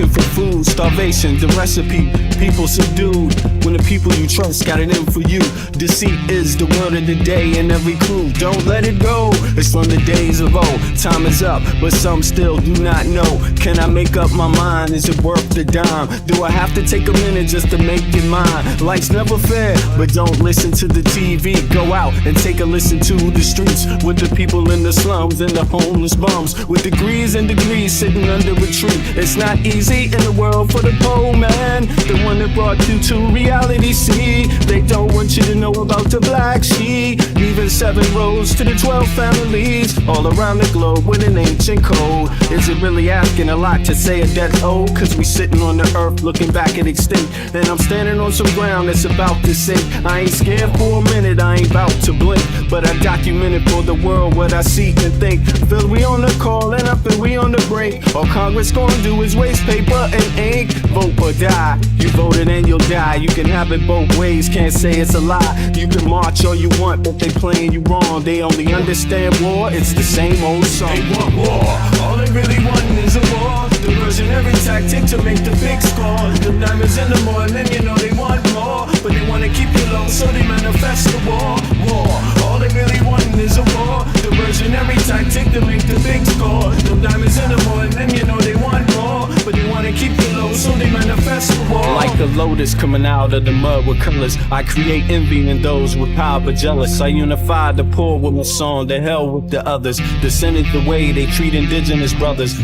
looking for food, starvation, the recipe, people subdued. When the people you trust got it in for you. Deceit is the word of the day in every crew. Don't let it go, it's from the days of old. Time is up, but some still do not know. Can I make up my mind? Is it worth the dime? Do I have to take a minute just to make it mine? Life's never fair, but don't listen to the TV. Go out and take a listen to the streets with the people in the slums and the homeless bums with degrees and degrees sitting under a tree. It's not easy in the world for the poor man, the one that brought you to reality. See, they don't want you to know about the black sheep. Even 7 roads to the 12 families all around the globe with an ancient code. Is it really asking a lot to say a death old? Cause we sitting on the earth looking back at extinct, and I'm standing on some ground that's about to sink. I ain't scared for a minute, I ain't about to blink, but I documented for the world what I see and think. Feel we on the call and I feel we on the break. All Congress gonna do is waste paper and ink. Vote or die, you voted and you'll die. You can have it both ways, can't say it's a lie. You can march all you want, but they playing you wrong. They only understand war, it's the same old song. They want war, all they really want is a war. Diversionary tactic to make the big score. The diamonds in the morning, you know they want more, but they wanna keep you low, so they manifest the war. All they really want is a war. Diversionary tactic to make the big score. The diamonds in the morning, you know they want more, but they wanna keep you low, so they manifest the war. Like a lotus coming out of the mud with colors, I create envy in those with power but jealous. I unify the poor with my song, the hell with the others. Descended the way they treat indigenous brothers,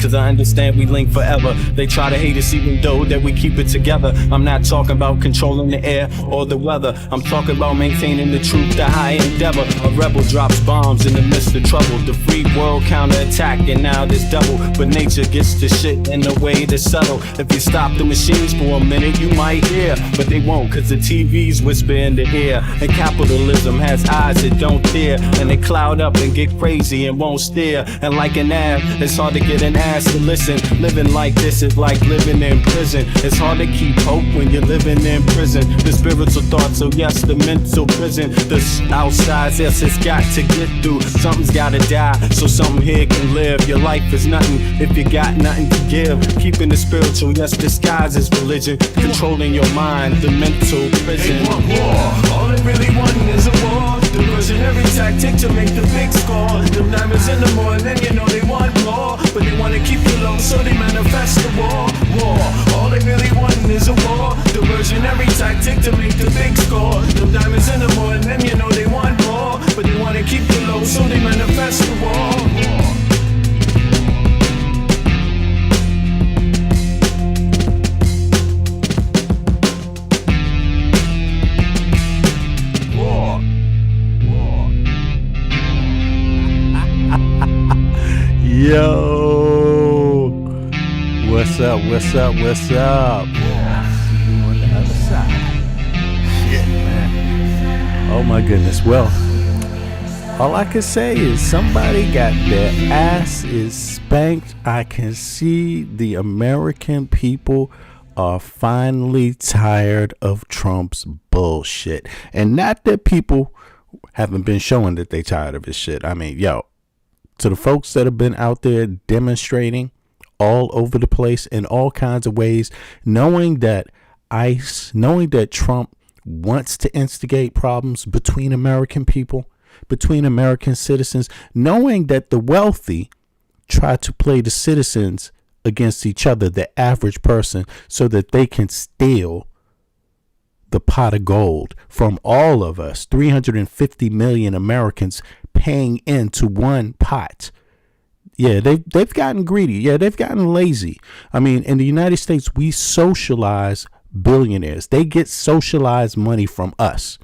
cause I understand we link forever. They try to hate us even though that we keep it together. I'm not talking about controlling the air or the weather. I'm talking about maintaining the truth, the high endeavor. A rebel drops bombs in the midst of trouble. The free world counterattack and now there's double. But nature gets the shit in a way that's subtle. If you stop the machines for a minute you might hear, but they won't cause the TV's whisper in the ear. And capitalism has eyes that don't hear, and they cloud up and get crazy and won't steer. And like an ab, it's hard to get an ass to listen. Living like this is like living in prison. It's hard to keep hope when you're living in prison. The spiritual thoughts, so yes, the mental prison. The outside, yes, it's got to get through. Something's gotta die, so something here can live. Your life is nothing if you got nothing to give. Keeping the spiritual, yes, disguise is religion. Controlling your mind, the mental prison. They want war, all they really want is a war. Diversionary tactic to make the big score. The diamonds in the morning, you know they want more, but they wanna keep you low, so they manifest the war. All they really want is a war. Diversionary tactic to make the big score. The diamonds in the morning, you know they want more, but they wanna keep you low, so they manifest the war. Yo, what's up? What's up? What's up? See you on the other side. Shit, man. Oh my goodness. Well, all I can say is somebody got their ass is spanked. I can see the American people are finally tired of Trump's bullshit, and not that people haven't been showing that they tired of his shit. I mean, yo. To the folks that have been out there demonstrating all over the place in all kinds of ways, knowing that Trump wants to instigate problems between American people, between American citizens, knowing that the wealthy try to play the citizens against each other, the average person, so that they can steal the pot of gold from all of us, 350 million Americans paying into one pot. Yeah, they've gotten greedy. Yeah, they've gotten lazy. I mean, in the United States, we socialize billionaires. They get socialized money from us,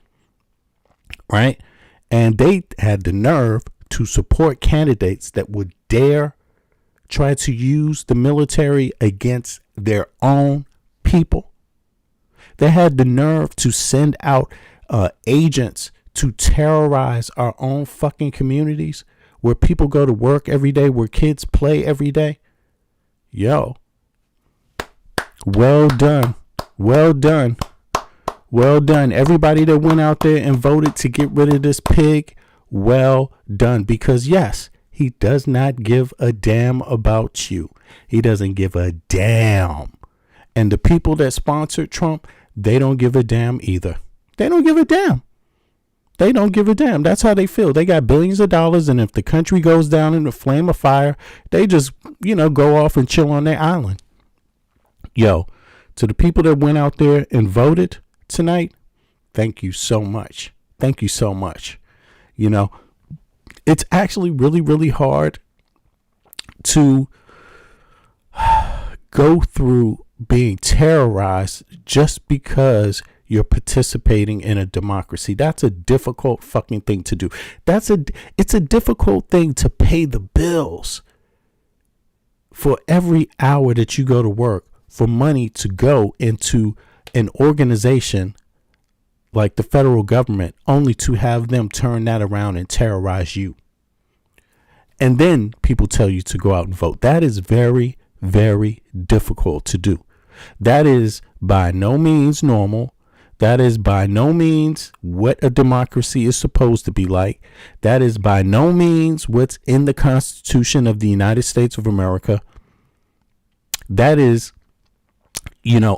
right? And they had the nerve to support candidates that would dare try to use the military against their own people. They had the nerve to send out agents to terrorize our own fucking communities where people go to work every day, where kids play every day. Yo, well done. Well done. Well done. Everybody that went out there and voted to get rid of this pig, well done. Because yes, He does not give a damn about you. He doesn't give a damn. And the people that sponsored Trump, they don't give a damn either. They don't give a damn. They don't give a damn. That's how they feel. They got billions of dollars, and if the country goes down in a flame of fire, they just, go off and chill on their island. Yo, to the people that went out there and voted tonight, thank you so much. Thank you so much. It's actually really, really hard to go through being terrorized just because you're participating in a democracy. That's a difficult fucking thing to do. It's a difficult thing to pay the bills for every hour that you go to work, for money to go into an organization like the federal government, only to have them turn that around and terrorize you. And then people tell you to go out and vote. That is very, very difficult to do. That is by no means normal. That is by no means what a democracy is supposed to be like. That is by no means what's in the Constitution of the United States of America. That is,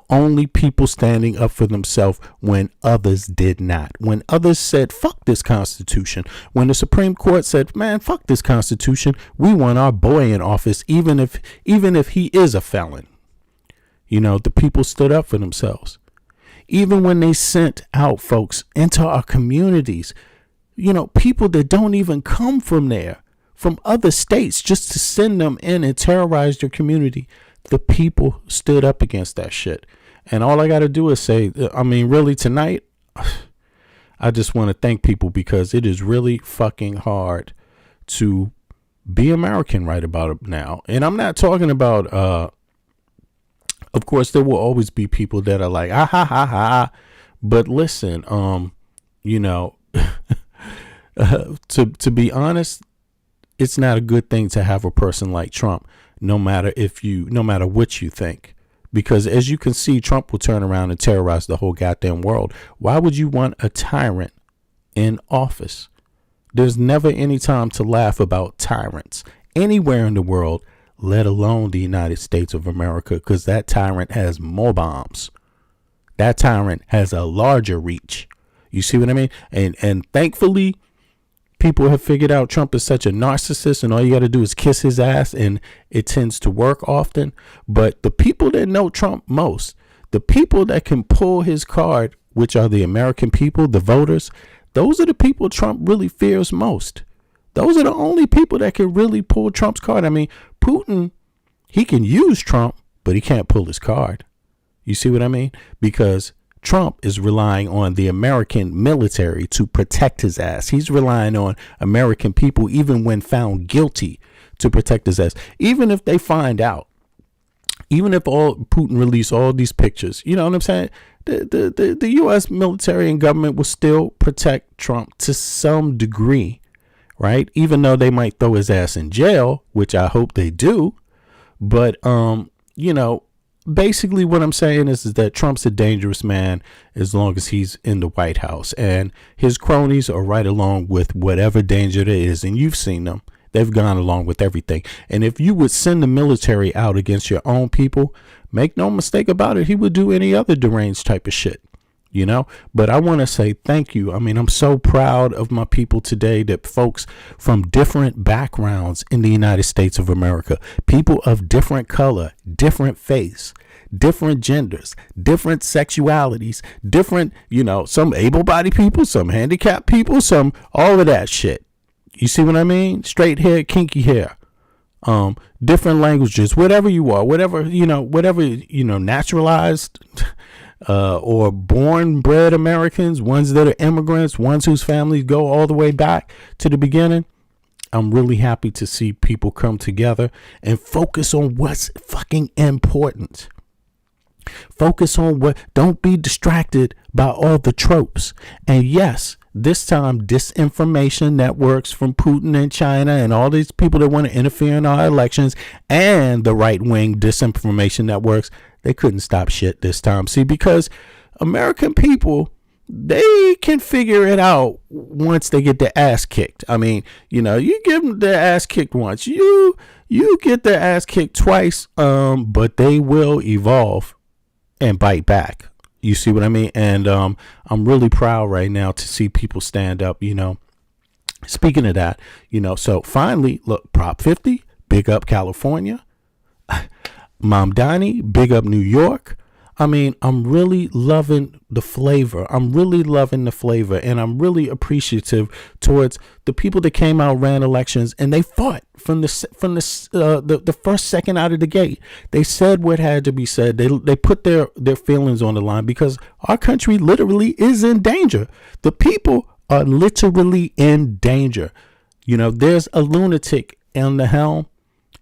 only people standing up for themselves when others did not. When others said, fuck this Constitution. When the Supreme Court said, man, fuck this Constitution. We want our boy in office, even if he is a felon. The people stood up for themselves. Even when they sent out folks into our communities, people that don't even come from there, from other states, just to send them in and terrorize their community, the people stood up against that shit. And all I got to do is say, really tonight, I just want to thank people, because it is really fucking hard to be American right about it now. And I'm not talking about, of course, there will always be people that are like, ha ha ha ha. But listen, to be honest, it's not a good thing to have a person like Trump, no matter what you think, because as you can see, Trump will turn around and terrorize the whole goddamn world. Why would you want a tyrant in office? There's never any time to laugh about tyrants anywhere in the world, let alone the United States of America, because that tyrant has more bombs. That tyrant has a larger reach. You see what I mean? And thankfully, people have figured out Trump is such a narcissist, and all you got to do is kiss his ass, and it tends to work often. But the people that know Trump most, the people that can pull his card, which are the American people, the voters, those are the people Trump really fears most. Those are the only people that can really pull Trump's card. I mean, Putin, he can use Trump, but he can't pull his card. You see what I mean? Because Trump is relying on the American military to protect his ass. He's relying on American people, even when found guilty, to protect his ass. Even if they find out, even if Putin release all these pictures, you know what I'm saying? The U.S. military and government will still protect Trump to some degree, right? Even though they might throw his ass in jail, which I hope they do. But, basically what I'm saying is that Trump's a dangerous man as long as he's in the White House, and his cronies are right along with whatever danger there is. And you've seen them. They've gone along with everything. And if you would send the military out against your own people, make no mistake about it, he would do any other deranged type of shit, But I want to say thank you. I mean, I'm so proud of my people today, that folks from different backgrounds in the United States of America, people of different color, different face, different genders, different sexualities, different, some able-bodied people, some handicapped people, some all of that shit. You see what I mean? Straight hair, kinky hair, different languages, whatever you are, whatever, naturalized, or bred Americans, ones that are immigrants, ones whose families go all the way back to the beginning. I'm really happy to see people come together and focus on what's fucking important. Focus on don't be distracted by all the tropes. And yes, this time disinformation networks from Putin and China and all these people that want to interfere in our elections, and the right-wing disinformation networks, they couldn't stop shit this time. See, because American people, they can figure it out once they get their ass kicked. I mean, you give them their ass kicked once, you get their ass kicked twice, but they will evolve and bite back. You see what I mean? And I'm really proud right now to see people stand up. Speaking of that, so finally, look, Prop 50, big up California. Mamdani, big up New York. I mean, I'm really loving the flavor. And I'm really appreciative towards the people that came out, ran elections, and they fought from the first second out of the gate. They said what had to be said. They put their feelings on the line, because our country literally is in danger. The people are literally in danger. There's a lunatic in the helm,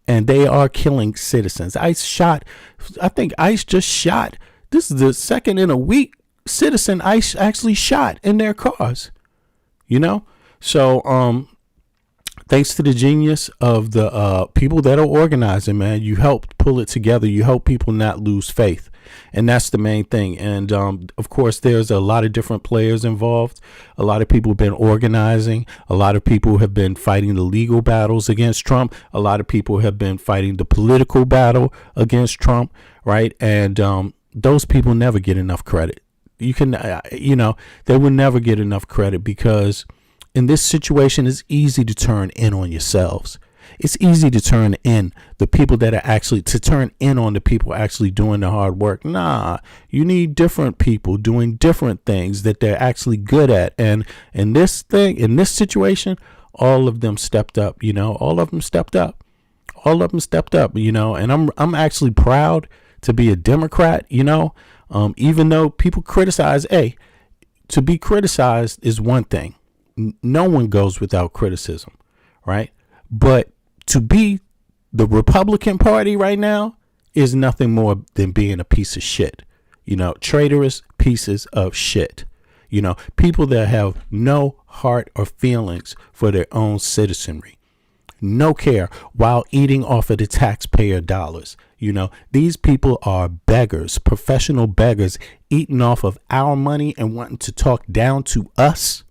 and they are killing citizens. I think ICE just shot, this is the second in a week citizen ICE actually shot in their cars. So thanks to the genius of the people that are organizing, man. You helped pull it together. You help people not lose faith. And that's the main thing. And of course, there's a lot of different players involved. A lot of people have been organizing. A lot of people have been fighting the legal battles against Trump. A lot of people have been fighting the political battle against Trump. Right. And those people never get enough credit. They will never get enough credit, because in this situation, it's easy to turn in on yourselves. It's easy to turn in the people that are turn in on the people actually doing the hard work. Nah, you need different people doing different things that they're actually good at. And in this situation, all of them stepped up, and I'm actually proud to be a Democrat, even though people criticize, to be criticized is one thing. No one goes without criticism, right? But to be the Republican Party right now is nothing more than being a piece of shit. Traitorous pieces of shit. People that have no heart or feelings for their own citizenry. No care, while eating off of the taxpayer dollars. These people are beggars, professional beggars, eating off of our money and wanting to talk down to us.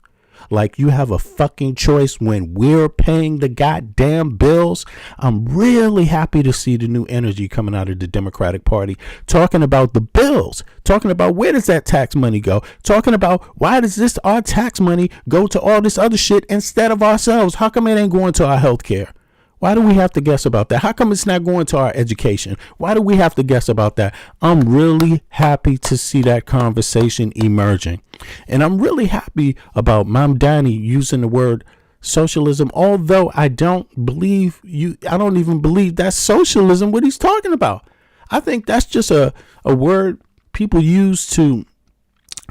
Like you have a fucking choice when we're paying the goddamn bills. I'm really happy to see the new energy coming out of the Democratic Party, talking about the bills, talking about where does that tax money go, talking about why does our tax money go to all this other shit instead of ourselves? How come it ain't going to our health care? Why do we have to guess about that? How come it's not going to our education? Why do we have to guess about that? I'm really happy to see that conversation emerging. And I'm really happy about Mamdani using the word socialism, although I don't even believe that's socialism, what he's talking about. I think that's just a word people use to,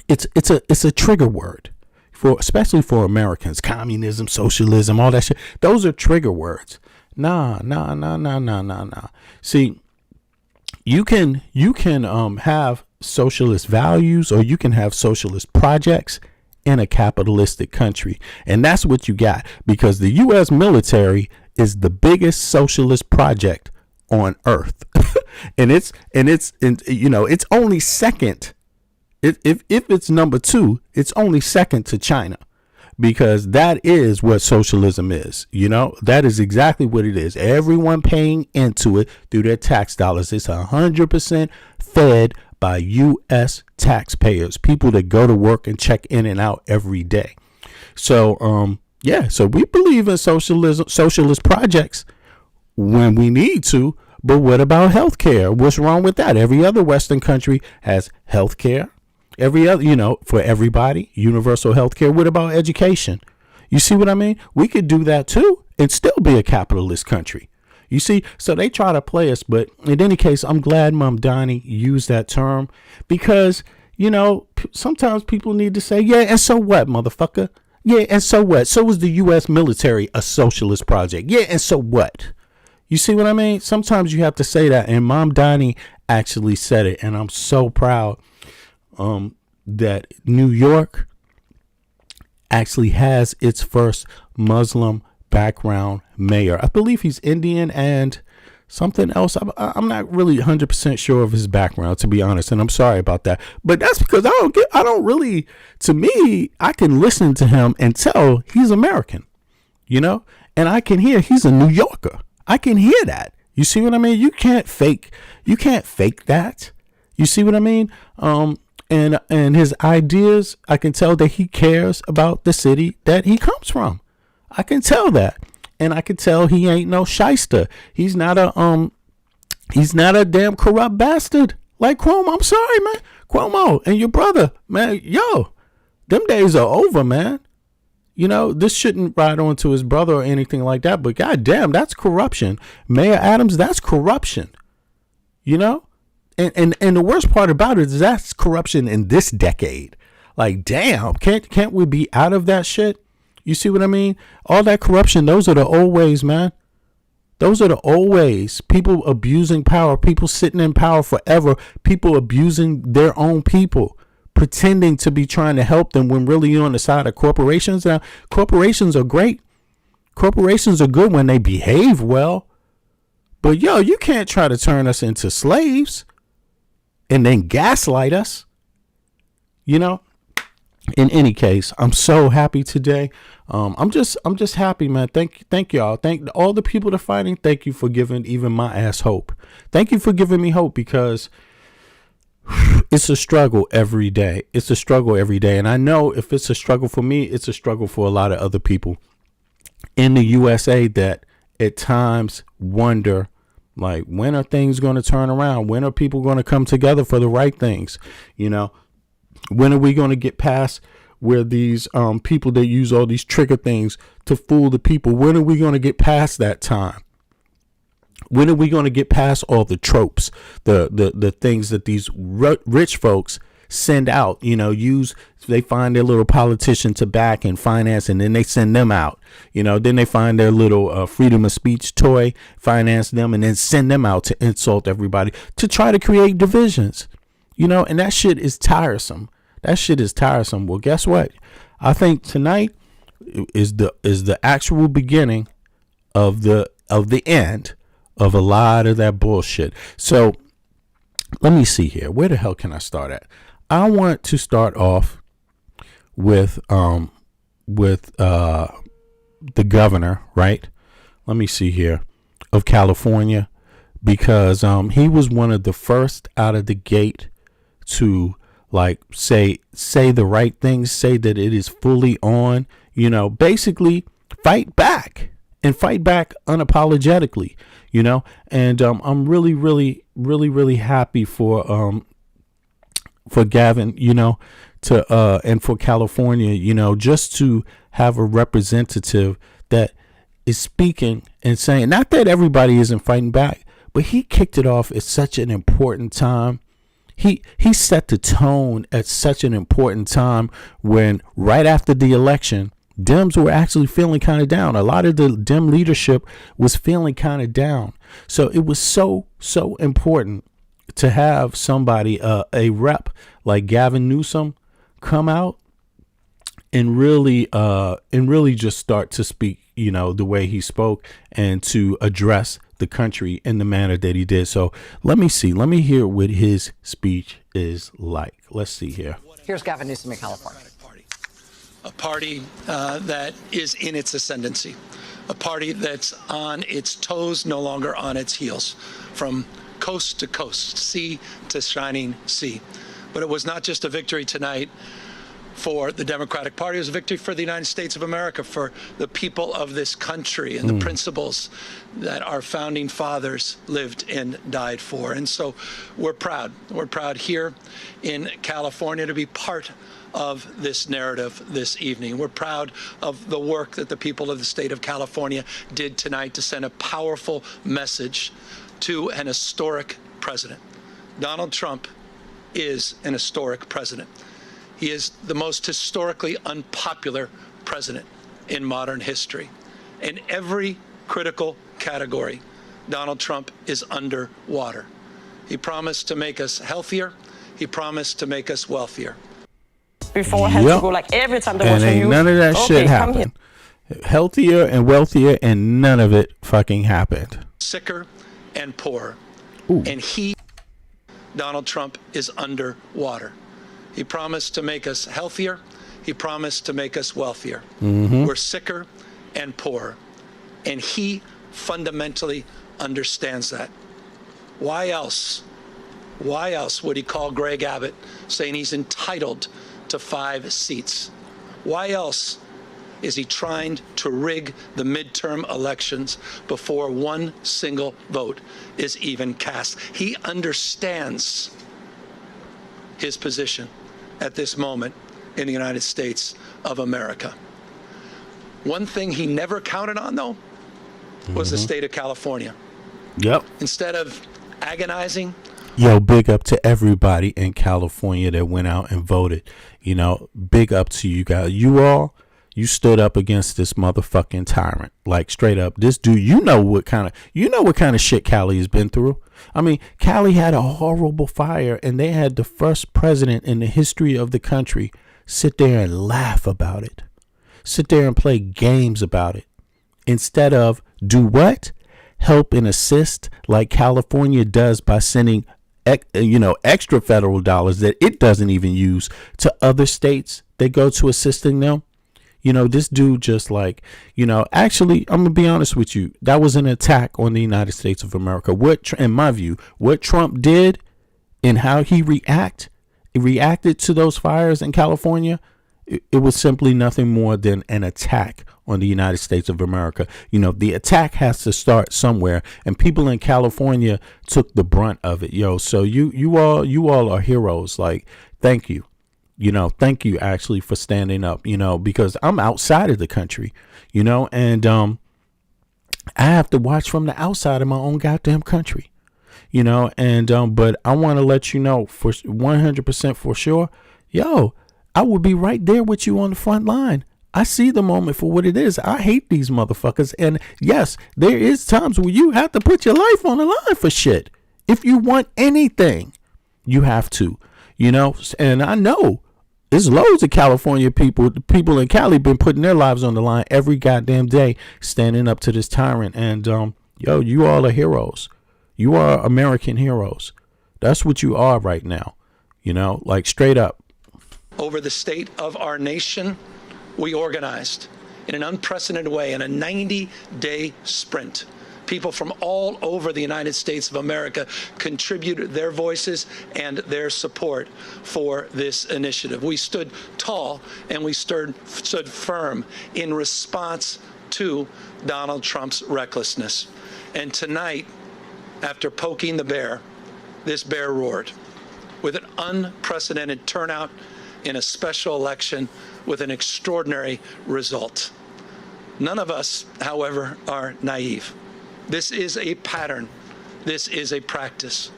it's a trigger word, especially for Americans. Communism, socialism, all that shit. Those are trigger words. Nah. See, you can have socialist values, or you can have socialist projects in a capitalistic country. And that's what you got, because the U.S. military is the biggest socialist project on earth. and it's only second. If it's number 2, it's only second to China. Because that is what socialism is. That is exactly what it is. Everyone paying into it through their tax dollars. It's 100% fed by U.S. taxpayers, people that go to work and check in and out every day. So, so we believe in socialist projects when we need to. But what about healthcare? What's wrong with that? Every other Western country has healthcare. Every other, for everybody, universal health care. What about education? You see what I mean? We could do that too and still be a capitalist country. You see, so they try to play us. But in any case, I'm glad Mamdani used that term, because, sometimes people need to say, yeah, and so what, motherfucker? Yeah, and so what? So is the U.S. military a socialist project? Yeah, and so what? You see what I mean? Sometimes you have to say that. And Mamdani actually said it. And I'm so proud that New York actually has its first Muslim background mayor. I believe he's Indian and something else. I'm not really 100% sure of his background, to be honest, and I'm sorry about that. But that's because I don't really, to me, I can listen to him and tell he's American, you know, and I can hear he's a New Yorker. I can hear that. You see what I mean? You can't fake that. You see what I mean? And his ideas, I can tell that he cares about the city that he comes from. I can tell that. And I can tell he ain't no shyster. He's not a damn corrupt bastard like Cuomo. I'm sorry, man. Cuomo and your brother, man, yo, them days are over, man. You know, this shouldn't ride on to his brother or anything like that, but goddamn, that's corruption. Mayor Adams, that's corruption. You know? And the worst part about it is that's corruption in this decade. Like, damn, can't we be out of that shit? You see what I mean? All that corruption, those are the old ways, man. Those are the old ways. People abusing power, people sitting in power forever, people abusing their own people, pretending to be trying to help them when really you're on the side of corporations. Now, corporations are great. Corporations are good when they behave well. But, yo, you can't try to turn us into slaves and then gaslight us. You know? In any case, I'm so happy today. I'm just happy, man. Thank y'all. Thank all the people that are fighting. Thank you for giving even my ass hope. Thank you for giving me hope, because it's a struggle every day. It's a struggle every day. And I know if it's a struggle for me, it's a struggle for a lot of other people in the USA that at times wonder, like, when are things going to turn around? When are people going to come together for the right things? You know? When are we going to get past where these people that use all these trigger things to fool the people? When are we going to get past that time? When are we going to get past all the tropes, the things that these rich folks send out? You know, they find their little politician to back and finance, and then they send them out. You know, then they find their little freedom of speech toy, finance them, and then send them out to insult everybody, to try to create divisions. You know, and that shit is tiresome. That shit is tiresome. Well, guess what? I think tonight is the actual beginning of the end of a lot of that bullshit. So let me see here. Where the hell can I start at? I want to start off with the governor, right? Let me see here, of California, because he was one of the first out of the gate to, like, say the right things, say that it is fully on, you know, basically fight back and fight back unapologetically, you know. And I'm really happy for Gavin, you know, and for California, you know, just to have a representative that is speaking and saying, not that everybody isn't fighting back, but he kicked it off at such an important time. He set the tone at such an important time when, right after the election, Dems were actually feeling kind of down. A lot of the Dem leadership was feeling kind of down. So it was so important to have somebody, a rep like Gavin Newsom, come out and really just start to speak, you know, the way he spoke, and to address the country in the manner that he did. So let me hear what his speech is like. Let's see here. Here's Gavin Newsom in California. A party that is in its ascendancy, a party that's on its toes, no longer on its heels, from coast to coast, sea to shining sea. But it was not just a victory tonight for the Democratic Party. It was a victory for the United States of America, for the people of this country and the principles that our founding fathers lived and died for. And so we're proud. We're proud here in California to be part of this narrative this evening. We're proud of the work that the people of the state of California did tonight to send a powerful message to an historic president. Donald Trump is an historic president. He is the most historically unpopular president in modern history. In every critical category, Donald Trump is underwater. He promised to make us healthier. He promised to make us wealthier. Before I had to go, like, every time there was a none of that shit happened. Healthier and wealthier, and none of it fucking happened. Sicker and poorer. Ooh. And Donald Trump, is underwater. He promised to make us healthier. He promised to make us wealthier. We're sicker and poorer. And he fundamentally understands that. Why else would he call Greg Abbott saying he's entitled to 5 seats? Why else is he trying to rig the midterm elections before one single vote is even cast? He understands his position at this moment in the United States of America. One thing he never counted on, though, was the state of California. Yep. Instead of agonizing, Yo, big up to everybody in California that went out and voted. You know, big up to you guys. You stood up against this motherfucking tyrant. Like, straight up. This dude, you know what kind of shit Cali has been through. I mean, Cali had a horrible fire, and they had the first president in the history of the country sit there and laugh about it. Sit there and play games about it. Instead of do what? Help and assist like California does by sending extra federal dollars that it doesn't even use to other states that go to assisting them. You know, this dude just like, actually, I'm going to be honest with you. That was an attack on the United States of America. In my view, what Trump did and how he reacted to those fires in California, it was simply nothing more than an attack on the United States of America. The attack has to start somewhere, and people in California took the brunt of it. So you all are heroes. Like, thank you. Thank you actually for standing up, because I'm outside of the country, and I have to watch from the outside of my own goddamn country, but I want to let you know for 100% for sure, I will be right there with you on the front line. I see the moment for what it is. I hate these motherfuckers. And yes, there is times where you have to put your life on the line for shit. If you want anything, you have to, and I know there's loads of California people in Cali been putting their lives on the line every goddamn day, standing up to this tyrant. And, you all are heroes. You are American heroes. That's what you are right now. Like straight up. Over the state of our nation, we organized in an unprecedented way in a 90-day sprint. People from all over the United States of America contributed their voices and their support for this initiative. We stood tall and we stood firm in response to Donald Trump's recklessness. And tonight, after poking the bear, this bear roared with an unprecedented turnout in a special election with an extraordinary result. None of us, however, are naive. This is a pattern. This is a practice.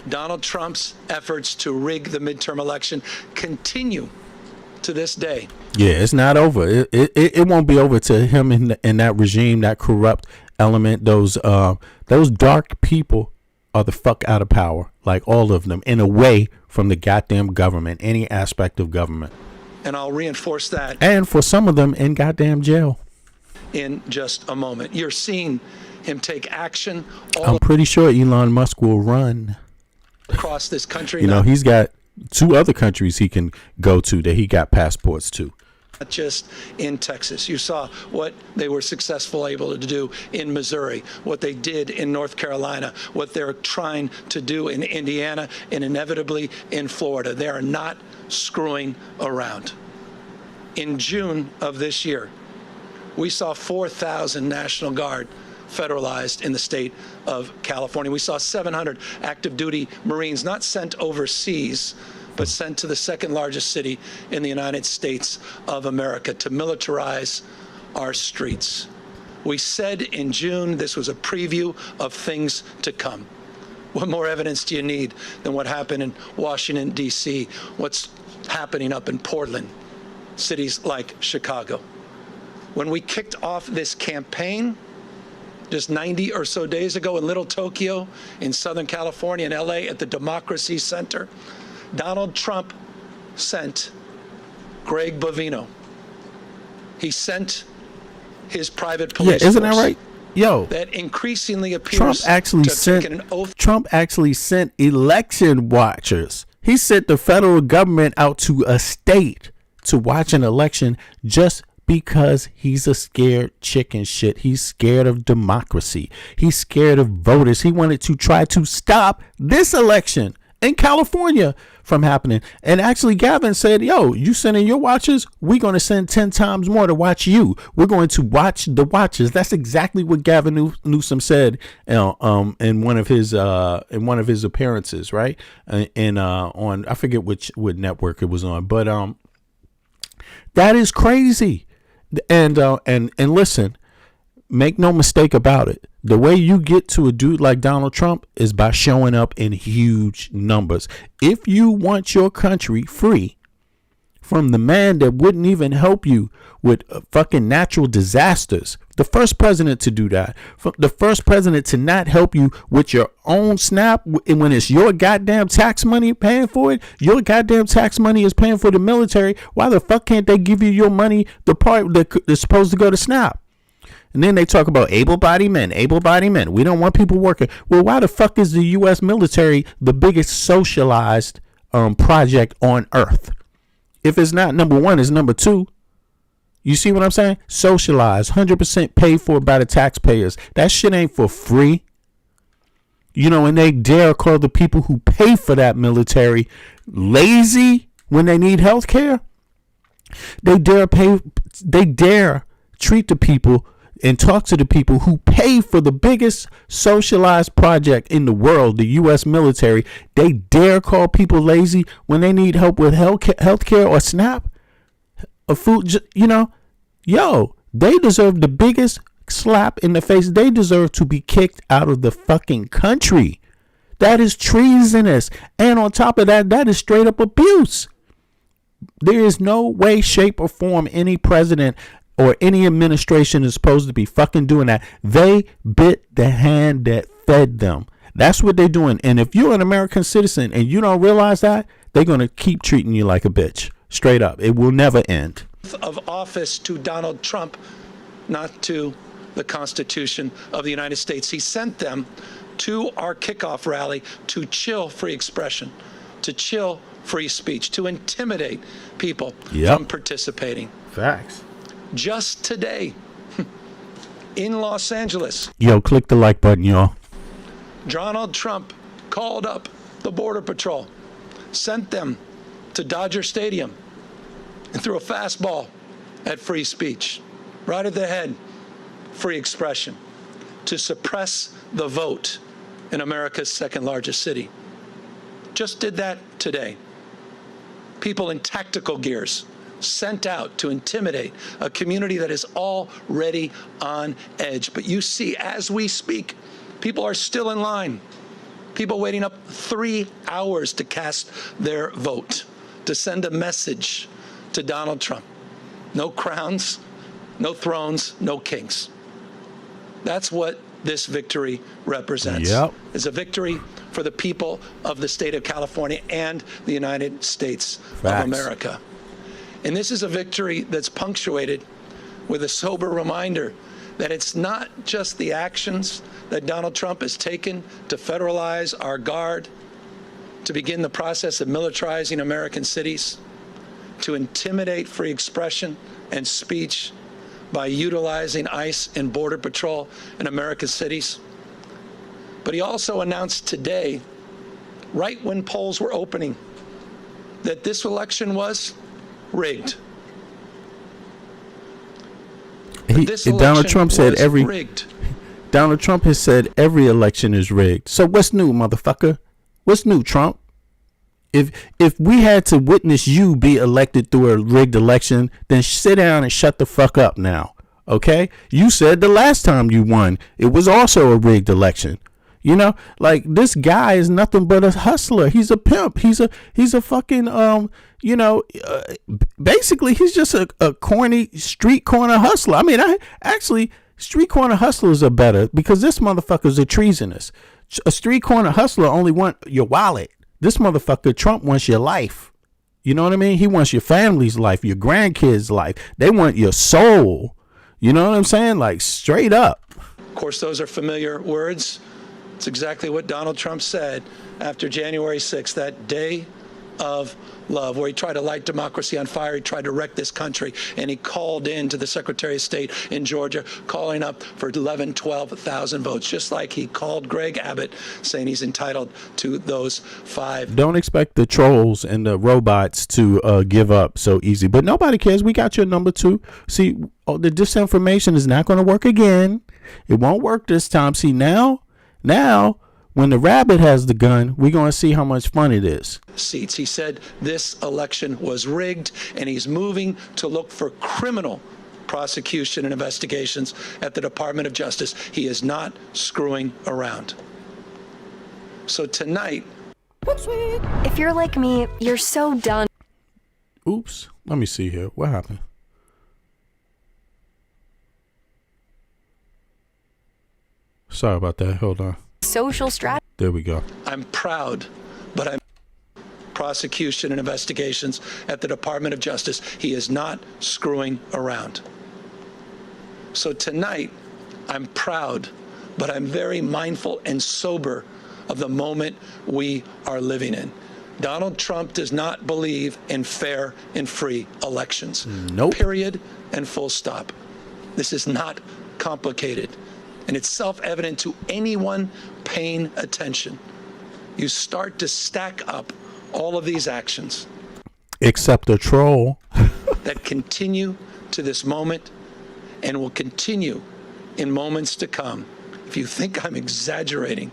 Donald Trump's efforts to rig the midterm election continue to this day. Yeah, it's not over. It won't be over to him in that regime, that corrupt element. Those dark people are the fuck out of power, like all of them, in a way from the goddamn government, any aspect of government. And I'll reinforce that. And for some of them in goddamn jail. In just a moment. You're seeing him take action I'm pretty sure Elon Musk will run across this country. He's got 2 other countries he can go to that he got passports to. Not just in Texas. You saw what they were able to do in Missouri, what they did in North Carolina, what they're trying to do in Indiana, and inevitably in Florida. They are not screwing around. In June of this year, we saw 4,000 National Guard federalized in the state of California. We saw 700 active duty Marines not sent overseas, but sent to the second largest city in the United States of America to militarize our streets. We said in June this was a preview of things to come. What more evidence do you need than what happened in Washington, D.C., what's happening up in Portland, cities like Chicago? When we kicked off this campaign just 90 or so days ago in Little Tokyo, in Southern California, in L.A., at the Democracy Center, Donald Trump sent Greg Bovino. He sent his private police isn't force. that right? Yo, that increasingly appears Trump actually to have sent taken an oath. Trump actually sent election watchers. He sent the federal government out to a state to watch an election just because he's a scared chicken shit. He's scared of democracy. He's scared of voters. He wanted to try to stop this election in California from happening. And actually, Gavin said, yo, you sending your watchers? We're going to send 10 times more to watch you. We're going to watch the watchers. That's exactly what Gavin Newsom said in one of his appearances, right? And on, I forget what network it was on, but that is crazy. And listen, make no mistake about it. The way you get to a dude like Donald Trump is by showing up in huge numbers. If you want your country free from the man that wouldn't even help you with fucking natural disasters, the first president to do that, the first president to not help you with your own snap, and when it's your goddamn tax money paying for it, your goddamn tax money is paying for the military. Why the fuck can't they give you your money, the part that is supposed to go to SNAP? And then they talk about able-bodied men. We don't want people working. Well, why the fuck is the U.S. military the biggest socialized project on earth? If it's not number one, it's number two. You see what I'm saying? Socialized, 100% paid for by the taxpayers. That shit ain't for free. You know, and they dare call the people who pay for that military lazy when they need health care. They dare treat the people and talk to the people who pay for the biggest socialized project in the world, the U.S. military. They dare call people lazy when they need help with health care or SNAP, or food. You know, yo, they deserve the biggest slap in the face. They deserve to be kicked out of the fucking country. That is treasonous. And on top of that, that is straight up abuse. There is no way, shape, or form any president or any administration is supposed to be fucking doing that. They bit the hand that fed them. That's what they're doing. And if you're an American citizen and you don't realize that, they're going to keep treating you like a bitch. Straight up. It will never end. Of office to Donald Trump, not to the Constitution of the United States. He sent them to our kickoff rally to chill free expression, to chill free speech, to intimidate people from participating. Facts. Just today, in Los Angeles. Yo, click the like button, y'all. Donald Trump called up the Border Patrol, sent them to Dodger Stadium, and threw a fastball at free speech. Right at the head, free expression, to suppress the vote in America's second largest city. Just did that today. People in tactical gears sent out to intimidate a community that is already on edge. But you see, as we speak, people are still in line. People waiting up 3 hours to cast their vote, to send a message to Donald Trump. No crowns, no thrones, no kings. That's what this victory represents. It's a victory for the people of the state of California and the United States of America. And this is a victory that's punctuated with a sober reminder that it's not just the actions that Donald Trump has taken to federalize our guard, to begin the process of militarizing American cities, to intimidate free expression and speech by utilizing ICE and Border Patrol in American cities. But he also announced today, right when polls were opening, that this election was rigged. Donald Trump said Donald Trump has said every election is rigged. So what's new, motherfucker? What's new, Trump? If we had to witness you be elected through a rigged election, then sit down and shut the fuck up now. Okay? You said the last time you won, it was also a rigged election. You know, like, this guy is nothing but a hustler. He's a pimp. He's a fucking, basically he's just a corny street corner hustler. I mean, street corner hustlers are better because this motherfucker's a treasonous. A street corner hustler only want your wallet. This motherfucker, Trump, wants your life. You know what I mean? He wants your family's life, your grandkids' life. They want your soul. You know what I'm saying? Like, straight up. course, those are familiar words. It's exactly what Donald Trump said after January 6th, that day of love, where he tried to light democracy on fire. He tried to wreck this country, and he called in to the Secretary of State in Georgia, calling up for 11, 12,000 votes, just like he called Greg Abbott, saying he's entitled to those 5. Don't expect the trolls and the robots to give up so easy. But nobody cares. We got your number 2. See, the disinformation is not going to work again. It won't work this time. See, now, when the rabbit has the gun, we're going to see how much fun it is. Seats. He said this election was rigged, and he's moving to look for criminal prosecution and investigations at the Department of Justice. He is not screwing around. So tonight, if you're like me, you're so done. Oops. Let me see here. What happened? Sorry about that. Hold on. Social strategy. There we go. I'm proud, but I'm prosecution and investigations at the Department of Justice. He is not screwing around. So tonight, I'm proud, but I'm very mindful and sober of the moment we are living in. Donald Trump does not believe in fair and free elections. Nope. Period and full stop. This is not complicated. And it's self-evident to anyone paying attention. You start to stack up all of these actions. Except a troll. That continue to this moment and will continue in moments to come. If you think I'm exaggerating,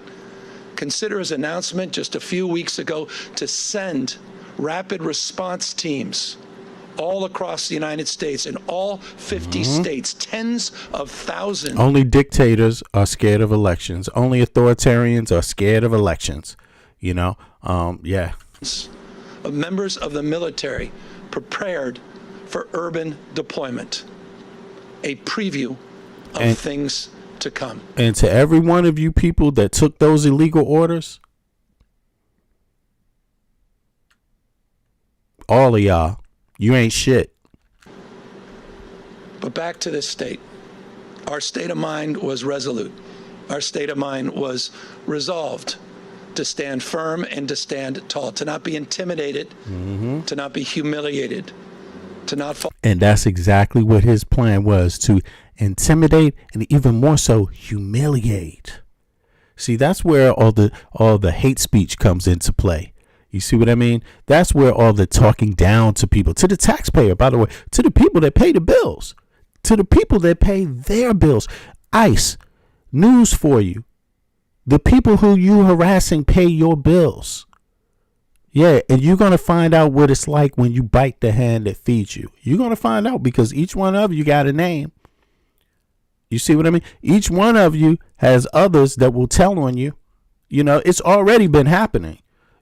consider his announcement just a few weeks ago to send rapid response teams all across the United States, in all 50 states, tens of thousands. Only dictators are scared of elections. Only authoritarians are scared of elections. You know, yeah. Of members of the military prepared for urban deployment. A preview of things to come. And to every one of you people that took those illegal orders, all of y'all, you ain't shit. But back to this state. Our state of mind was resolute. Our state of mind was resolved to stand firm and to stand tall, to not be intimidated, to not be humiliated, to not fall. And that's exactly what his plan was, to intimidate and even more so humiliate. See, that's where all the hate speech comes into play. You see what I mean? That's where all the talking down to people, to the taxpayer, by the way, to the people that pay the bills, to the people that pay their bills. ICE, news for you. The people who you harassing pay your bills. Yeah, and you're going to find out what it's like when you bite the hand that feeds you. You're going to find out because each one of you got a name. You see what I mean? Each one of you has others that will tell on you. You know, it's already been happening.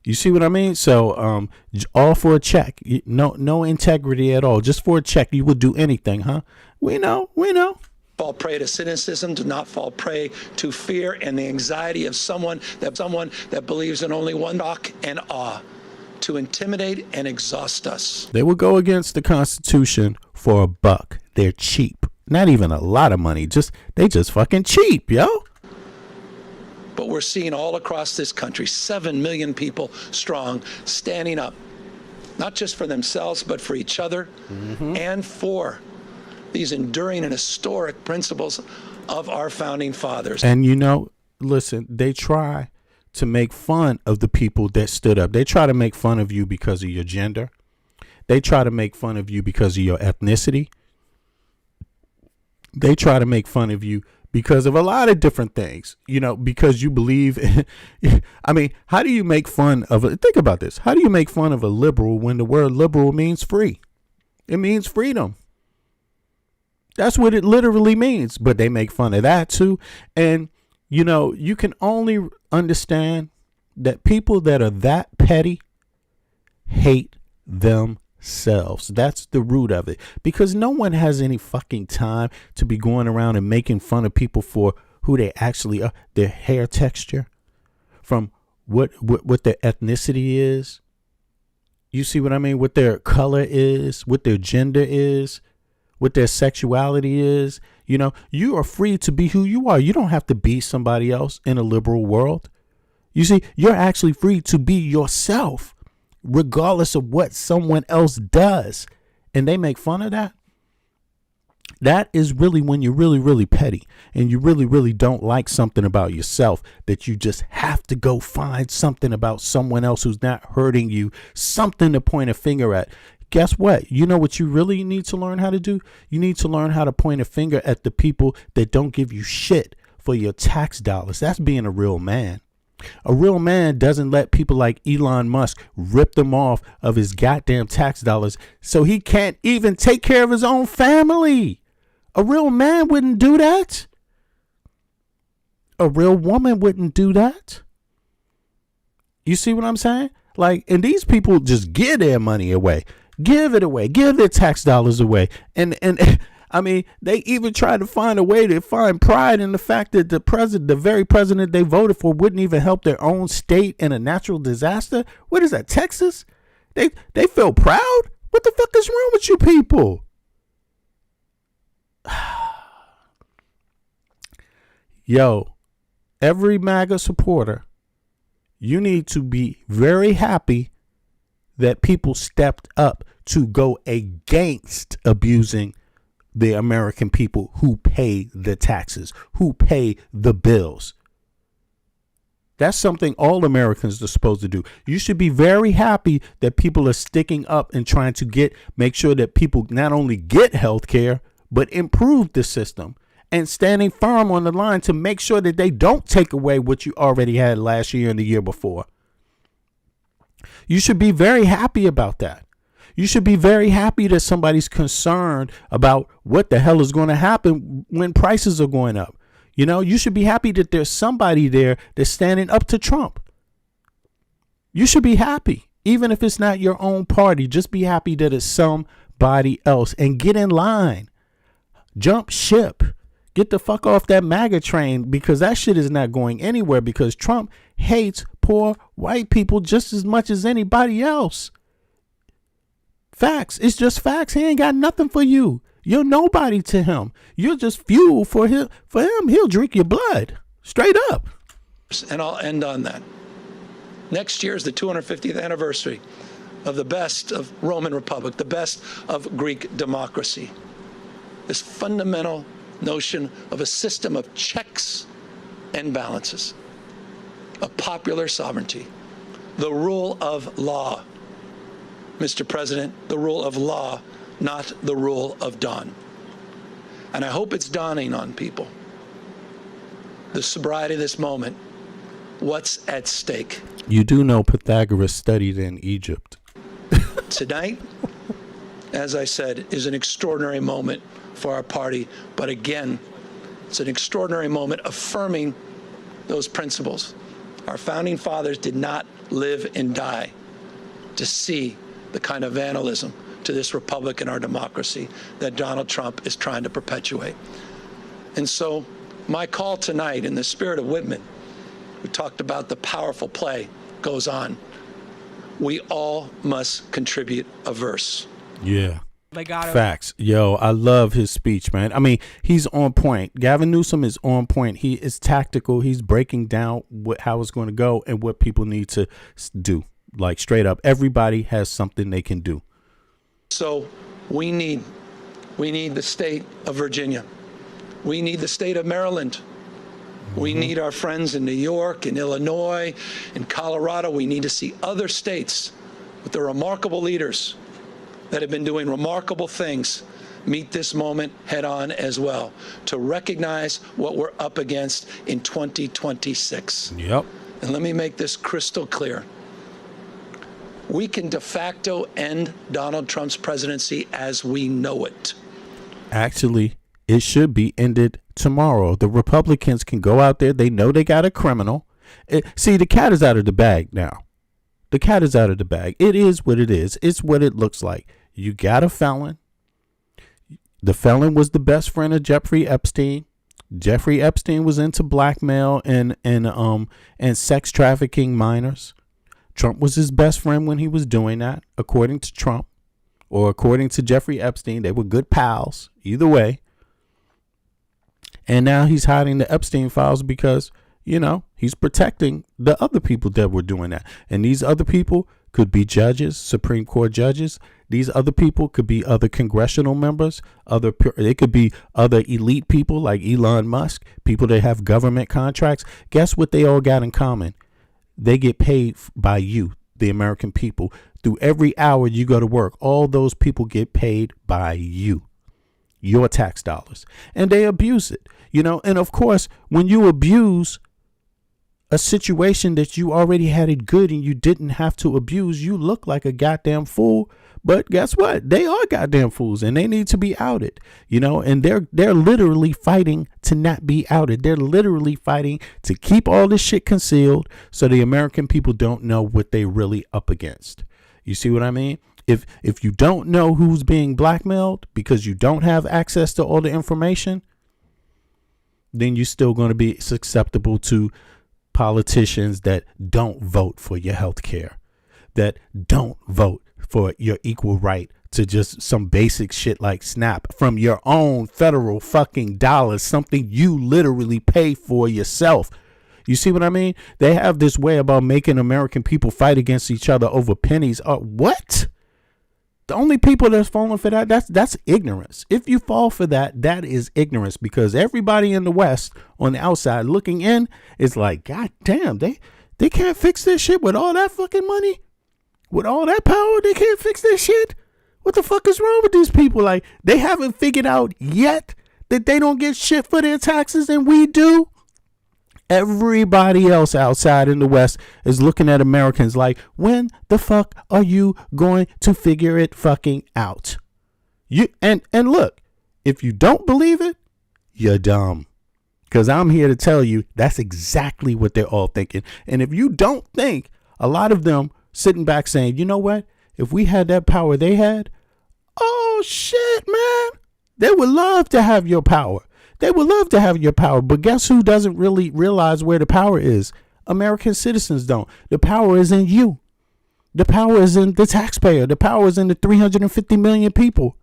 You see what I mean? So, all for a check. No integrity at all. Just for a check, you would do anything, huh? We know. Fall prey to cynicism, do not fall prey to fear and the anxiety of someone that believes in only one shock and awe, to intimidate and exhaust us. They will go against the Constitution for a buck. They're cheap. Not even a lot of money. They just fucking cheap, yo. But we're seeing all across this country, 7 million people strong, standing up, not just for themselves, but for each other and for these enduring and historic principles of our founding fathers. And you know, listen, they try to make fun of the people that stood up. They try to make fun of you because of your gender. They try to make fun of you because of your ethnicity. They try to make fun of you because of a lot of different things, you know, because you believe I mean, how do you make fun of think about this. How do you make fun of a liberal when the word liberal means free? It means freedom. That's what it literally means. But they make fun of that too. And, you know, you can only understand that people that are that petty hate themselves. That's the root of it, because no one has any fucking time to be going around and making fun of people for who they actually are, their hair texture, from what their ethnicity is. You see what I mean? What their color is, what their gender is, what their sexuality is. You know, you are free to be who you are. You don't have to be somebody else in a liberal world. You see, you're actually free to be yourself, regardless of what someone else does. And they make fun of that. That is really when you're really, really petty and you really, really don't like something about yourself, that you just have to go find something about someone else who's not hurting you, something to point a finger at. Guess what? You know what you really need to learn how to do? You need to learn how to point a finger at the people that don't give you shit for your tax dollars. That's being a real man. A real man doesn't let people like Elon Musk rip them off of his goddamn tax dollars so he can't even take care of his own family. A real man wouldn't do that. A real woman wouldn't do that. You see what I'm saying? Like, and these people just give their money away. Give it away. Give their tax dollars away. And I mean, they even try to find a way to find pride in the fact that the very president they voted for wouldn't even help their own state in a natural disaster. What is that, Texas? They feel proud? What the fuck is wrong with you people? Yo, every MAGA supporter, you need to be very happy that people stepped up to go against abusing the American people who pay the taxes, who pay the bills. That's something all Americans are supposed to do. You should be very happy that people are sticking up and trying to make sure that people not only get health care, but improve the system and standing firm on the line to make sure that they don't take away what you already had last year and the year before. You should be very happy about that. You should be very happy that somebody's concerned about what the hell is going to happen when prices are going up. You know, you should be happy that there's somebody there that's standing up to Trump. You should be happy, even if it's not your own party. Just be happy that it's somebody else and get in line. Jump ship. Get the fuck off that MAGA train, because that shit is not going anywhere, because Trump hates poor white people just as much as anybody else. Facts. It's just facts. He ain't got nothing for you. You're nobody to him. You're just fuel for him. For him, he'll drink your blood. Straight up. And I'll end on that. Next year is the 250th anniversary of the best of Roman Republic, the best of Greek democracy. This fundamental notion of a system of checks and balances, of popular sovereignty, the rule of law. Mr. President, the rule of law, not the rule of dawn. And I hope it's dawning on people. The sobriety of this moment, what's at stake. You do know Pythagoras studied in Egypt. Tonight, as I said, is an extraordinary moment for our party. But again, it's an extraordinary moment affirming those principles. Our founding fathers did not live and die to see the kind of vandalism to this republic and our democracy that Donald Trump is trying to perpetuate. And so my call tonight, in the spirit of Whitman, who talked about the powerful play, goes on. We all must contribute a verse. Yeah. Facts. Yo, I love his speech, man. I mean, he's on point. Gavin Newsom is on point. He is tactical. He's breaking down how it's going to go and what people need to do. Like, straight up, everybody has something they can do. So we need the state of Virginia. We need the state of Maryland. We need our friends in New York and Illinois and Colorado. We need to see other states with their remarkable leaders that have been doing remarkable things meet this moment head on as well, to recognize what we're up against in 2026. Yep. And let me make this crystal clear. We can de facto end Donald Trump's presidency as we know it. Actually, it should be ended tomorrow. The Republicans can go out there. They know they got a criminal. See, the cat is out of the bag now. The cat is out of the bag. It is what it is. It's what it looks like. You got a felon. The felon was the best friend of Jeffrey Epstein. Jeffrey Epstein was into blackmail and sex trafficking minors. Trump was his best friend when he was doing that, according to Trump, or according to Jeffrey Epstein. They were good pals. Either way. And now he's hiding the Epstein files because, he's protecting the other people that were doing that. And these other people could be judges, Supreme Court judges. These other people could be other congressional members. They could be other elite people like Elon Musk, people that have government contracts. Guess what they all got in common? They get paid by you, the American people. Through every hour you go to work, all those people get paid by you, your tax dollars. And they abuse it, And of course, when you abuse a situation that you already had it good and you didn't have to abuse, you look like a goddamn fool. But guess what? They are goddamn fools and they need to be outed, and they're literally fighting to not be outed. They're literally fighting to keep all this shit concealed so the American people don't know what they really up against. You see what I mean? If you don't know who's being blackmailed because you don't have access to all the information, then you're still going to be susceptible to politicians that don't vote for your health care, that don't vote for your equal right to just some basic shit like SNAP from your own federal fucking dollars, something you literally pay for yourself. You see what I mean? They have this way about making American people fight against each other over pennies. What? The only people that's falling for that's ignorance. If you fall for that is ignorance, because everybody in the West on the outside looking in is like, God damn, they can't fix this shit with all that fucking money. With all that power, they can't fix this shit. What the fuck is wrong with these people? Like, they haven't figured out yet that they don't get shit for their taxes and we do. Everybody else outside in the West is looking at Americans like, when the fuck are you going to figure it fucking out? And look, if you don't believe it, you're dumb. Because I'm here to tell you that's exactly what they're all thinking. And if you don't think, a lot of them sitting back saying, you know what? If we had that power they had, oh shit, man, they would love to have your power. They would love to have your power. But guess who doesn't really realize where the power is? American citizens don't. The power is in you. The power is in the taxpayer. The power is in the 350 million people.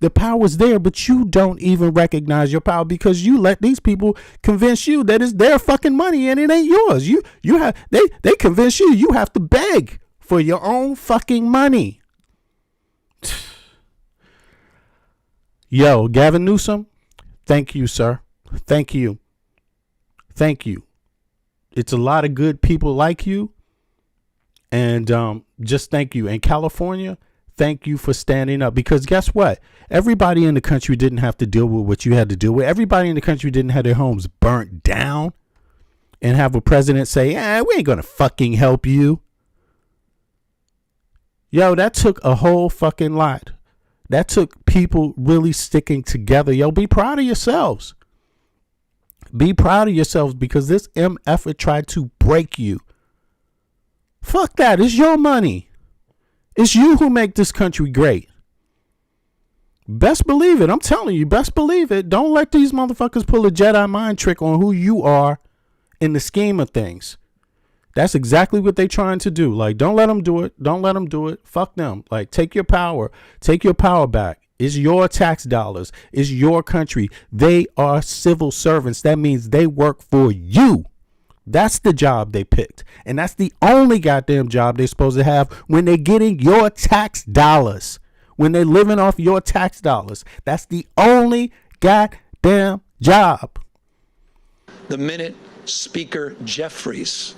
The power is there, but you don't even recognize your power because you let these people convince you that it's their fucking money and it ain't yours. They convince you have to beg for your own fucking money. Yo, Gavin Newsom, thank you, sir. Thank you. Thank you. It's a lot of good people like you. And just thank you. And California, thank you for standing up. Because guess what? Everybody in the country didn't have to deal with what you had to deal with. Everybody in the country didn't have their homes burnt down and have a president say, we ain't going to fucking help you. Yo, that took a whole fucking lot. That took people really sticking together. Yo, be proud of yourselves. Be proud of yourselves because this MF tried to break you. Fuck that. It's your money. It's you who make this country great. Best believe it. I'm telling you, best believe it. Don't let these motherfuckers pull a Jedi mind trick on who you are in the scheme of things. That's exactly what they're trying to do. Like, don't let them do it. Don't let them do it. Fuck them. Like, take your power. Take your power back. It's your tax dollars. It's your country. They are civil servants. That means they work for you. That's the job they picked. And that's the only goddamn job they're supposed to have when they're getting your tax dollars. When they're living off your tax dollars. That's the only goddamn job. The minute Speaker Jeffries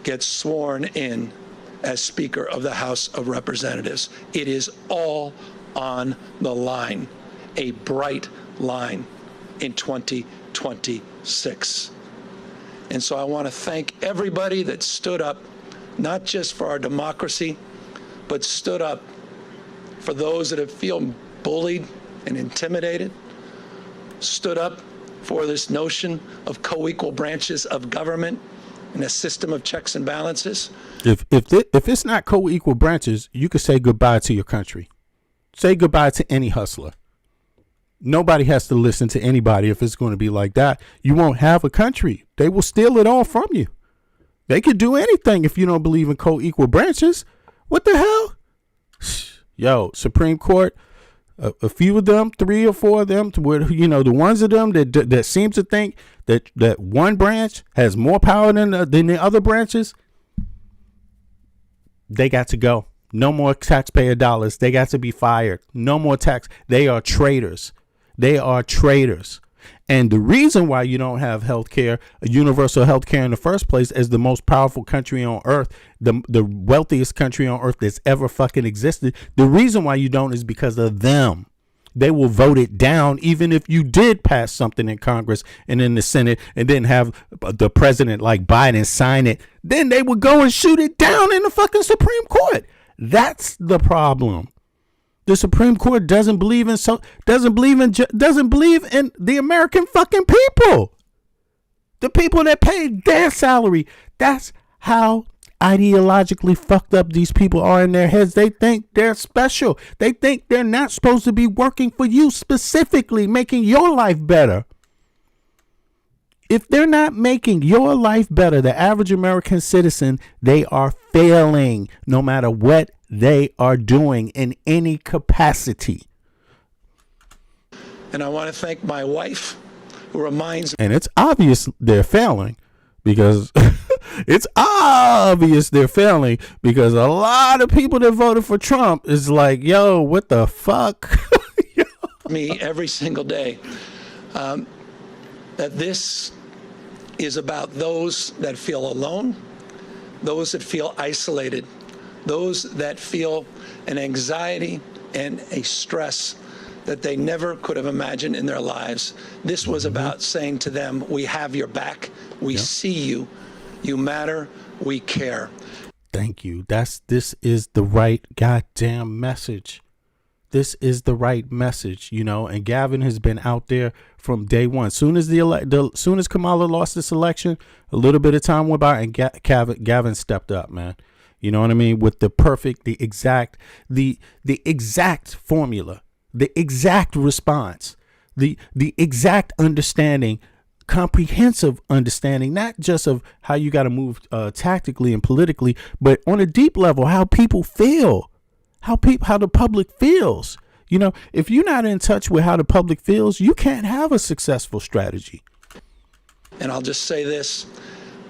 gets sworn in as Speaker of the House of Representatives, it is all on the line, a bright line in 2026. And so I want to thank everybody that stood up, not just for our democracy, but stood up for those that have feel bullied and intimidated, stood up for this notion of co-equal branches of government and a system of checks and balances. If it's not co-equal branches, you could say goodbye to your country. Say goodbye to any hustler. Nobody has to listen to anybody if it's going to be like that. You won't have a country. They will steal it all from you. They could do anything if you don't believe in co-equal branches. What the hell? Yo, Supreme Court, A few of them, 3 or 4 of them, the ones of them that seem to think that one branch has more power than the other branches, they got to go. No more taxpayer dollars. They got to be fired. No more tax. They are traitors. They are traitors. And the reason why you don't have healthcare, universal healthcare in the first place, as the most powerful country on earth, the wealthiest country on earth that's ever fucking existed, the reason why you don't is because of them. They will vote it down even if you did pass something in Congress and in the Senate and then have the president like Biden sign it. Then they would go and shoot it down in the fucking Supreme Court. That's the problem. The Supreme Court doesn't believe in the American fucking people. The people that paid their salary. That's how ideologically fucked up these people are in their heads. They think they're special. They think they're not supposed to be working for you specifically, making your life better. If they're not making your life better, the average American citizen, they are failing no matter what they are doing in any capacity. And I want to thank my wife, who reminds me. And it's obvious they're failing because it's obvious they're failing because a lot of people that voted for Trump is like, yo, what the fuck? Me every single day that this is about those that feel alone, those that feel isolated, those that feel an anxiety and a stress that they never could have imagined in their lives. This was about saying to them, we have your back, we see you, you matter, we care. Thank you. This is the right goddamn message. This is the right message, and Gavin has been out there from day one. Soon as soon as Kamala lost this election, a little bit of time went by and Gavin stepped up, man. You know what I mean? With the exact formula, the exact response, the exact understanding, comprehensive understanding, not just of how you got to move tactically and politically, but on a deep level, how people feel. How the public feels. If you're not in touch with how the public feels, you can't have a successful strategy. And I'll just say this,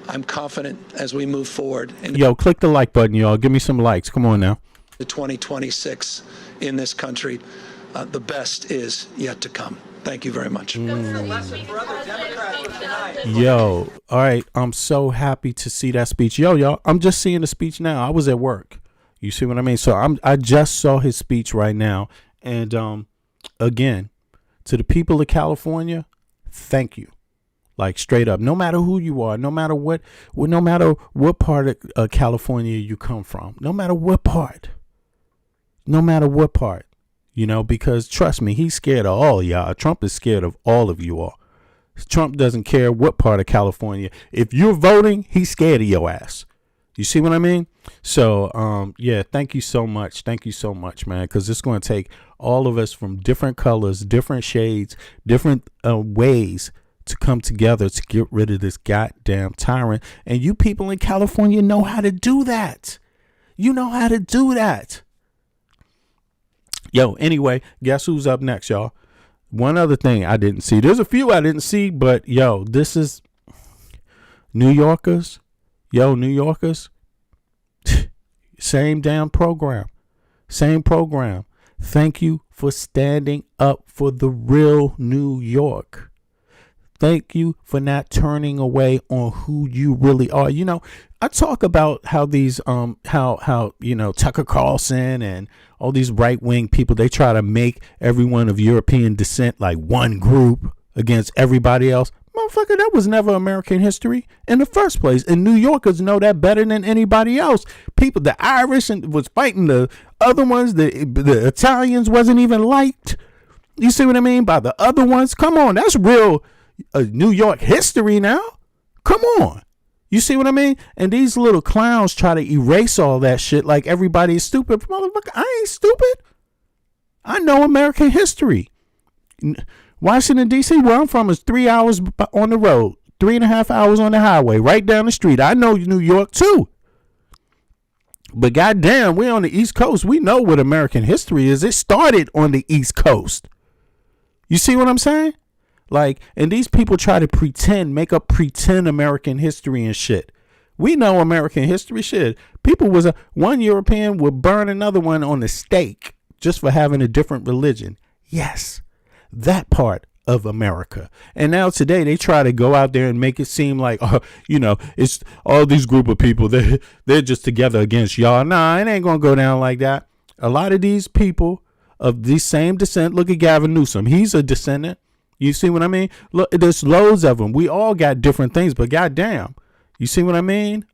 I'm confident as we move forward. Yo, click the like button, y'all. Give me some likes. Come on now. The 2026 in this country, the best is yet to come. Thank you very much. Yo, all right. I'm so happy to see that speech. Yo, y'all, I'm just seeing the speech now. I was at work. You see what I mean? So I just saw his speech right now. And again, to the people of California, thank you. Like straight up, no matter who you are, no matter what part of California you come from, no matter what part, because trust me, he's scared of all y'all. Trump is scared of all of you all. Trump doesn't care what part of California. If you're voting, he's scared of your ass. You see what I mean? So, yeah, thank you so much. Thank you so much, man, because it's going to take all of us from different colors, different shades, different ways to come together to get rid of this goddamn tyrant. And you people in California know how to do that. You know how to do that. Yo, anyway, guess who's up next, y'all? One other thing I didn't see. There's a few I didn't see, but yo, this is New Yorkers. Yo, New Yorkers, same damn program, same program. Thank you for standing up for the real New York. Thank you for not turning away on who you really are. I talk about how these, Tucker Carlson and all these right wing people, they try to make everyone of European descent like one group against everybody else. Motherfucker, that was never American history in the first place. And New Yorkers know that better than anybody else. People, the Irish was fighting the other ones. The Italians wasn't even liked. You see what I mean? By the other ones. Come on, that's real New York history now. Come on. You see what I mean? And these little clowns try to erase all that shit like everybody is stupid. Motherfucker, I ain't stupid. I know American history. Washington, D.C., where I'm from, is 3 hours on the road, 3.5 hours on the highway, right down the street. I know New York, too. But goddamn, we on the East Coast. We know what American history is. It started on the East Coast. You see what I'm saying? Like, and these people try to make up pretend American history and shit. We know American history shit. People one European would burn another one on the stake just for having a different religion. Yes, that part of America. And now today they try to go out there and make it seem like, it's all these group of people. They're just together against y'all. Nah, it ain't going to go down like that. A lot of these people of the same descent. Look at Gavin Newsom. He's a descendant. You see what I mean? Look, there's loads of them. We all got different things, but goddamn. You see what I mean?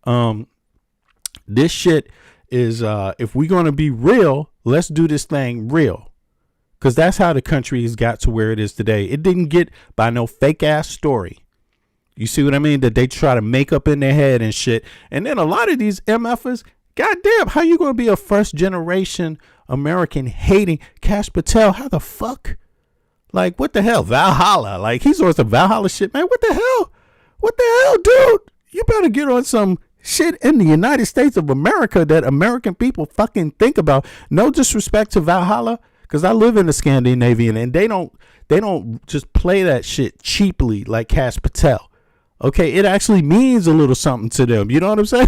This shit is, if we're going to be real, let's do this thing real. Because that's how the country has got to where it is today. It didn't get by no fake ass story. You see what I mean? That they try to make up in their head and shit. And then a lot of these MFers, goddamn, how you going to be a first generation American hating Cash Patel? How the fuck? Like, what the hell? Valhalla. Like, he's on some Valhalla shit, man. What the hell? What the hell, dude? You better get on some shit in the United States of America that American people fucking think about. No disrespect to Valhalla, because I live in the Scandinavian, and they don't just play that shit cheaply like Cash Patel. Okay, it actually means a little something to them. You know what I'm saying?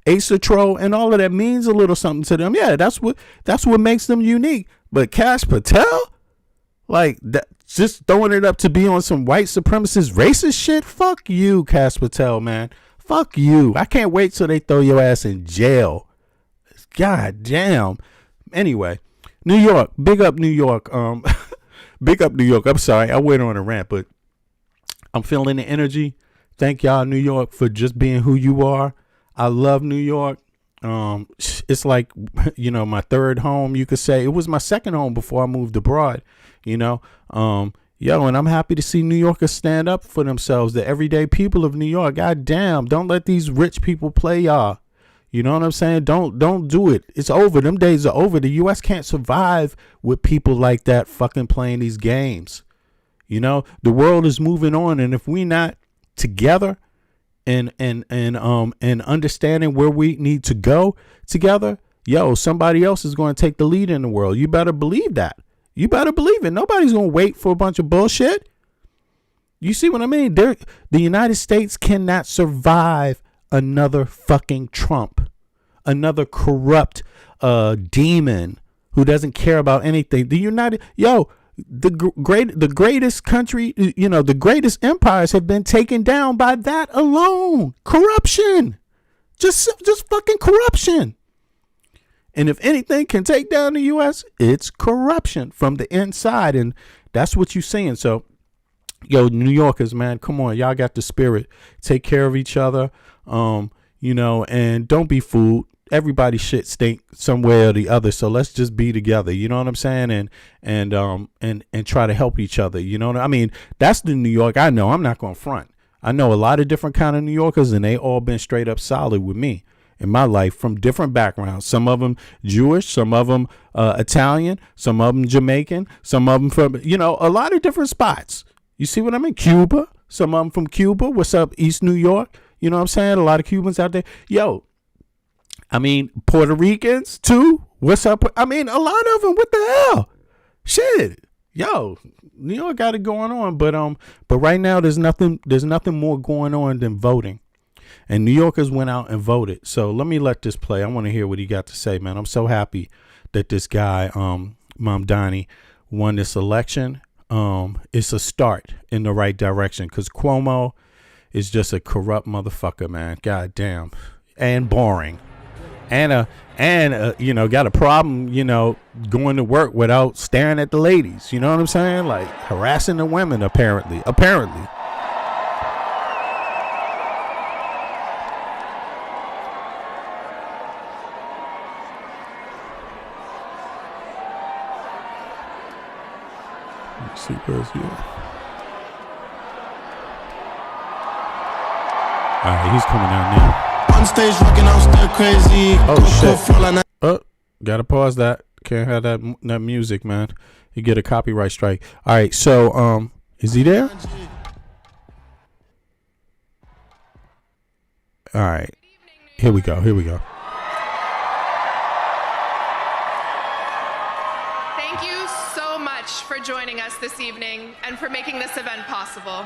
Ace-a-Tro and all of that means a little something to them. Yeah, that's what makes them unique. But Cash Patel, like that, just throwing it up to be on some white supremacist racist shit. Fuck you, Cash Patel, man. Fuck you. I can't wait till they throw your ass in jail. God damn. Anyway, New York. Big up New York. Big up New York. I'm sorry. I went on a rant, but I'm feeling the energy. Thank y'all, New York, for just being who you are. I love New York. It's like, my third home, you could say. It was my second home before I moved abroad, and I'm happy to see New Yorkers stand up for themselves, the everyday people of New York. God damn, don't let these rich people play y'all. You know what I'm saying? Don't do it. It's over. Them days are over. The U.S. can't survive with people like that fucking playing these games. The world is moving on, and if we not together and understanding where we need to go together, somebody else is going to take the lead in the world. You better believe that. You better believe it. Nobody's going to wait for a bunch of bullshit. You see what I mean? The United States cannot survive another fucking Trump, another corrupt demon who doesn't care about anything. The greatest country, the greatest empires have been taken down by that alone. Corruption. Just fucking corruption. And if anything can take down the U.S., it's corruption from the inside. And that's what you're seeing. So, New Yorkers, man, come on. Y'all got the spirit. Take care of each other, and don't be fooled. Everybody shit stink some way or the other. So let's just be together. You know what I'm saying? And try to help each other. You know what I mean? That's the New York I know. I'm not going to front. I know a lot of different kind of New Yorkers, and they all been straight up solid with me in my life from different backgrounds. Some of them Jewish, some of them Italian, some of them Jamaican, some of them from, a lot of different spots. You see what I mean? Cuba, some of them from Cuba. What's up, East New York? You know what I'm saying? A lot of Cubans out there. Puerto Ricans too. What's up? A lot of them. What the hell? Shit. New York got it going on, but right now there's nothing more going on than voting. And New Yorkers went out and voted. So let me let this play. I want to hear what he got to say, man. I'm so happy that this guy, Mamdani, won this election. It's a start in the right direction, because Cuomo is just a corrupt motherfucker, man. God damn. And boring. And got a problem, going to work without staring at the ladies. You know what I'm saying? Like harassing the women, apparently. See where's he? All right, he's coming out now. On stage rocking out, still crazy. Oh shit! Gotta pause that. Can't have that music, man. You get a copyright strike. All right, so is he there? All right, here we go. Thank you so much for joining us this evening and for making this event possible.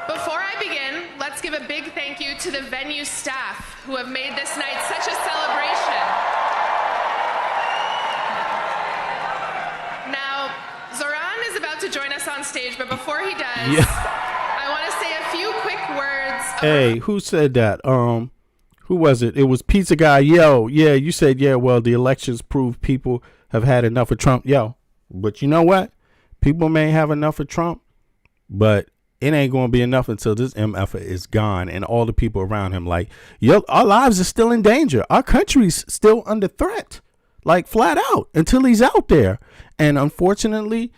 Before I begin, let's give a big thank you to the venue staff who have made this night such a celebration. Now, Zoran is about to join us on stage, but before he does, I want to say a few quick words. Hey, who said that? Who was it? It was Pizza Guy. Yo, yeah, you said, yeah, well, the elections prove people have had enough of Trump. Yo, but you know what? People may have enough of Trump, but it ain't going to be enough until this MF is gone and all the people around him. Like, yo, our lives are still in danger. Our country's still under threat, like flat out, until he's out there. And fortunately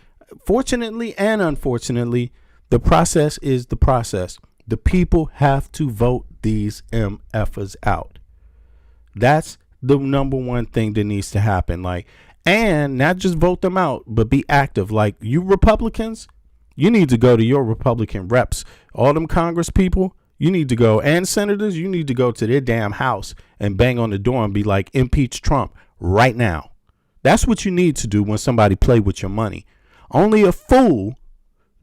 and unfortunately, the process is the process. The people have to vote these MFers out. That's the number one thing that needs to happen. Like, and not just vote them out, but be active. Like, you Republicans, you need to go to your Republican reps. All them Congress people, you need to go. And senators, you need to go to their damn house and bang on the door and be like, impeach Trump right now. That's what you need to do when somebody play with your money. Only a fool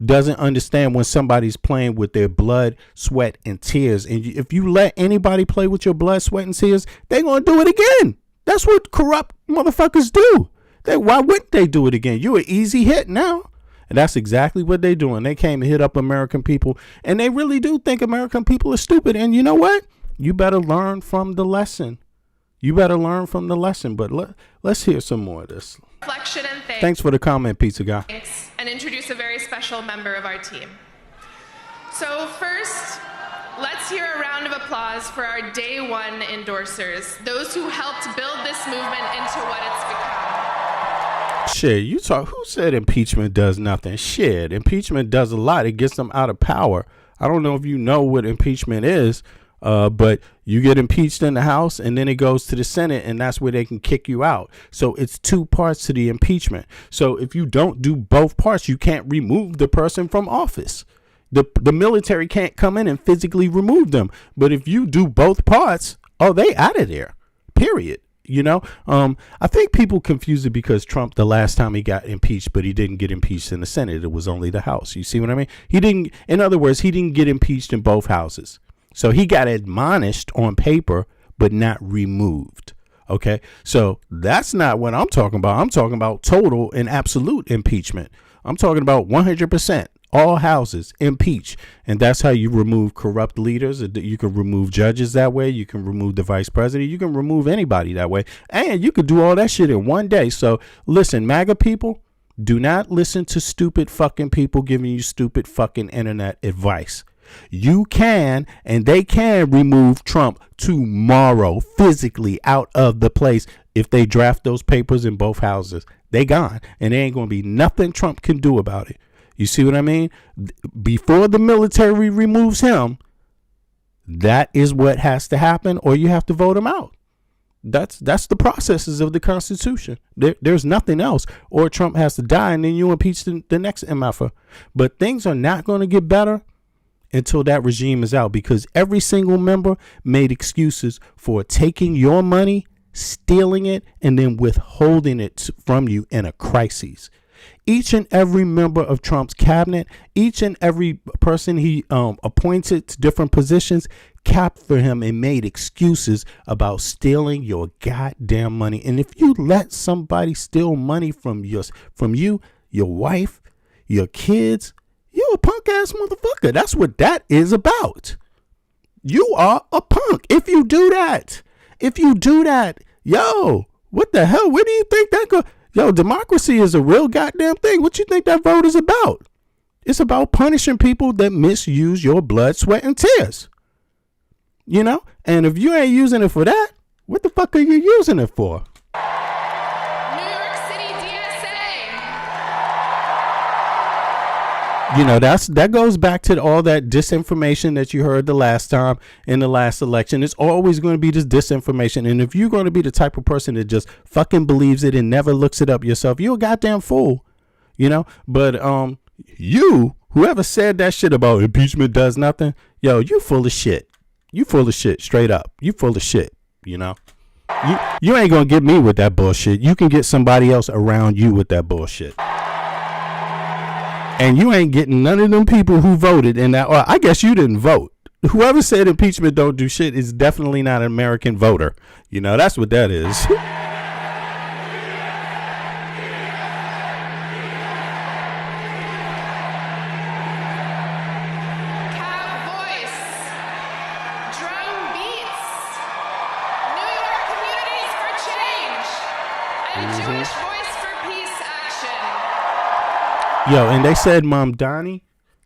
doesn't understand when somebody's playing with their blood, sweat, and tears. And if you let anybody play with your blood, sweat, and tears, they're going to do it again. That's what corrupt motherfuckers do. Why wouldn't they do it again? You're an easy hit now. And that's exactly what they're doing. They came to hit up American people, and they really do think American people are stupid. And you know what? You better learn from the lesson. But let's hear some more of this. Reflection and Thanks for the comment, Pizza Guy. And introduce a very special member of our team. So first, let's hear a round of applause for our day one endorsers, those who helped build this movement into what it's become. Shit, who said impeachment does nothing? Shit, impeachment does a lot. It gets them out of power. I don't know if you know what impeachment is, but you get impeached in the House and then it goes to the Senate, and that's where they can kick you out. So it's two parts to the impeachment. So if you don't do both parts, you can't remove the person from office. The military can't come in and physically remove them. But if you do both parts, they out of there, period. You know, I think people confuse it because Trump, the last time he got impeached, but he didn't get impeached in the Senate. It was only the House. You see what I mean? In other words, he didn't get impeached in both houses. So he got admonished on paper, but not removed. OK, so that's not what I'm talking about. I'm talking about total and absolute impeachment. I'm talking about 100%. All houses impeach. And that's how you remove corrupt leaders. You can remove judges that way. You can remove the vice president. You can remove anybody that way. And you could do all that shit in one day. So listen, MAGA people, do not listen to stupid fucking people giving you stupid fucking internet advice. You can, and they can remove Trump tomorrow physically out of the place if they draft those papers in both houses. They gone. And there ain't going to be nothing Trump can do about it. You see what I mean? Before the military removes him, that is what has to happen, or you have to vote him out. That's the processes of the Constitution. There's nothing else. Or Trump has to die, and then you impeach the next MFer. But things are not going to get better until that regime is out, because every single member made excuses for taking your money, stealing it, and then withholding it from you in a crisis. Each and every member of Trump's cabinet, each and every person he appointed to different positions, capped for him and made excuses about stealing your goddamn money. And if you let somebody steal money from you, your wife, your kids, you're a punk ass motherfucker. That's what that is about. You are a punk if you do that. Yo, what the hell? Where do you think that goes? Yo, democracy is a real goddamn thing. What you think that vote is about? It's about punishing people that misuse your blood, sweat, and tears. You know? And if you ain't using it for that, what the fuck are you using it for? New York City DSA. You know, that goes back to all that disinformation that you heard the last time in the last election. It's always going to be this disinformation. And if you're going to be the type of person that just fucking believes it and never looks it up yourself, you're a goddamn fool, you know. But whoever said that shit about impeachment does nothing, yo, you full of shit. You full of shit, straight up. You full of shit, you know. You ain't gonna get me with that bullshit. You can get somebody else around you with that bullshit. And you ain't getting none of them people who voted in that. Or I guess you didn't vote. Whoever said impeachment don't do shit is definitely not an American voter. You know, that's what that is. Yo, and they said Mamdani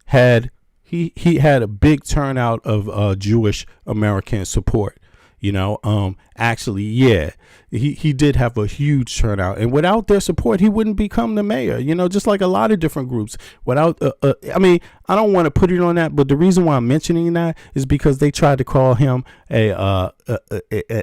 had he had a big turnout of Jewish American support. You know, actually, yeah, he did have a huge turnout, and without their support, he wouldn't become the mayor. You know, just like a lot of different groups. Without, I mean, I don't want to put it on that, but the reason why I'm mentioning that is because they tried to call him a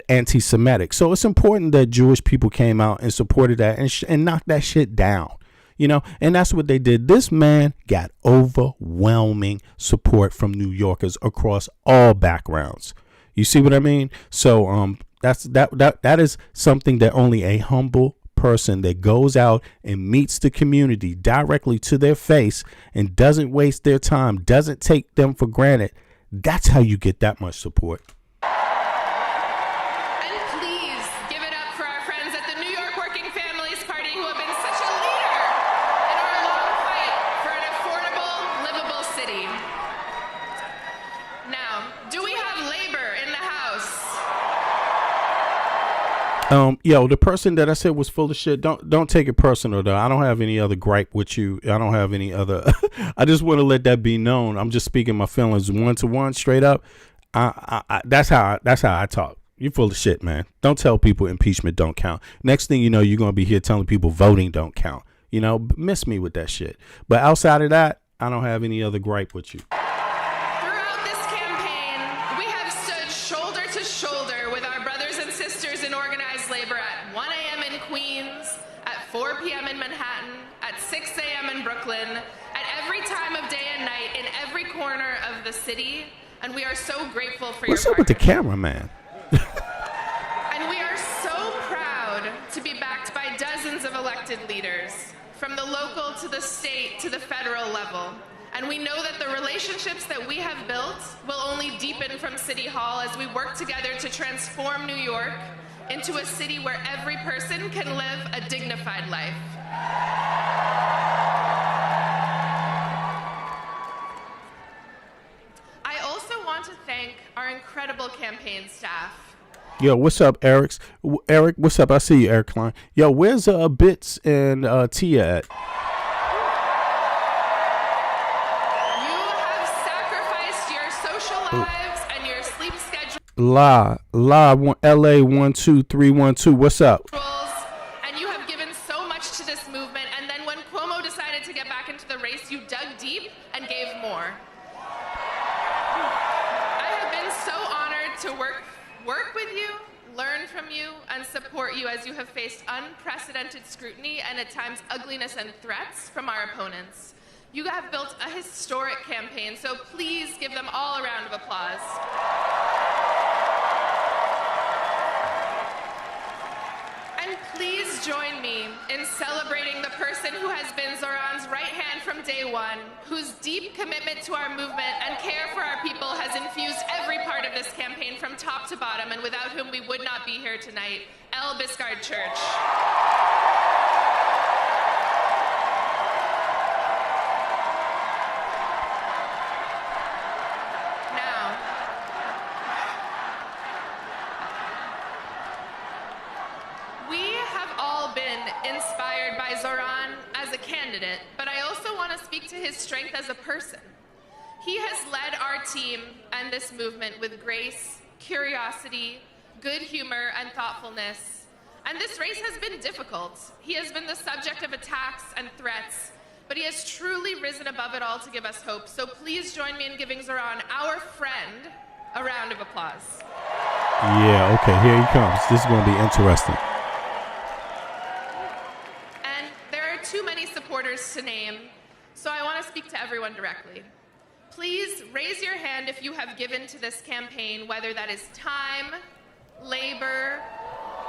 anti-Semitic. So it's important that Jewish people came out and supported that and knocked that shit down. You know, and that's what they did. This man got overwhelming support from New Yorkers across all backgrounds. You see what I mean? So that is something that only a humble person that goes out and meets the community directly to their face and doesn't waste their time, doesn't take them for granted. That's how you get that much support. Yo, the person that I said was full of shit, don't take it personal though. I don't have any other gripe with you. I don't have any other. I just want to let that be known. I'm just speaking my feelings 1-to-1 straight up. That's how I talk. You're full of shit, man. Don't tell people impeachment don't count. Next thing you know, you're gonna be here telling people voting don't count. You know, miss me with that shit. But outside of that, I don't have any other gripe with you. Throughout this campaign, we have stood shoulder to shoulder with our brothers and sisters in organized labor at 1 a.m. in Queens, at 4 p.m. in Manhattan, at 6 a.m. in Brooklyn, at every time of day and night, in every corner of the city, and we are so grateful for What's up with the cameraman? And we are so proud to be backed by dozens of elected leaders, from the local to the state to the federal level. And we know that the relationships that we have built will only deepen from City Hall as we work together to transform New York into a city where every person can live a dignified life. I also want to thank our incredible campaign staff. Yo, what's up, Eric? Eric, what's up? I see you, Eric Klein. Yo, where's Bits and Tia at? You have sacrificed your social lives and your sleep schedule. LA 12312. What's up? And you have given so much to this movement. And then when Cuomo decided to get back into the race, you dug deep and gave more. I have been so honored to work with you, learn from you, and support you as you have faced unprecedented scrutiny and at times ugliness and threats from our opponents. You have built a historic campaign, so please give them all a round of applause. And please join me in celebrating the person who has been Zoran's right hand from day one, whose deep commitment to our movement and care for our people has infused every part of this campaign from top to bottom, and without whom we would not be here tonight, El Biscard Church. Inspired by Zoran as a candidate, but I also want to speak to his strength as a person. He has led our team and this movement with grace, curiosity, good humor, and thoughtfulness. And this race has been difficult. He has been the subject of attacks and threats, but he has truly risen above it all to give us hope. So please join me in giving Zoran, our friend, a round of applause. Yeah, okay, here he comes. This is going to be interesting. Too many supporters to name, so I want to speak to everyone directly. Please raise your hand if you have given to this campaign, whether that is time, labor,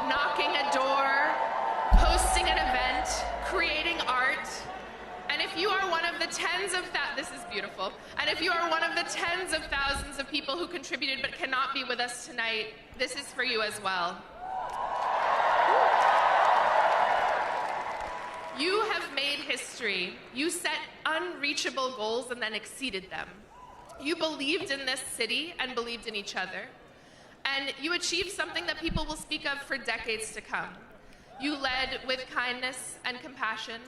knocking a door, hosting an event, creating art. And if you are one of the this is beautiful. And if you are one of the tens of thousands of people who contributed but cannot be with us tonight, this is for you as well. You have made history. You set unreachable goals and then exceeded them. You believed in this city and believed in each other. And you achieved something that people will speak of for decades to come. You led with kindness and compassion.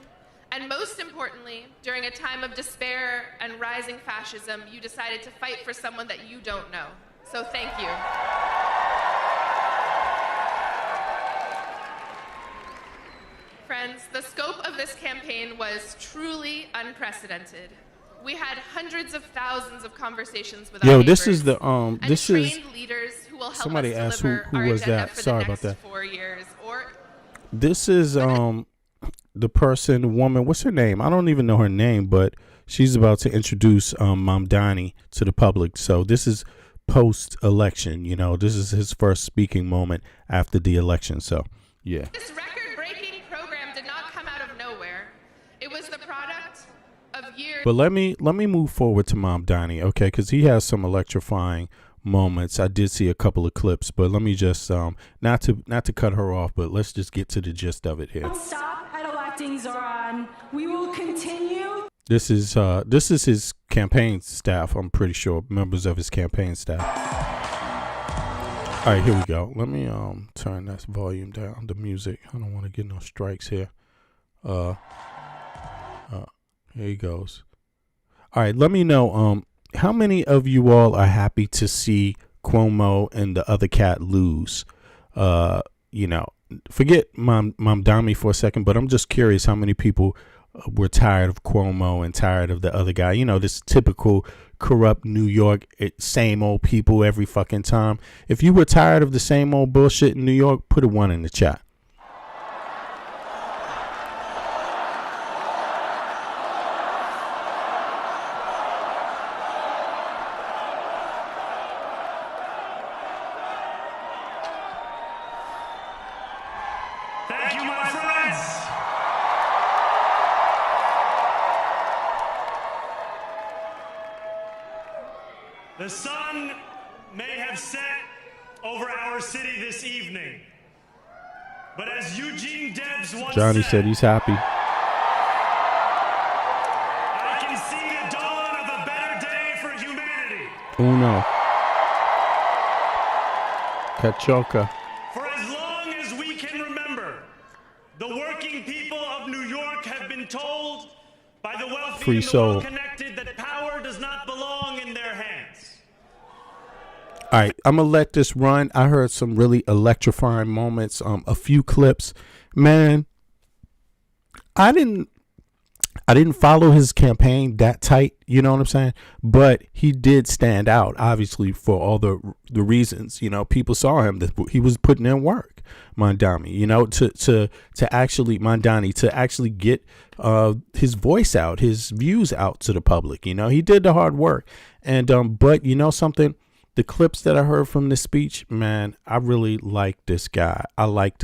And most importantly, during a time of despair and rising fascism, you decided to fight for someone that you don't know. So thank you. Friends, the scope of this campaign was truly unprecedented. We had hundreds of thousands of conversations with our neighbors. This is the and this trained is leaders who will help somebody us asked deliver who our was agenda that. for Sorry the about next that. 4 years. This is the person, woman, what's her name? I don't even know her name, but she's about to introduce Mamdani to the public. So this is post-election, you know, this is his first speaking moment after the election. So, yeah. This record-breaking program did not come out of nowhere. It was the product of years. But let me move forward to Mamdani, okay, because he has some electrifying moments. I did see a couple of clips, but let me just not to cut her off, but let's just get to the gist of it here. Don't stop at electing Zoran. We will continue. This is his campaign staff. I'm pretty sure members of his campaign staff. All right, here we go. Let me turn that volume down. The music. I don't want to get no strikes here. Here he goes. All right, let me know how many of you all are happy to see Cuomo and the other cat lose? You know, forget Mamdani for a second, but I'm just curious how many people were tired of Cuomo and tired of the other guy. You know, this typical corrupt New York, same old people every fucking time. If you were tired of the same old bullshit in New York, put a 1 in the chat. Thank you, my friends. The sun may have set over our city this evening, but as Eugene Debs once Johnny said he's happy. I can see the dawn of a better day for humanity. Uno. Cachoca. For as long as we can remember, the working people of New York have been told by the wealthy Free and the soul. well-connected that power does not belong in their hands. All right, I'm gonna let this run. I heard some really electrifying moments, a few clips. Man, I didn't follow his campaign that tight, you know what I'm saying? But he did stand out, obviously, for all the reasons. You know, people saw him that he was putting in work. Mamdani, you know, to actually get his voice out, his views out to the public. You know, he did the hard work, and but you know something. The clips that I heard from this speech, man, I really like this guy. I like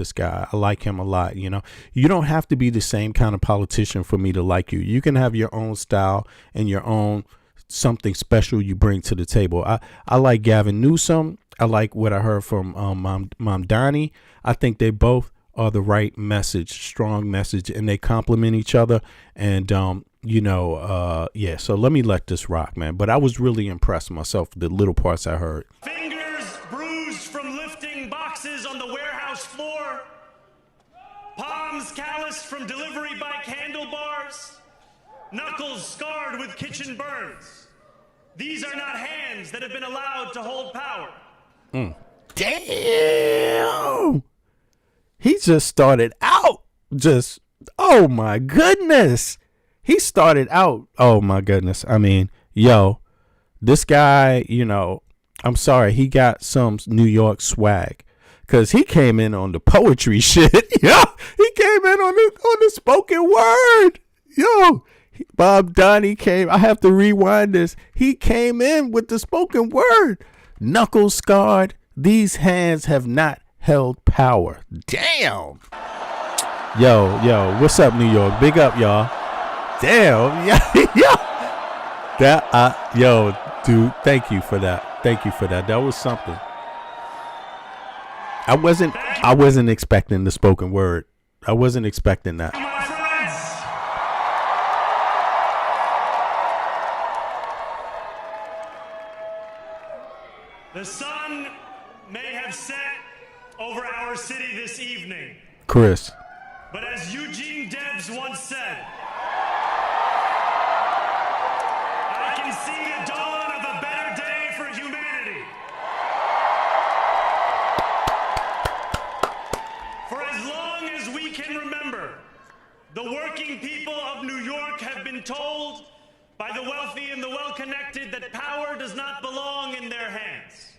him a lot. You know, you don't have to be the same kind of politician for me to like you. You can have your own style and your own something special you bring to the table. I like Gavin Newsom. I like what I heard from Mamdani. I think they both are the right message, strong message, and they complement each other. And you know, yeah, so let me let this rock, man. But I was really impressed myself, the little parts I heard. Fingers bruised from lifting boxes on the warehouse floor. Palms calloused from delivery bike handlebars. Knuckles scarred with kitchen burns. These are not hands that have been allowed to hold power. Damn! He just started out oh my goodness. He started out, oh my goodness. I mean, yo, this guy, you know, I'm sorry, he got some New York swag. Cause he came in on the poetry shit. Yo, he came in on the spoken word. Yo, Mamdani came. I have to rewind this. He came in with the spoken word. Knuckles scarred. These hands have not held power. Damn. Yo, what's up, New York? Big up, y'all. Damn, yo, dude, thank you for that. That was something. I wasn't expecting the spoken word. I wasn't expecting that. The sun may have set over our city this evening. Chris. But as Eugene Debs once said, I can see the dawn of a better day for humanity. For as long as we can remember, the working people of New York have been told by the wealthy and the well-connected that power does not belong in their hands.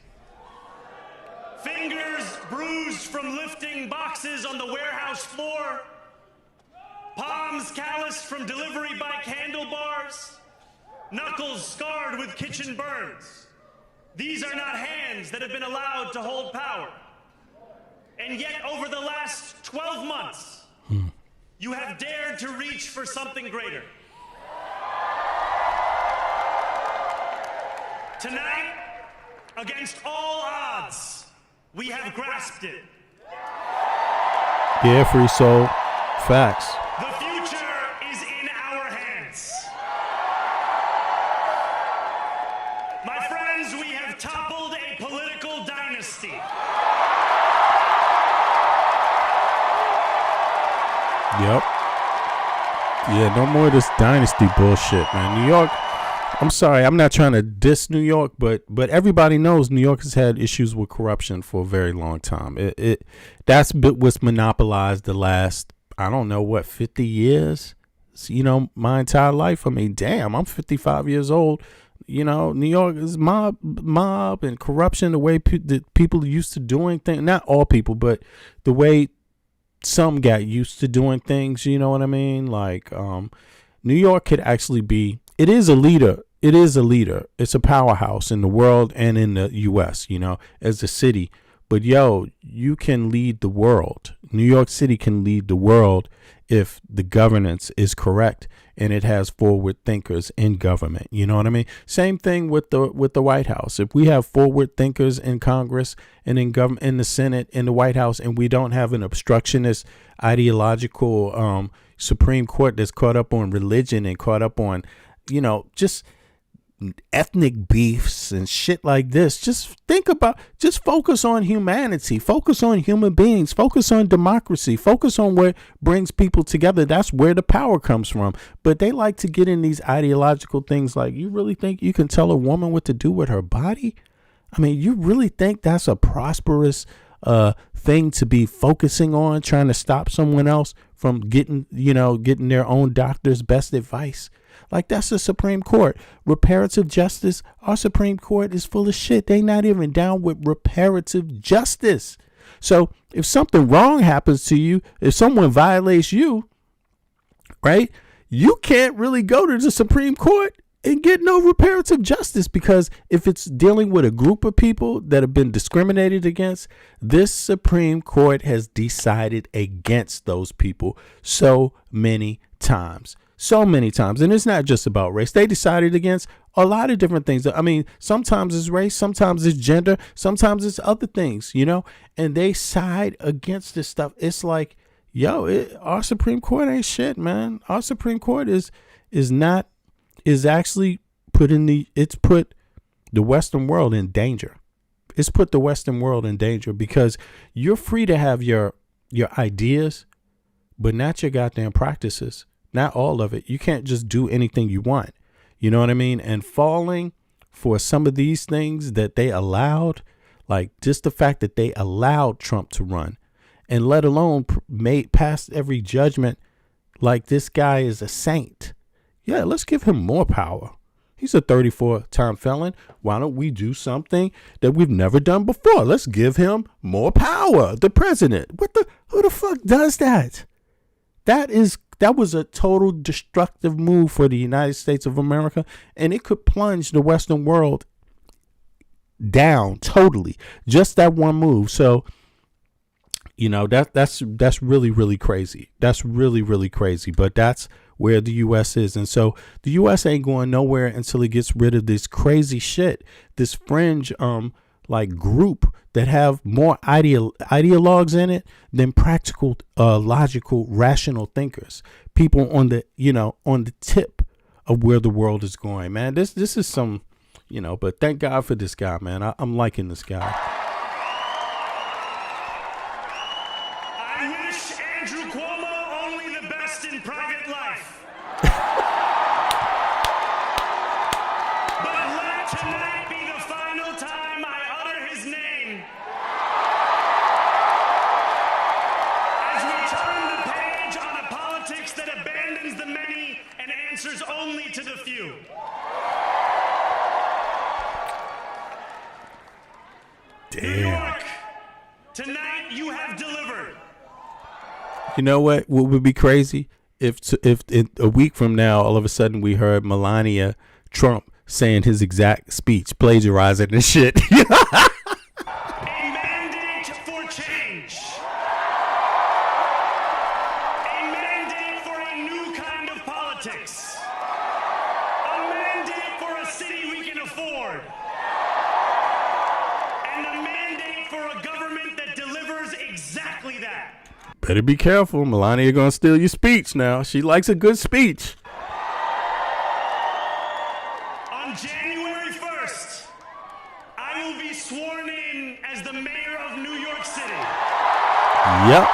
Fingers bruised from lifting boxes on the warehouse floor, palms calloused from delivery bike handlebars, knuckles scarred with kitchen burns. These are not hands that have been allowed to hold power. And yet, over the last 12 months, you have dared to reach for something greater. Tonight, against all odds, we have grasped it. Yeah, free soul. Facts. The future is in our hands. My friends, we have toppled a political dynasty. Yep. Yeah, no more of this dynasty bullshit, man. New York, I'm sorry, I'm not trying to diss New York, but everybody knows New York has had issues with corruption for a very long time. That's what's monopolized the last, I don't know what, 50 years, my entire life. I mean, damn, I'm 55 years old. New York is mob and corruption, the way people used to doing things. Not all people, but the way some got used to doing things. You know what I mean? Like, New York could actually be. It is a leader. It's a powerhouse in the world and in the U.S. As a city. But you can lead the world. New York City can lead the world if the governance is correct and it has forward thinkers in government. You know what I mean? Same thing with the White House. If we have forward thinkers in Congress and in government, in the Senate, in the White House, and we don't have an obstructionist, ideological Supreme Court that's caught up on religion and caught up on, just ethnic beefs and shit like this, just focus on humanity, focus on human beings, focus on democracy, focus on what brings people together. That's where the power comes from. But they like to get in these ideological things like, you really think you can tell a woman what to do with her body? I mean, you really think that's a prosperous thing to be focusing on, trying to stop someone else from getting their own doctor's best advice? Like, that's the Supreme Court. Reparative justice, our Supreme Court is full of shit. They not even down with reparative justice. So if something wrong happens to you, if someone violates you, right, you can't really go to the Supreme Court and get no reparative justice, because if it's dealing with a group of people that have been discriminated against, this Supreme Court has decided against those people so many times. And it's not just about race. They decided against a lot of different things. I mean, sometimes it's race, sometimes it's gender, sometimes it's other things, and they side against this stuff. It's like, our Supreme Court ain't shit, man. Our Supreme Court is actually put the Western world in danger. It's put the Western world in danger because you're free to have your ideas, but not your goddamn practices. Not all of it. You can't just do anything you want. You know what I mean? And falling for some of these things that they allowed, like just the fact that they allowed Trump to run, and let alone made past every judgment like this guy is a saint. Yeah, let's give him more power. He's a 34-time felon. Why don't we do something that we've never done before? Let's give him more power. The president. Who the fuck does that? That was a total destructive move for the United States of America, and it could plunge the Western world down totally. Just that one move. So You know, that's really, really crazy. That's really, really crazy. But that's where the U.S. is. And so the U.S. ain't going nowhere until it gets rid of this crazy shit, this fringe like group that have more ideologues in it than practical, logical, rational thinkers. People on the, you know, on the tip of where the world is going, man. This is some, you know, but thank God for this guy, man. I'm liking this guy. I wish Andrew Cuomo only the best in private life. But let tonight be the final time I utter his name. As we turn the page on a politics that abandons the many and answers only to the few. Damn. New York, tonight you have delivered. You know what would be crazy? If a week from now, all of a sudden we heard Melania Trump saying his exact speech, plagiarizing and shit. A mandate for change. A mandate for a new kind of politics. A mandate for a city we can afford. And a mandate for a government that delivers exactly that. Better be careful. Melania gonna steal your speech now. She likes a good speech. On January 1st, I will be sworn in as the mayor of New York City. Yep.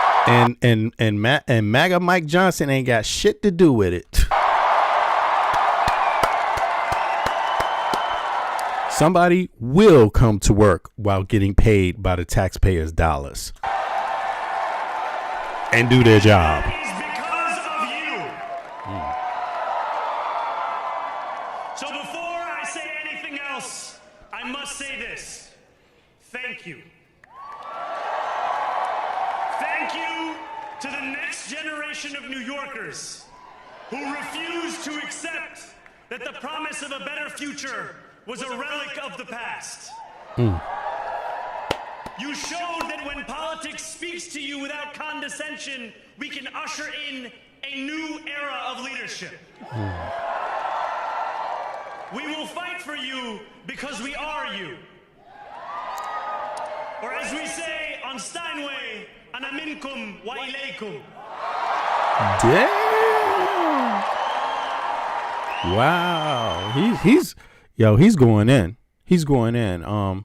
And MAGA Mike Johnson ain't got shit to do with it. Somebody will come to work while getting paid by the taxpayers' dollars and do their job. That is because of you. So before I say anything else, I must say this. Thank you. Thank you to the next generation of New Yorkers who refuse to accept that the promise of a better future was a relic of the past. You showed that when politics speaks to you without condescension, we can usher in a new era of leadership. We will fight for you because we are you. Or as we say on Steinway, ana minkum wa ilaykum. Damn. Wow. He's going in. He's going in.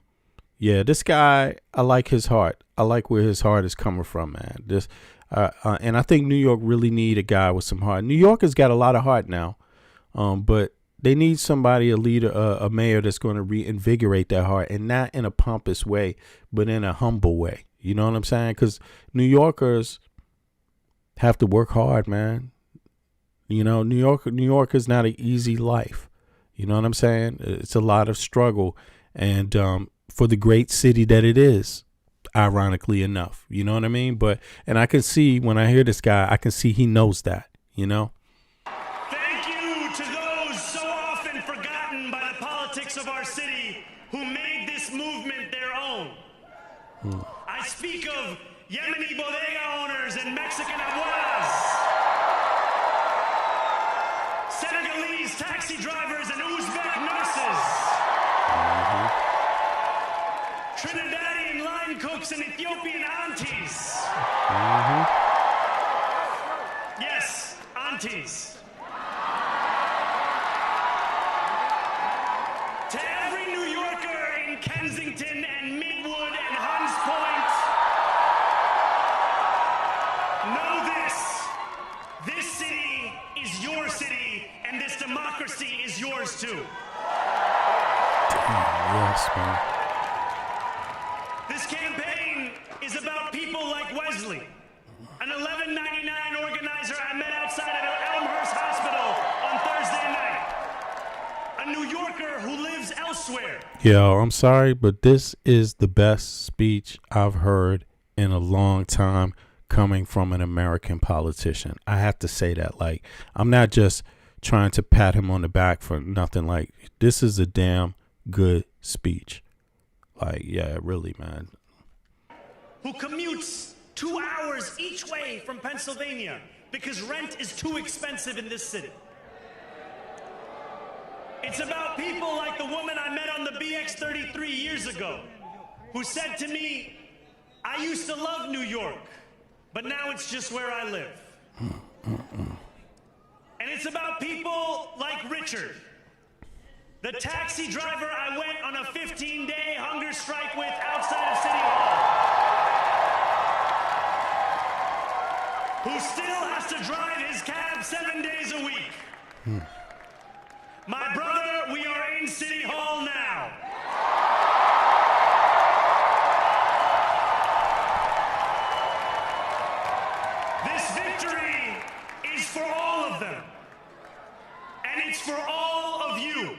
Yeah, this guy, I like his heart. I like where his heart is coming from, man. And I think New York really need a guy with some heart. New York has got a lot of heart now, but they need somebody, a leader, a mayor that's going to reinvigorate that heart, and not in a pompous way, but in a humble way. You know what I'm saying? Because New Yorkers have to work hard, man. You know, New York is not an easy life. You know what I'm saying? It's a lot of struggle, and for the great city that it is, ironically enough, you know what I mean? And I can see when I hear this guy, I can see he knows that, you know? Thank you to those so often forgotten by the politics of our city who made this movement their own. I speak of Yemeni bodega owners and Mexican abuelas, Senegalese taxi drivers and Uzbek nurses, Trinidadian line cooks and Ethiopian aunties. Yes, aunties. To every New Yorker in Kensington and Midwood and Hunts Point, know this. This city is your city, and this democracy is yours too. Yes, man. This campaign is about people like Wesley, an $11.99 organizer I met outside of Elmhurst Hospital on Thursday night. A New Yorker who lives elsewhere. Yo, I'm sorry, but this is the best speech I've heard in a long time coming from an American politician. I have to say that. Like, I'm not just trying to pat him on the back for nothing. Like, this is a damn good speech. Like, yeah, really, man. Who commutes 2 hours each way from Pennsylvania because rent is too expensive in this city. It's about people like the woman I met on the BX33 years ago, who said to me, I used to love New York, but now it's just where I live. And it's about people like Richard, the taxi driver I went on a 15-day hunger strike with outside of City Hall, who still has to drive his cab 7 days a week. My brother, we are in City Hall now. This victory is for all of them. And it's for all of you.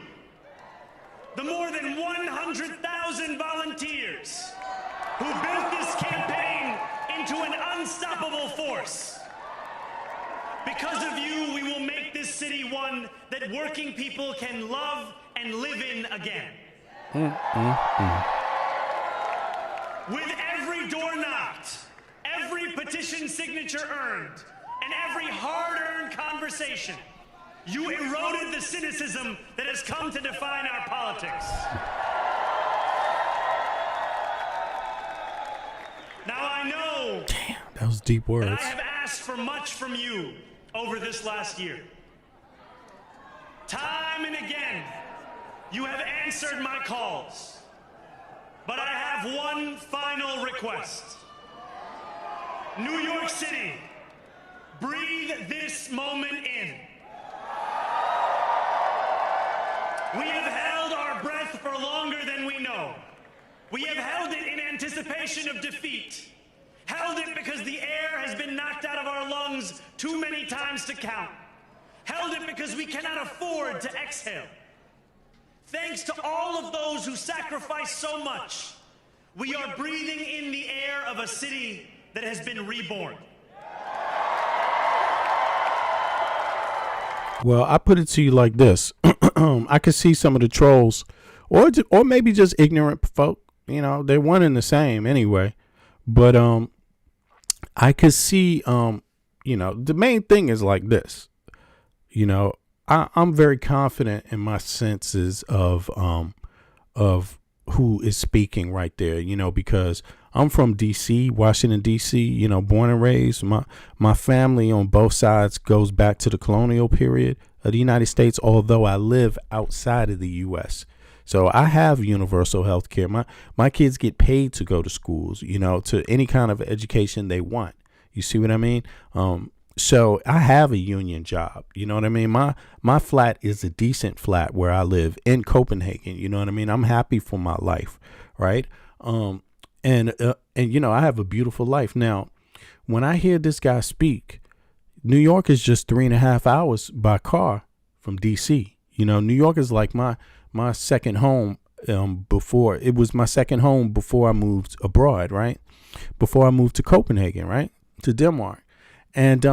The more than 100,000 volunteers who built this campaign into an unstoppable force. Because of you, we will make this city one that working people can love and live in again. With every door knocked, every petition signature earned, and every hard-earned conversation, you eroded the cynicism that has come to define our politics. Now I know That was deep that words. I have asked for much from you over this last year. Time and again, you have answered my calls. But I have one final request. New York City, breathe this moment in. We have held our breath for longer than we know. We have held it in anticipation of defeat. Held it because the air has been knocked out of our lungs too many times to count. Held it because we cannot afford to exhale. Thanks to all of those who sacrificed so much, we are breathing in the air of a city that has been reborn. Well, I put it to you like this. I could see some of the trolls or maybe just ignorant folk, you know, they're one and the same anyway. But I could see you know, the main thing is like this. You know, I'm very confident in my senses of who is speaking right there, you know, because I'm from DC, Washington, DC, you know, born and raised. My family on both sides goes back to the colonial period of the United States, although I live outside of the U.S. So I have universal health care. My kids get paid to go to schools, you know, to any kind of education they want. You see what I mean? So I have a union job. You know what I mean? My flat is a decent flat where I live in Copenhagen. You know what I mean? I'm happy for my life. Right. And you know, I have a beautiful life. Now, when I hear this guy speak, New York is just 3.5 hours by car from DC. You know, New York is like my second home. Before it was my second home before I moved abroad. Right. Before I moved to Copenhagen. Right. To Denmark. And,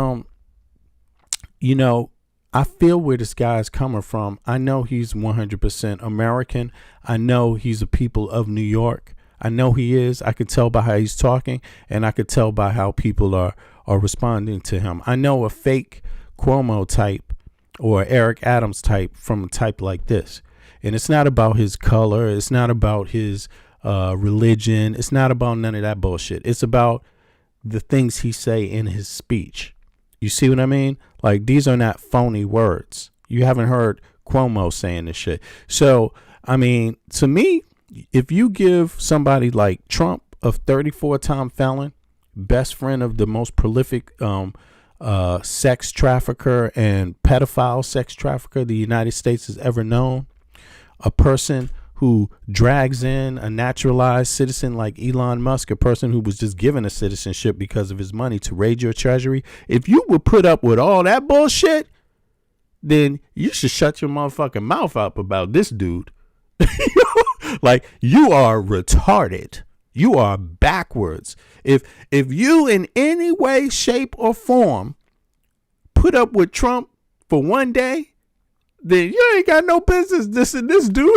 you know, I feel where this guy is coming from. I know he's 100% American. I know he's a people of New York. I know he is. I could tell by how he's talking, and I could tell by how people are responding to him. I know a fake Cuomo type or Eric Adams type from a type like this. And it's not about his color. It's not about his religion. It's not about none of that bullshit. It's about the things he say in his speech. You see what I mean? Like, these are not phony words. You haven't heard Cuomo saying this shit. So, I mean, to me, if you give somebody like Trump, a 34-time felon, best friend of the most prolific sex trafficker and pedophile sex trafficker the United States has ever known, a person who drags in a naturalized citizen like Elon Musk, a person who was just given a citizenship because of his money to raid your treasury. If you would put up with all that bullshit, then you should shut your motherfucking mouth up about this dude. Like, you are retarded. You are backwards. If you in any way, shape, or form put up with Trump for one day, then you ain't got no business dissing this dude.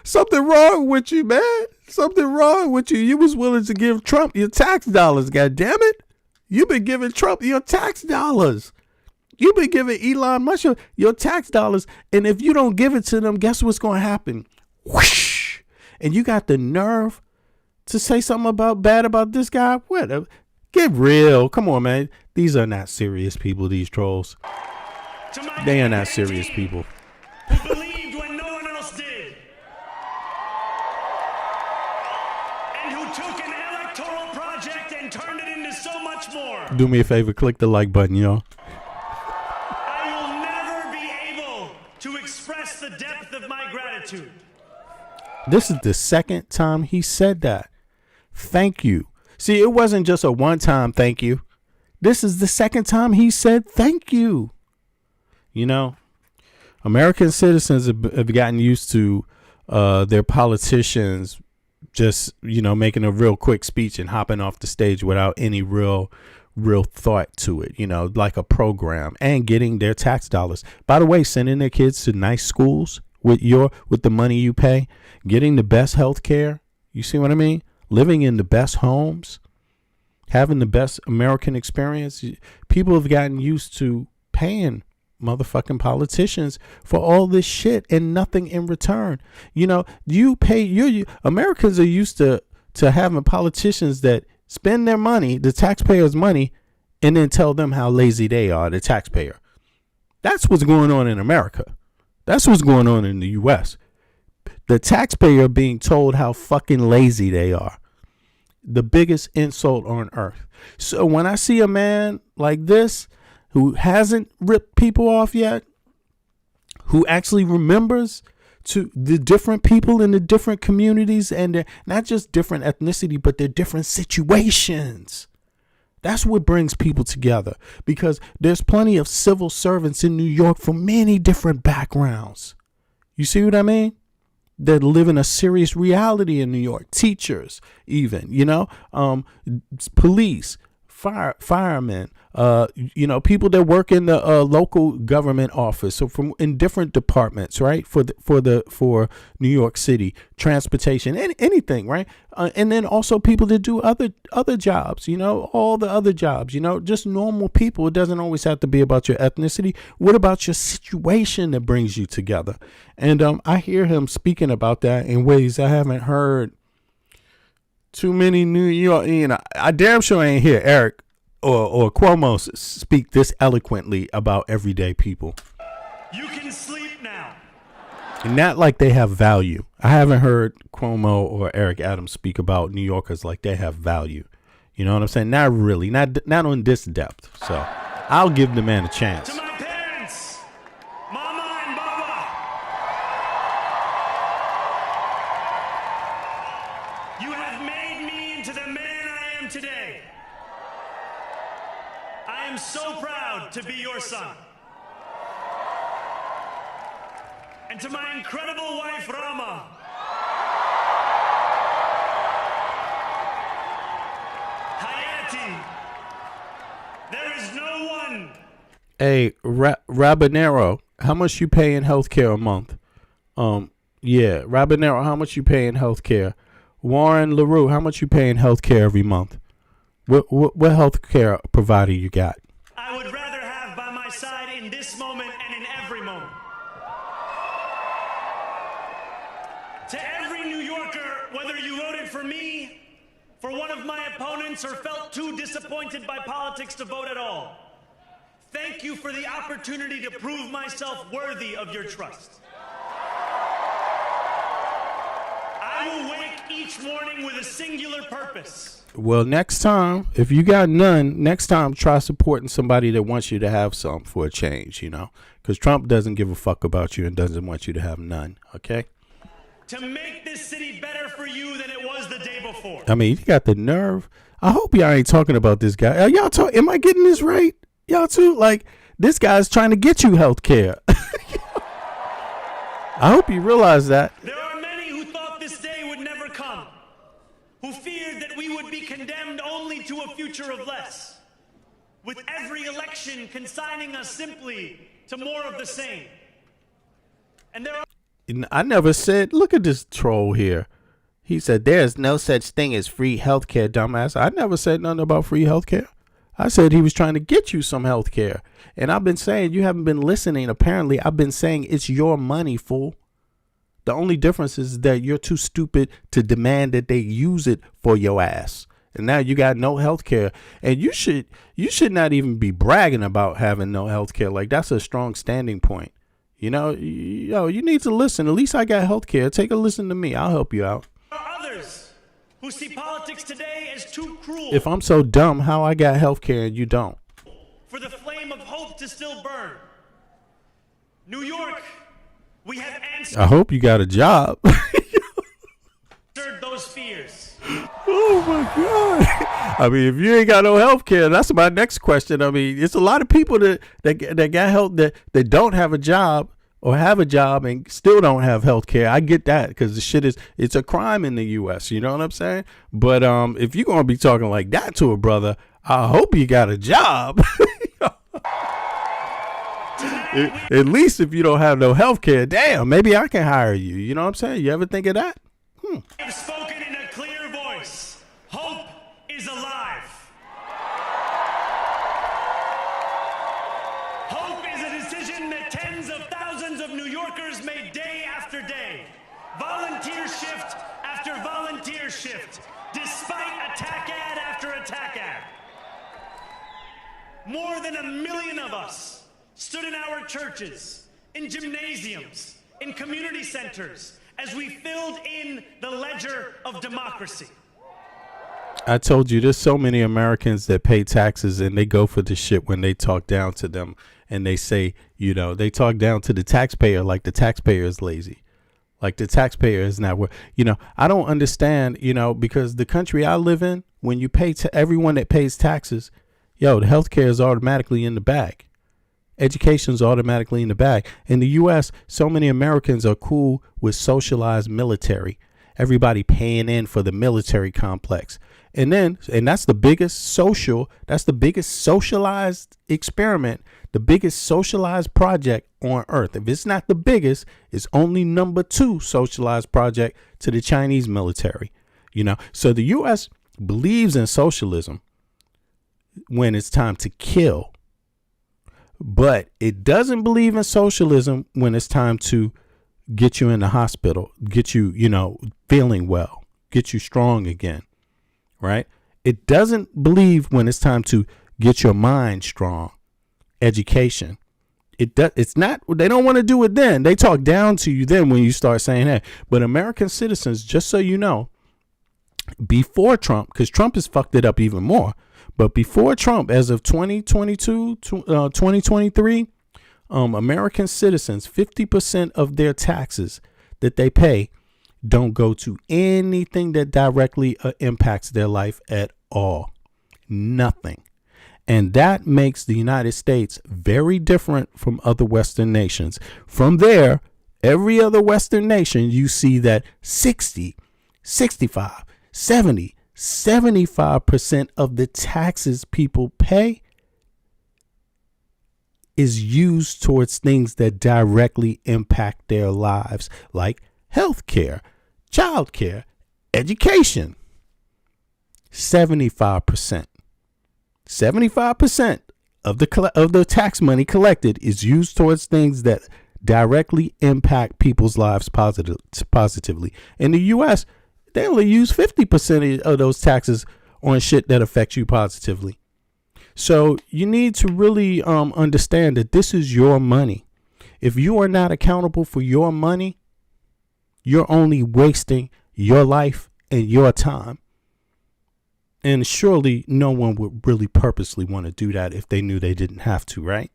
Something wrong with you, man. Something wrong with you. You was willing to give Trump your tax dollars, God damn it. You've been giving Trump your tax dollars. You've been giving Elon Musk your tax dollars. And if you don't give it to them, guess what's going to happen? Whoosh. And you got the nerve to say something bad about this guy? What? Get real. Come on, man. These are not serious people, these trolls. They are not serious people. Who believed when no one else did. And who took an electoral project and turned it into so much more. Do me a favor, click the like button, y'all. I will never be able to express the depth of my gratitude. This is the second time he said that. Thank you. See, it wasn't just a one-time thank you. This is the second time he said thank you. You know, American citizens have gotten used to their politicians just, making a real quick speech and hopping off the stage without any real thought to it, like a program, and getting their tax dollars. By the way, sending their kids to nice schools with the money you pay, getting the best health care. You see what I mean? Living in the best homes, having the best American experience. People have gotten used to paying motherfucking politicians for all this shit and nothing in return. You pay Americans are used to having politicians that spend their money, the taxpayers' money, and then tell them how lazy they are, the taxpayer. That's what's going on in America. That's what's going on in the US. The taxpayer being told how fucking lazy they are. The biggest insult on earth. So when I see a man like this who hasn't ripped people off yet, who actually remembers to the different people in the different communities, and they're not just different ethnicity, but they're different situations. That's what brings people together, because there's plenty of civil servants in New York from many different backgrounds. You see what I mean? That live in a serious reality in New York. Teachers, even, police, firemen, people that work in the local government office, so in different departments, right? For New York City, transportation, anything, right? And then also people that do other jobs, all the other jobs, just normal people. It doesn't always have to be about your ethnicity. What about your situation that brings you together? And I hear him speaking about that in ways I haven't heard too many New York. I damn sure ain't hear Eric or Cuomo speak this eloquently about everyday people. You can sleep now. Not like they have value. I haven't heard Cuomo or Eric Adams speak about New Yorkers like they have value. You know what I'm saying? Not really. Not on this depth. So I'll give the man a chance. To my parents, Mama and Baba, you have made me into the man I am today. I am so proud to be your son. And to my incredible wife, Rama, Hayati, there is no one. Hey, Rabanero, how much you pay in healthcare a month? Yeah, Rabanero, how much you pay in healthcare? Warren LaRue, how much you pay in healthcare every month? What healthcare provider you got? I would rather have by my side in this moment and in every moment. To every New Yorker, whether you voted for me, for one of my opponents, or felt too disappointed by politics to vote at all, thank you for the opportunity to prove myself worthy of your trust. I will wake each morning with a singular purpose. Well, next time, if you got none, next time try supporting somebody that wants you to have some for a change, because Trump doesn't give a fuck about you and doesn't want you to have none, okay? To make this city better for you than it was the day before. I mean, you got the nerve. I hope y'all ain't talking about this guy. Am I getting this right? Y'all too? Like, this guy's trying to get you health care. I hope you realize that. There are many who thought this day would never come, who feared that we would be condemned only to a future of less, with every election consigning us simply to more of the same. And there are... I never said, look at this troll here. He said, there's no such thing as free healthcare, dumbass. I never said nothing about free healthcare. I said he was trying to get you some healthcare. And I've been saying you haven't been listening. Apparently, I've been saying it's your money, fool. The only difference is that you're too stupid to demand that they use it for your ass. And now you got no health care. And you should not even be bragging about having no health care. Like, that's a strong standing point. You know, you need to listen. At least I got health care. Take a listen to me. I'll help you out. Others who see politics today as too cruel. If I'm so dumb, how I got health care and you don't? For the flame of hope to still burn. New York, we have answered. I hope you got a job. Those fears. Oh my God. I mean, if you ain't got no health care, that's my next question. I mean, it's a lot of people that got health that don't have a job or have a job and still don't have health care. I get that because the shit it's a crime in the U.S. You know what I'm saying? But if you're going to be talking like that to a brother, I hope you got a job. At least if you don't have no health care, damn, maybe I can hire you. You know what I'm saying? You ever think of that? I've spoken in a clear voice. Hope is alive. Hope is a decision that tens of thousands of New Yorkers made day after day. Volunteer shift after volunteer shift, despite attack ad after attack ad. More than 1 million of us stood in our churches, in gymnasiums, in community centers, as we filled in the ledger of democracy. I told you there's so many Americans that pay taxes and they go for the shit when they talk down to them and they say, you know, they talk down to the taxpayer like the taxpayer is lazy. Like the taxpayer is not, you know, I don't understand, you know, because the country I live in, when you pay to everyone that pays taxes, yo, the healthcare is automatically in the bag. Education's automatically in the bag. In the U.S., so many Americans are cool with socialized military. Everybody paying in for the military complex. And that's the biggest socialized experiment, the biggest socialized project on earth. If it's not the biggest, it's only number 2 socialized project to the Chinese military. You know, so the U.S. believes in socialism when it's time to kill. But it doesn't believe in socialism when it's time to get you in the hospital, get you, you know, feeling well, get you strong again. Right. It doesn't believe when it's time to get your mind strong. Education. It's not. They don't want to do it then. They talk down to you then when you start saying that. But American citizens, just so you know, before Trump, because Trump has fucked it up even more. But before Trump, as of 2022, 2023, American citizens, 50% of their taxes that they pay don't go to anything that directly impacts their life at all. Nothing. And that makes the United States very different from other Western nations. From there, every other Western nation, you see that 60, 65, 70, 75% of the taxes people pay is used towards things that directly impact their lives, like healthcare, childcare, education. 75%. 75% of the tax money collected is used towards things that directly impact people's lives positively. In the U.S., they only use 50% of those taxes on shit that affects you positively. So you need to really understand that this is your money. If you are not accountable for your money, you're only wasting your life and your time. And surely no one would really purposely want to do that if they knew they didn't have to, right?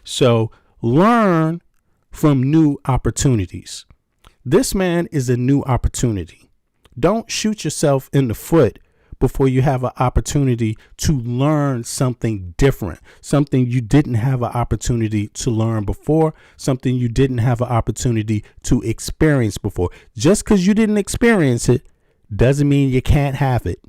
So learn from new opportunities. This man is a new opportunity. Don't shoot yourself in the foot before you have an opportunity to learn something different, something you didn't have an opportunity to learn before, something you didn't have an opportunity to experience before. Just because you didn't experience it doesn't mean you can't have it.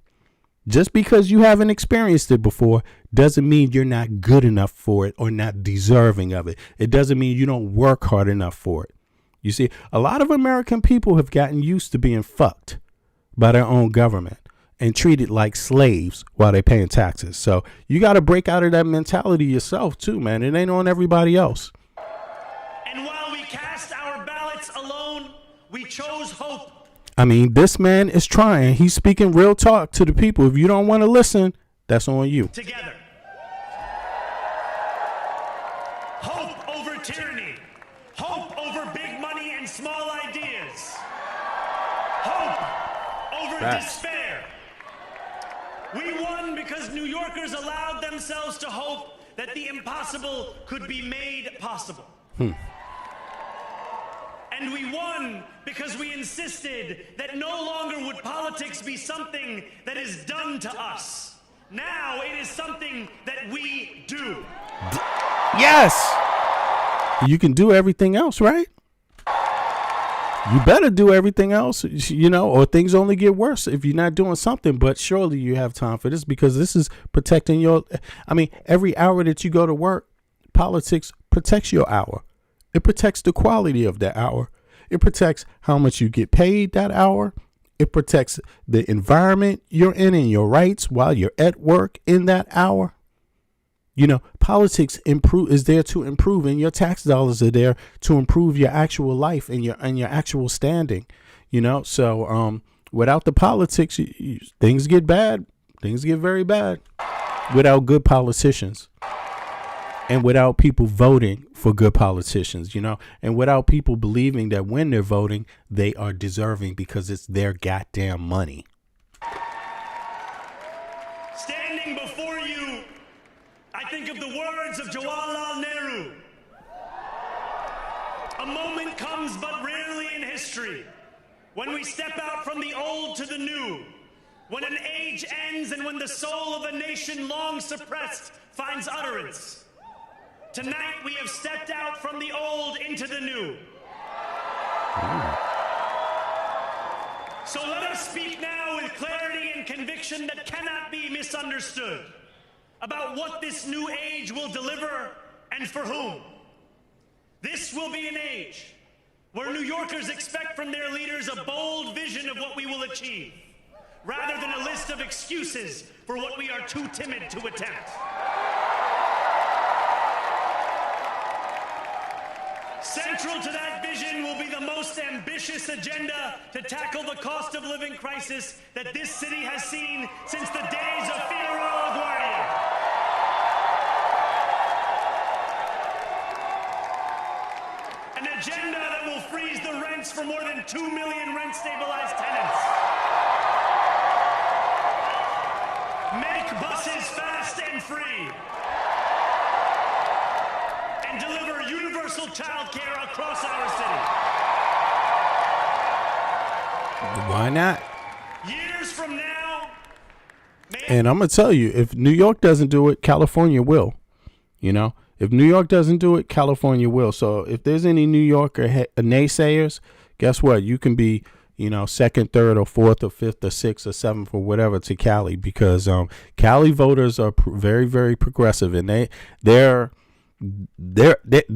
Just because you haven't experienced it before doesn't mean you're not good enough for it or not deserving of it. It doesn't mean you don't work hard enough for it. You see, a lot of American people have gotten used to being fucked. by their own government and treated like slaves while they're paying taxes. So you got to break out of that mentality yourself too, man. It ain't on everybody else. And while we cast our ballots alone, we chose hope. I mean, this man is trying. He's speaking real talk to the people. If you don't want to listen, that's on you. Together. Hope over tyranny. Hope over big money and small ideas. Hope over despair. We won because New Yorkers allowed themselves to hope that the impossible could be made possible. And we won because we insisted that no longer would politics be something that is done to us. Now it is something that we do. Yes. You can do everything else, right? You better do everything else, or things only get worse if you're not doing something. But surely you have time for this, because this is protecting every hour that you go to work, politics protects your hour. It protects the quality of that hour. It protects how much you get paid that hour. It protects the environment you're in and your rights while you're at work in that hour. Politics is there to improve, and your tax dollars are there to improve your actual life and your actual standing. So without the politics, things get bad. Things get very bad without good politicians. And without people voting for good politicians, and without people believing that when they're voting, they are deserving because it's their goddamn money. Standing before you, I think of the words of Jawaharlal Nehru. A moment comes but rarely in history when we step out from the old to the new, when an age ends and when the soul of a nation long suppressed finds utterance. Tonight we have stepped out from the old into the new. So let us speak now with clarity and conviction that cannot be misunderstood about what this new age will deliver and for whom. This will be an age where New Yorkers expect from their leaders a bold vision of what we will achieve, rather than a list of excuses for what we are too timid to attempt. Central to that vision will be the most ambitious agenda to tackle the cost of living crisis that this city has seen since the days of Figueroa LaGuardia. An agenda that will freeze the rents for more than 2 million rent-stabilized tenants. Make buses fast and free. And deliver universal child care across our city. Why not? Years from now, and I'm going to tell you, if New York doesn't do it, California will. If New York doesn't do it, California will. So if there's any New Yorker naysayers, guess what? You can be, second, third, or fourth, or fifth, or sixth, or seventh, or whatever to Cali, because Cali voters are very, very progressive, and the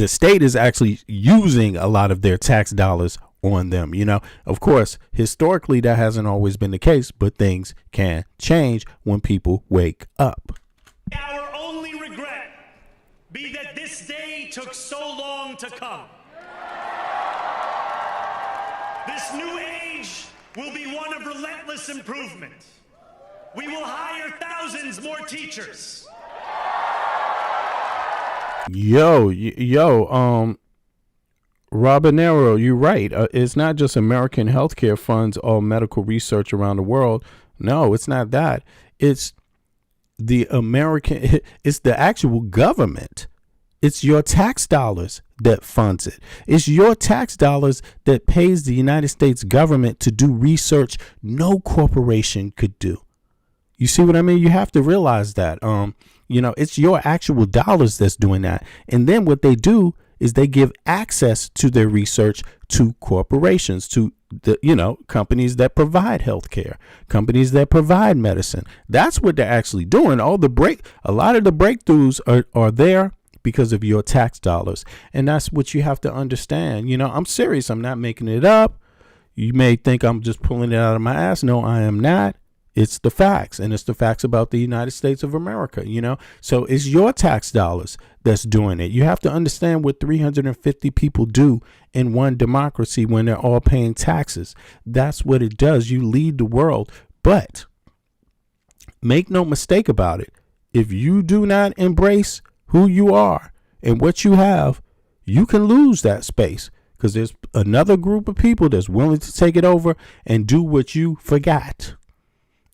state is actually using a lot of their tax dollars on them. Of course, historically that hasn't always been the case, but things can change when people wake up. Our only regret be that this day took so long to come. This new age will be one of relentless improvement. We will hire thousands more teachers. Yo, Robinero, you're right. It's not just American healthcare funds all medical research around the world. No, it's not that. It's the actual government. It's your tax dollars that funds it. It's your tax dollars that pays the United States government to do research no corporation could do. You see what I mean? You have to realize that. It's your actual dollars that's doing that. And then what they do is they give access to their research to corporations, to the, companies that provide healthcare, companies that provide medicine. That's what they're actually doing. A lot of the breakthroughs are there because of your tax dollars. And that's what you have to understand. I'm serious. I'm not making it up. You may think I'm just pulling it out of my ass. No, I am not. It's the facts, and it's the facts about the United States of America, you know? So it's your tax dollars that's doing it. You have to understand what 350 people do in one democracy when they're all paying taxes. That's what it does. You lead the world. But make no mistake about it. If you do not embrace who you are and what you have, you can lose that space, because there's another group of people that's willing to take it over and do what you forgot.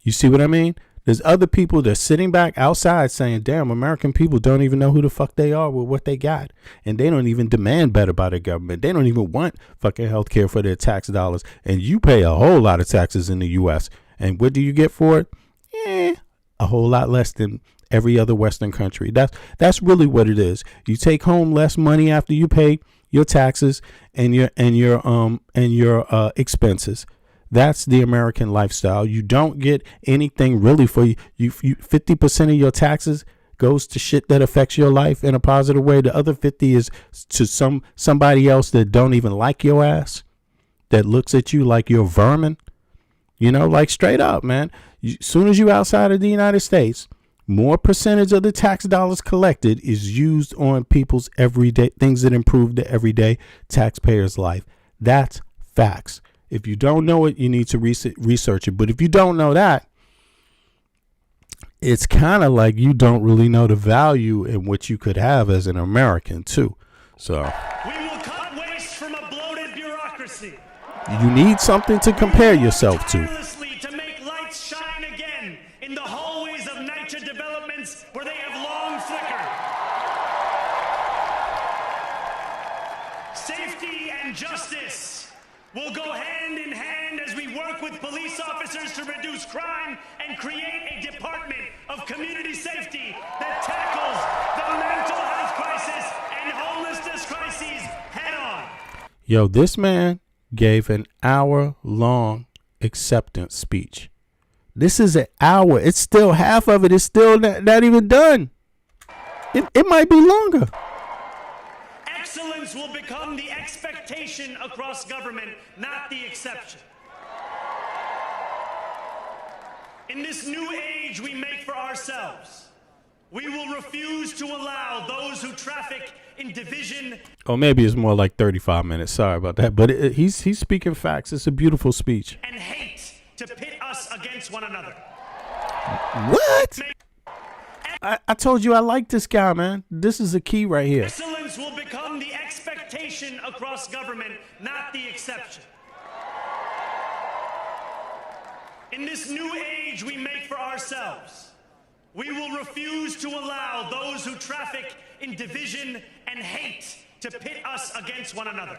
You see what I mean? There's other people that's sitting back outside saying, damn, American people don't even know who the fuck they are with what they got. And they don't even demand better by the government. They don't even want fucking health care for their tax dollars. And you pay a whole lot of taxes in the U.S. And what do you get for it? A whole lot less than every other Western country. That's really what it is. You take home less money after you pay your taxes and your expenses. That's the American lifestyle. You don't get anything really for you. 50% of your taxes goes to shit that affects your life in a positive way. The other 50 is to somebody else that don't even like your ass, that looks at you like you're vermin. You know, like straight up, man. Soon as you outside of the United States, more percentage of the tax dollars collected is used on people's everyday things that improve the everyday taxpayer's life. That's facts. If you don't know it, you need to research it. But if you don't know that, it's kind of like you don't really know the value in what you could have as an American, too. So We will cut waste from a bloated bureaucracy. you need something to compare yourself to. Tirelessly to make lights shine again in the hallways of NYCHA developments where they have long flickered. Safety and justice will go hand in hand as we work with police officers to reduce crime and create a department of community safety that tackles the mental health crisis and homelessness crises head on. Yo, this man gave an hour-long acceptance speech. This is an hour. It's still half of it is still not even done. It might be longer. Excellence will become the expectation across government, not the exception. In this new age we make for ourselves, we will refuse to allow those who traffic in division. Or maybe it's more like 35 minutes. Sorry about that. But he's speaking facts. It's a beautiful speech. And hate to pit us against one another. What? I told you I like this guy, man. This is a key right here. Excellence will become the expectation across government, not the exception. In this new age we make for ourselves, we will refuse to allow those who traffic in division and hate to pit us against one another.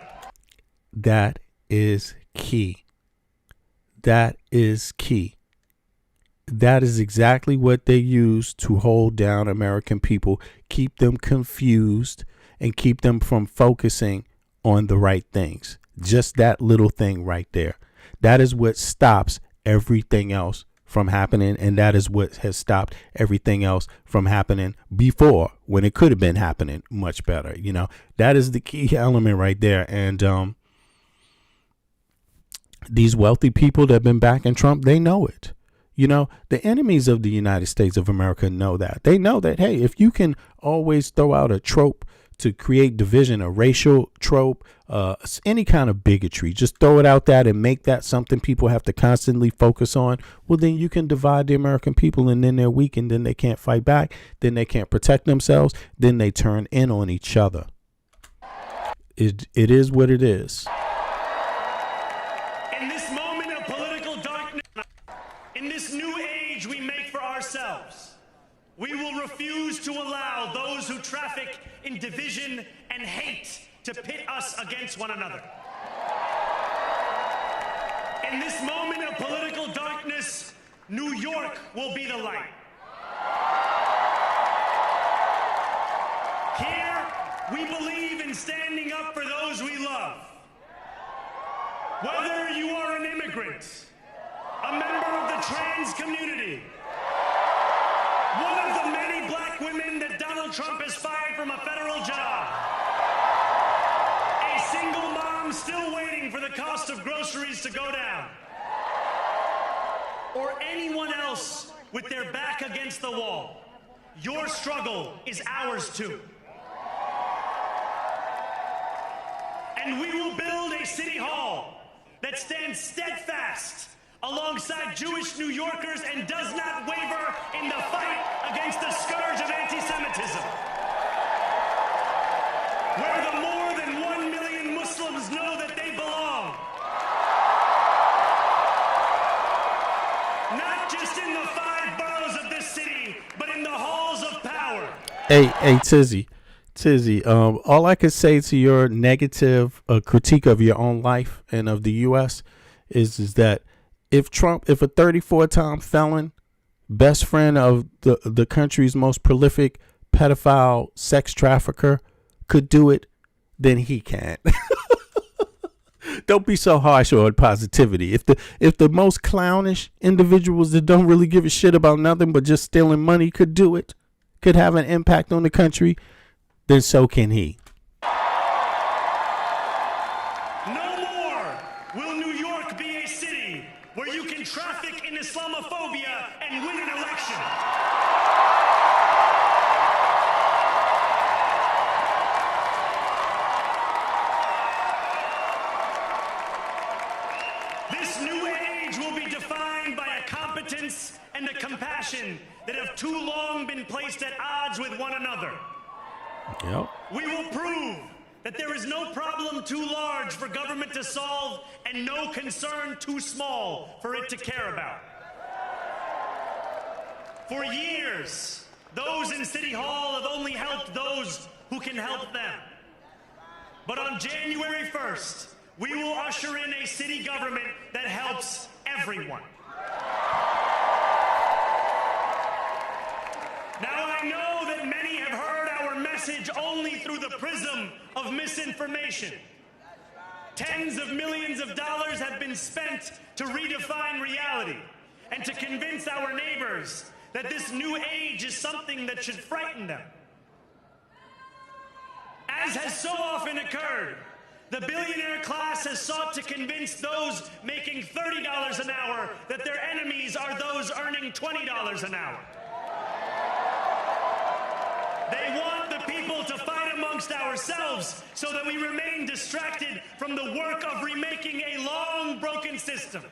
That is key. That is key. That is exactly what they use to hold down American people, keep them confused, and keep them from focusing on the right things. Just that little thing right there. That is what stops everything else from happening, and that is what has stopped everything else from happening before, when it could have been happening much better. You know, that is the key element right there. And these wealthy people that have been backing Trump, they know it. You know, the enemies of the United States of America know that. They know that, hey, if you can always throw out a trope to create division, a racial trope, any kind of bigotry, just throw it out there and make that something people have to constantly focus on. Well, then you can divide the American people, and then they're weak, and then they can't fight back. Then they can't protect themselves. Then they turn in on each other. It is what it is. In this moment of political darkness, in this new age we make for ourselves, we will refuse to allow those who traffic in division and hate to pit us against one another. In this moment of political darkness, New York will be the light. Here, we believe in standing up for those we love. Whether you are an immigrant, a member of the trans community, one of the many black women that Donald Trump has fired from a federal job, a single mom I'm still waiting for the cost of groceries to go down. Or anyone else with their back against the wall. Your struggle is ours too. And we will build a city hall that stands steadfast alongside Jewish New Yorkers and does not waver in the fight against the scourge of anti-Semitism. Where the more than 1 million Muslims know that they belong. Not just in the 5 boroughs of this city, but in the halls of power. Hey, Tizzy, all I could say to your negative critique of your own life and of the U.S. is that if a 34-time felon, best friend of the country's most prolific pedophile sex trafficker could do it, then he can. Don't be so harsh on positivity. If the most clownish individuals that don't really give a shit about nothing but just stealing money could do it, could have an impact on the country, then so can he. No more will New York be a city where you can traffic in Islamophobia and win an election. This new age will be defined by a competence and a compassion that have too long been placed at odds with one another. Yep. We will prove that there is no problem too large for government to solve and no concern too small for it to care about. For years, those in City Hall have only helped those who can help them. But on January 1st, we will usher in a city government that helps everyone. Now, I know that many have heard our message only through the prism of misinformation. Tens of millions of dollars have been spent to redefine reality and to convince our neighbors that this new age is something that should frighten them. As has so often occurred, the billionaire class has sought to convince those making $30 an hour that their enemies are those earning $20 an hour. They want the people to fight amongst ourselves so that we remain distracted from the work of remaking a long broken system.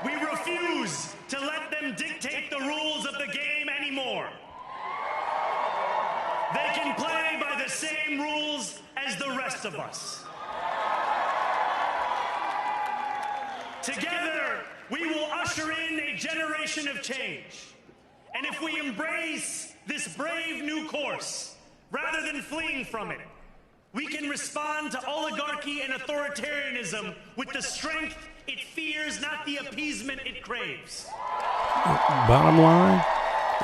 We refuse to let them dictate the rules of the game anymore. They can play by the same rules as the rest of us. Together, we will usher in a generation of change. And if we embrace this brave new course, rather than fleeing from it, we can respond to oligarchy and authoritarianism with the strength it fears, not the appeasement it craves. Bottom line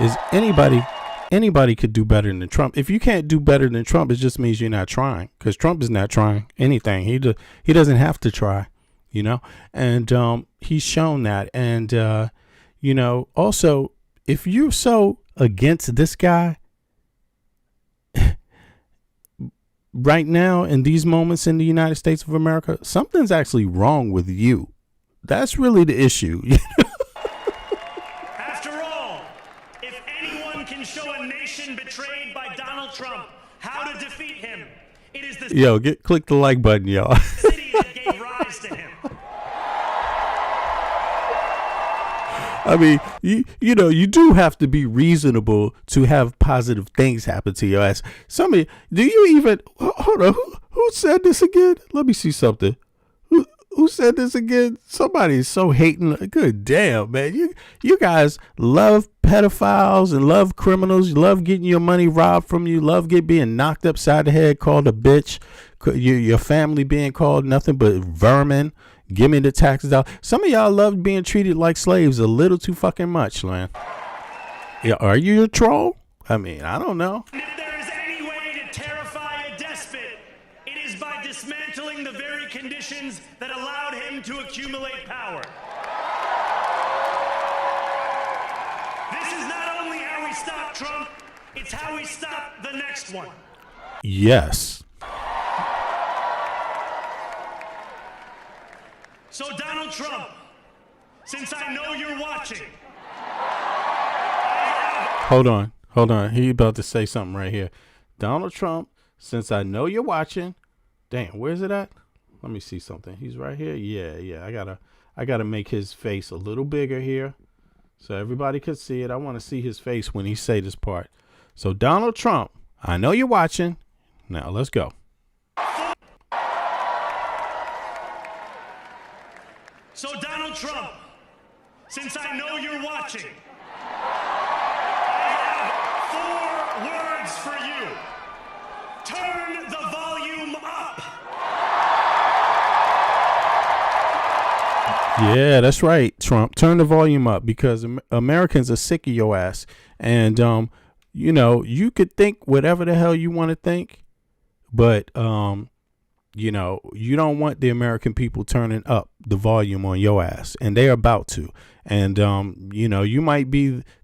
is anybody could do better than Trump. If you can't do better than Trump, it just means you're not trying, because Trump is not trying anything. He doesn't have to try, you know, and he's shown that. And, you know, also, if you're so against this guy right now in these moments in the United States of America, something's actually wrong with you. That's really the issue. After all, if anyone can show a nation betrayed by Donald Trump how to defeat him, it is the click the like button, y'all. city that gave rise to him. I mean, you know, you do have to be reasonable to have positive things happen to your ass. Hold on, who said this again? Let me see something. Who said this again? Somebody's so hating. Good damn, man. You guys love pedophiles and love criminals. You love getting your money robbed from you. Love being knocked upside the head, called a bitch. Your family being called nothing but vermin. Give me the taxes out. Some of y'all love being treated like slaves a little too fucking much, man. Yeah, are you a troll? I mean, I don't know. If there is any way to terrify a despot, it is by dismantling the very conditions that allowed him to accumulate power. This is not only how we stop Trump, it's how we stop the next one. Yes. So Donald Trump, since I know you're watching. Hold on. He about to say something right here. Donald Trump, since I know you're watching. Damn, where's it at? Let me see something. He's right here. Yeah. I gotta make his face a little bigger here so everybody could see it. I want to see his face when he say this part. So Donald Trump, I know you're watching. Now let's go. So Donald Trump, since I know you're watching, I have 4 words for you. Turn the volume up. Yeah, that's right, Trump. Turn the volume up because Americans are sick of your ass. And, you know, you could think whatever the hell you want to think, but, you know, you don't want the American people turning up the volume on your ass, and they're about to. And, you know, you might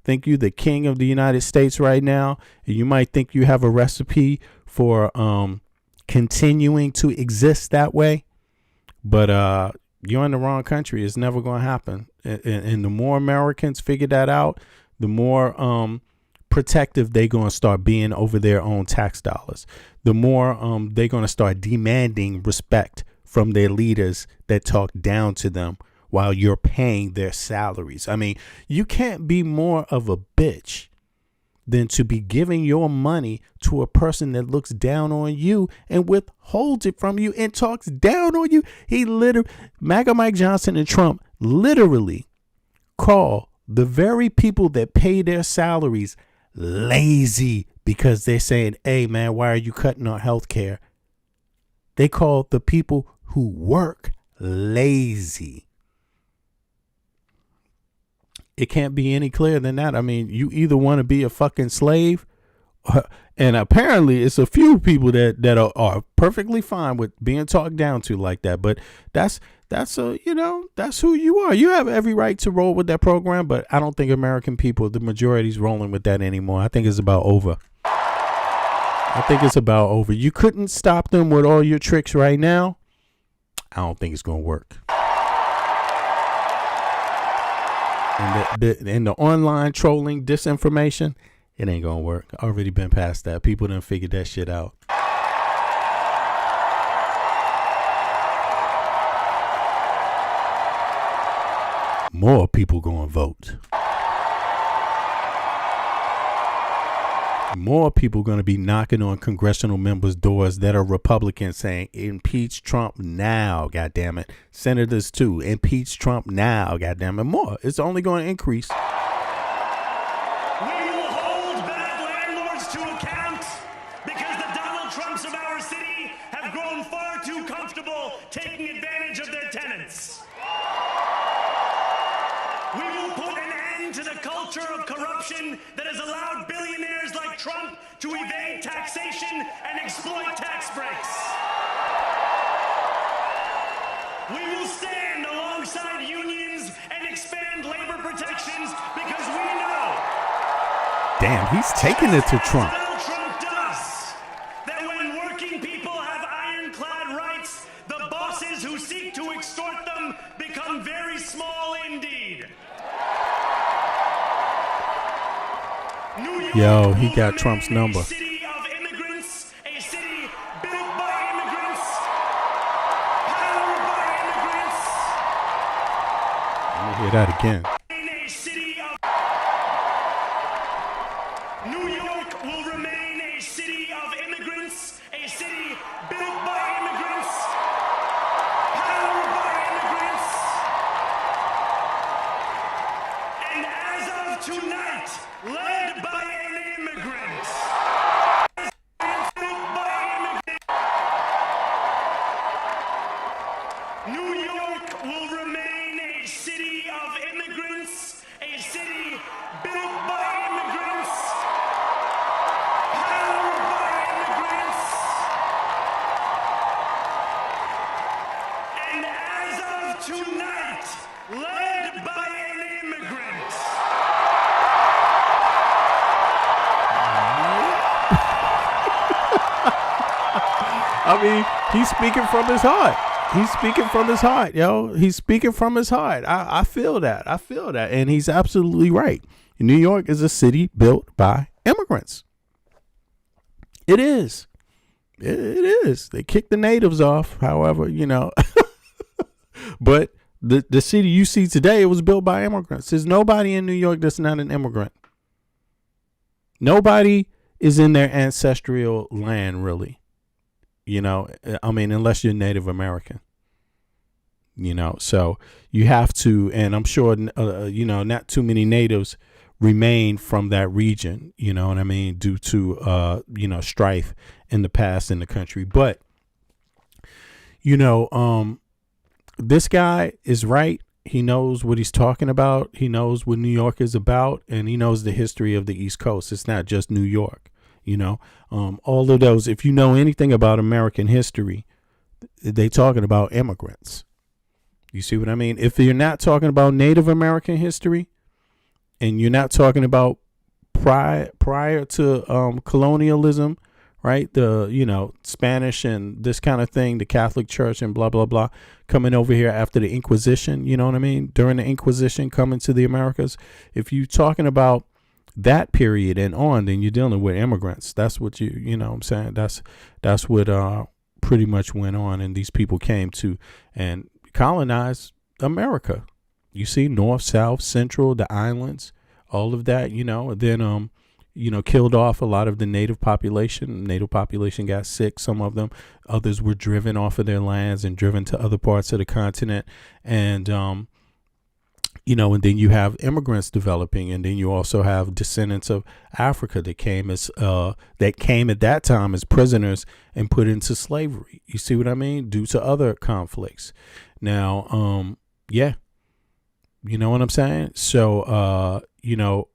think you the king of the United States right now. And you might think you have a recipe for continuing to exist that way. But you're in the wrong country. It's never going to happen. And the more Americans figure that out, the more protective they're going to start being over their own tax dollars. The more they're going to start demanding respect from their leaders that talk down to them while you're paying their salaries. I mean, you can't be more of a bitch than to be giving your money to a person that looks down on you and withholds it from you and talks down on you. MAGA Mike Johnson and Trump literally call the very people that pay their salaries lazy because they're saying, hey, man, why are you cutting our health care? They call the people who work lazy. It can't be any clearer than that. I mean, you either want to be a fucking slave, and apparently it's a few people that are perfectly fine with being talked down to like that. But that's who you are. You have every right to roll with that program, but I don't think American people, the majority's rolling with that anymore. I think it's about over. You couldn't stop them with all your tricks right now. I don't think it's going to work. And the online trolling, disinformation, it ain't gonna work. Already been past that. People done figured that shit out. More people gonna vote. More people going to be knocking on congressional members' doors that are Republicans saying, impeach Trump now, goddammit. Senators, too. Impeach Trump now, goddammit. More. It's only going to increase. We will hold bad landlords to account because the Donald Trumps of our city have grown far too comfortable taking advantage of their tenants. We will put an end to the culture of corruption that has allowed billionaires like Trump to evade taxation and exploit tax breaks. We will stand alongside unions and expand labor protections because we know. Damn, he's taking it to Trump. Donald Trump does. That when working people have ironclad rights, the bosses who seek to extort them become very small indeed. Yo, he got Trump's number. A city of immigrants, a city built by immigrants, powered by immigrants. Let me hear that again. In a city of New York will remain a city of immigrants, a city built by immigrants, powered by immigrants. And as of tonight, led by an immigrant. Built by immigrants. New York will remain a city of immigrants, a city built by immigrants, powered by immigrants. And as of tonight, led by an immigrant. I mean, he's speaking from his heart. He's speaking from his heart, yo. He's speaking from his heart. I feel that. I feel that. And he's absolutely right. New York is a city built by immigrants. It is. It is. They kicked the natives off, however, you know. But the city you see today, it was built by immigrants. There's nobody in New York that's not an immigrant. Nobody is in their ancestral land, really. You know, I mean, unless you're Native American. You know, so you have to, and I'm sure, you know, not too many natives remain from that region, you know what I mean, due to, you know, strife in the past in the country. But, you know, this guy is right. He knows what he's talking about. He knows what New York is about, and he knows the history of the East Coast. It's not just New York, you know, all of those. If you know anything about American history, they talking about immigrants. You see what I mean? If you're not talking about Native American history, and you're not talking about prior to colonialism, right? The, you know, Spanish and this kind of thing, the Catholic Church and blah, blah, blah, coming over here after the Inquisition, you know what I mean? During the Inquisition coming to the Americas. If you're talking about that period and on, then you're dealing with immigrants. That's what you know what I'm saying? That's what pretty much went on. And these people came to and colonize America. You see, North, South, Central, the islands, all of that, you know, and then, you know, killed off a lot of the native population. Native population got sick. Some of them, others were driven off of their lands and driven to other parts of the continent. And, you know, and then you have immigrants developing, and then you also have descendants of Africa that came at that time as prisoners and put into slavery. You see what I mean? Due to other conflicts. Now, yeah, you know what I'm saying? So, you know,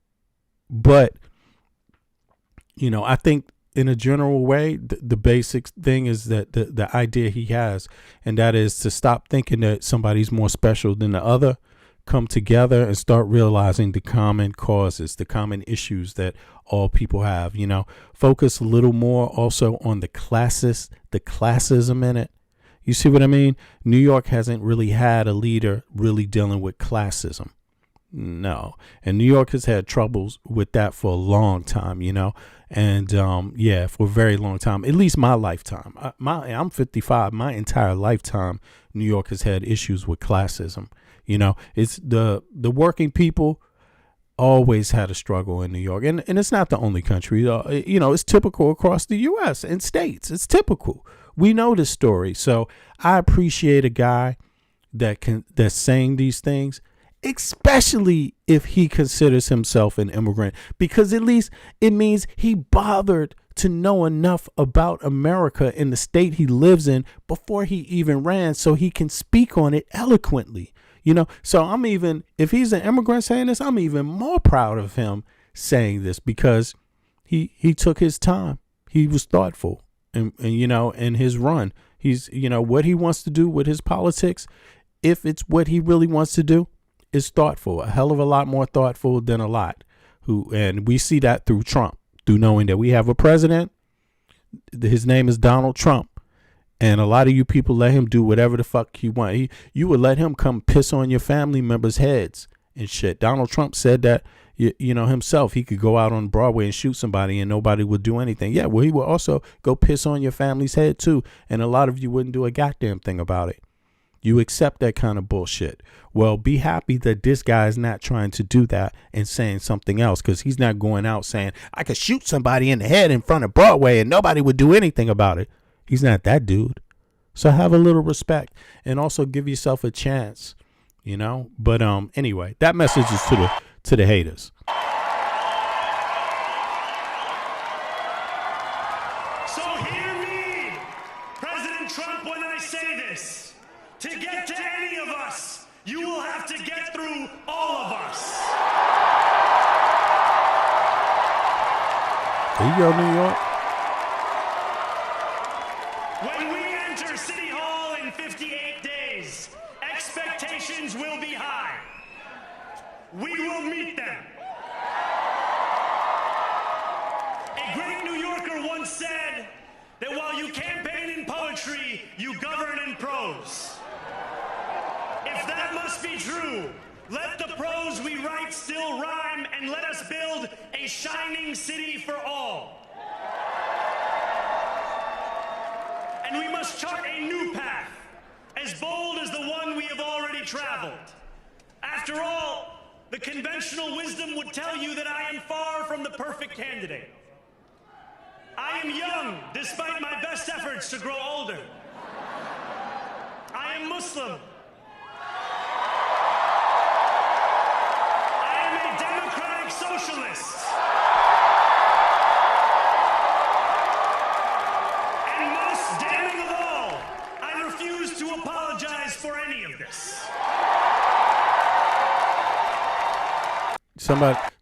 but, you know, I think in a general way, the basic thing is that the idea he has, and that is to stop thinking that somebody's more special than the other, come together and start realizing the common causes, the common issues that all people have, you know, focus a little more also on the classism in it. You see what I mean? New York hasn't really had a leader really dealing with classism. No. And New York has had troubles with that for a long time, you know, and yeah, for a very long time, at least my lifetime. I'm 55. My entire lifetime, New York has had issues with classism. You know, it's the working people always had a struggle in New York. And it's not the only country. You know, it's typical across the U.S. and states. It's typical. We know this story. So I appreciate a guy that's saying these things, especially if he considers himself an immigrant, because at least it means he bothered to know enough about America and the state he lives in before he even ran, so he can speak on it eloquently. You know, so if he's an immigrant saying this, I'm even more proud of him saying this, because he took his time. He was thoughtful, and you know, in his run, he's, you know, what he wants to do with his politics, if it's what he really wants to do, is thoughtful, a hell of a lot more thoughtful than a lot and we see that through Trump, through knowing that we have a president. His name is Donald Trump. And a lot of you people let him do whatever the fuck he want. You would let him come piss on your family members' heads and shit. Donald Trump said that, you know, himself, he could go out on Broadway and shoot somebody and nobody would do anything. Yeah, well, he would also go piss on your family's head too. And a lot of you wouldn't do a goddamn thing about it. You accept that kind of bullshit. Well, be happy that this guy is not trying to do that and saying something else, because he's not going out saying, I could shoot somebody in the head in front of Broadway and nobody would do anything about it. He's not that dude. So have a little respect and also give yourself a chance, you know. But anyway, that message is to the haters. So hear me, President Trump, when I say this. To get to any of us, you will have to get through all of us. There you go, New York. When we enter City Hall in 58 days, expectations will be high. We will meet them. A great New Yorker once said that while you campaign in poetry, you govern in prose. be true. Let the prose we write still rhyme, and let us build a shining city for all. And we must chart a new path, as bold as the one we have already traveled. After all, the conventional wisdom would tell you that I am far from the perfect candidate. I am young, despite my best efforts to grow older. I am Muslim. I am a democratic socialist. And most damning of all, I refuse to apologize for any of this.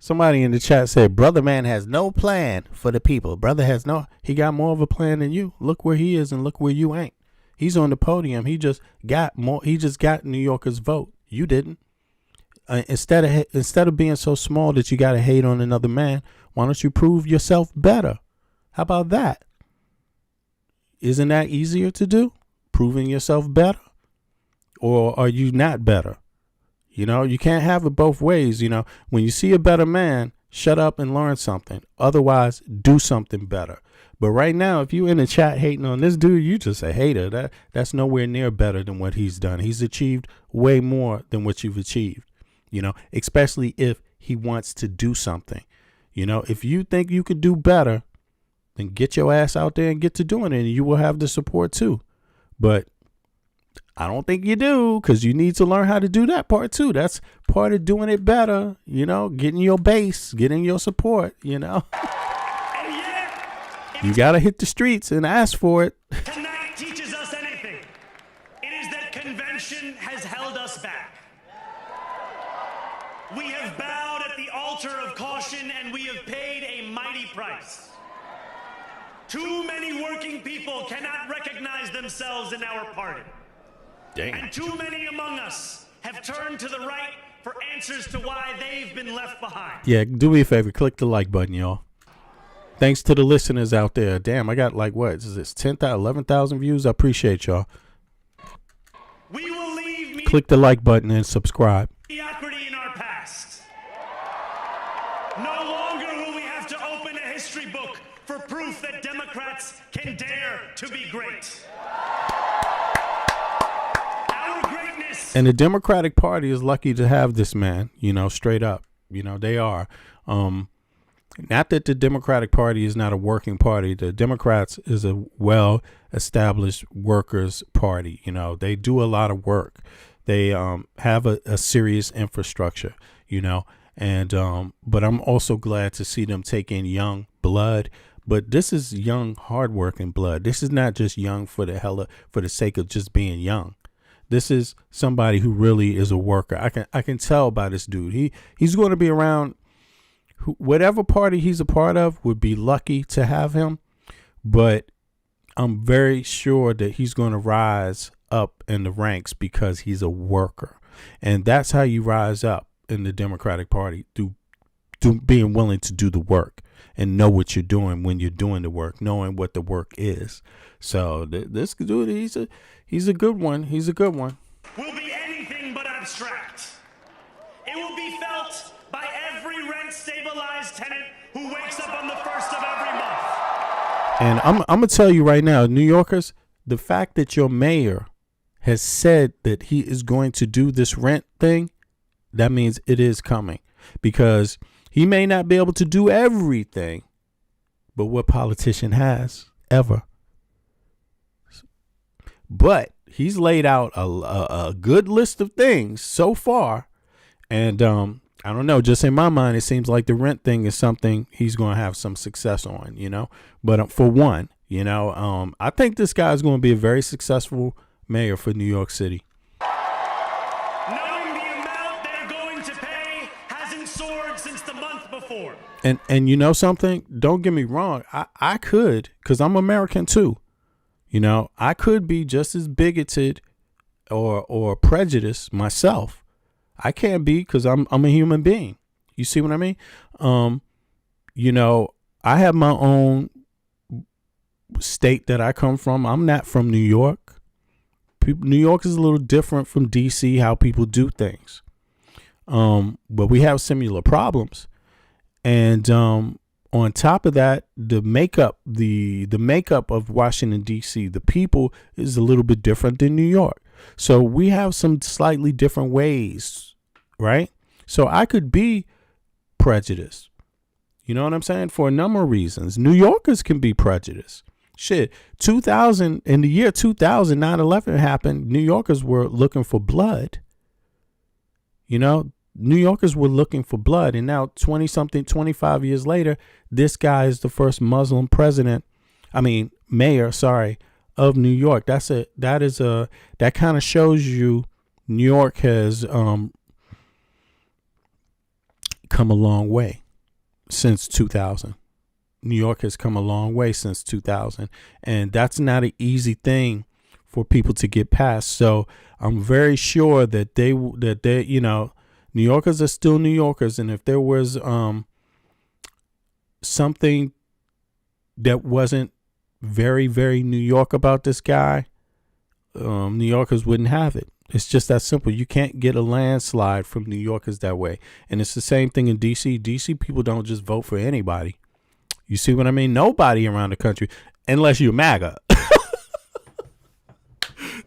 Somebody in the chat said, brother man has no plan for the people. Brother has he got more of a plan than you. Look where he is and look where you ain't. He's on the podium. He just got New Yorkers' vote. You didn't. Instead of being so small that you got to hate on another man, why don't you prove yourself better? How about that? Isn't that easier to do? Proving yourself better? Or are you not better? You know, you can't have it both ways. You know, when you see a better man, shut up and learn something. Otherwise, do something better. But right now, if you in the chat hating on this dude, you just a hater. That's nowhere near better than what he's done. He's achieved way more than what you've achieved, you know, especially if he wants to do something. You know, if you think you could do better, then get your ass out there and get to doing it, and you will have the support too. But I don't think you do, because you need to learn how to do that part too. That's part of doing it better, you know, getting your base, getting your support, you know. And yet, You got to hit the streets and ask for it. tonight teaches us anything, it is that convention has held us back. We have bowed at the altar of caution, and we have paid a mighty price. Too many working people cannot recognize themselves in our party. Damn. And too many among us have turned to the right for answers to why they've been left behind. Yeah, do me a favor. Click the like button, y'all. Thanks to the listeners out there. Damn, I got like, what is this, 10,000, 11,000 views? I appreciate y'all. We will leave Click the like button and subscribe. mediocrity in our past. No longer will we have to open a history book for proof that Democrats can dare to be great. Our greatness. And the Democratic Party is lucky to have this man, you know, straight up. You know, they are. Not that the Democratic Party is not a working party. The Democrats is a well-established workers' party. You know, they do a lot of work. They have a serious infrastructure, you know, and but I'm also glad to see them take in young blood. But this is young, hardworking blood. This is not just young for the sake of just being young. This is somebody who really is a worker. I can tell by this dude. He's going to be around. Whatever party he's a part of would be lucky to have him. But I'm very sure that he's going to rise up in the ranks because he's a worker. And that's how you rise up in the Democratic Party, through being willing to do the work and know what you're doing when you're doing the work, knowing what the work is. So this dude, he's a good one. He's a good one. Will be anything but abstract. It will be felt by every rent-stabilized tenant who wakes up on the first of every month. And I'm going to tell you right now, New Yorkers, the fact that your mayor has said that he is going to do this rent thing, that means it is coming. Because he may not be able to do everything, but what politician has ever? But he's laid out a good list of things so far. And I don't know, just in my mind, it seems like the rent thing is something he's going to have some success on, you know. But for one, you know, I think this guy's going to be a very successful mayor for New York City. Knowing the amount they're going to pay hasn't soared since the month before. And you know something? Don't get me wrong. I could, because I'm American too. You know, I could be just as bigoted or prejudiced myself. I can't be, because I'm a human being. You see what I mean? You know, I have my own state that I come from. I'm not from New York. New York is a little different from DC, how people do things. But we have similar problems. And on top of that, the makeup of Washington, D.C., the people is a little bit different than New York. So we have some slightly different ways, right? So I could be prejudiced. You know what I'm saying? For a number of reasons. New Yorkers can be prejudiced. Shit, in the year 2000, 9/11 happened. New Yorkers were looking for blood. You know, New Yorkers were looking for blood. And now 25 years later, this guy is the first Muslim mayor, of New York. That kind of shows you New York has come a long way since 2000. New York has come a long way since 2000, and that's not an easy thing for people to get past. So I'm very sure that they New Yorkers are still New Yorkers, and if there was something that wasn't very, very New York about this guy, New Yorkers wouldn't have it. It's just that simple. You can't get a landslide from New Yorkers that way. And it's the same thing in D.C. D.C. people don't just vote for anybody. You see what I mean? Nobody around the country, unless you're MAGA.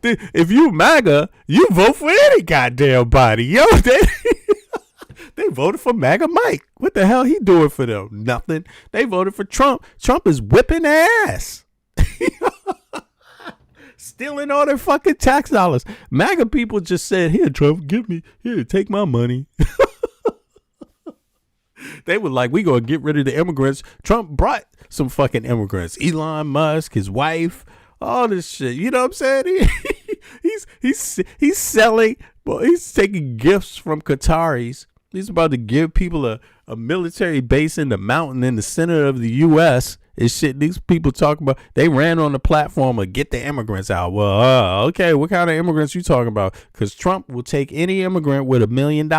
If you MAGA, you vote for any goddamn body. Yo, they voted for MAGA Mike. What the hell he doing for them? Nothing. They voted for Trump. Trump is whipping ass. Stealing all their fucking tax dollars. MAGA people just said, here, Trump, take my money. They were like, we gonna get rid of the immigrants. Trump brought some fucking immigrants. Elon Musk, his wife, all this shit. You know what I'm saying? He's selling, he's taking gifts from Qataris. He's about to give people a military base in the mountain in the center of the U.S. and shit. These people talking about, they ran on the platform of get the immigrants out. Well, okay, what kind of immigrants you talking about? Because Trump will take any immigrant with $1 million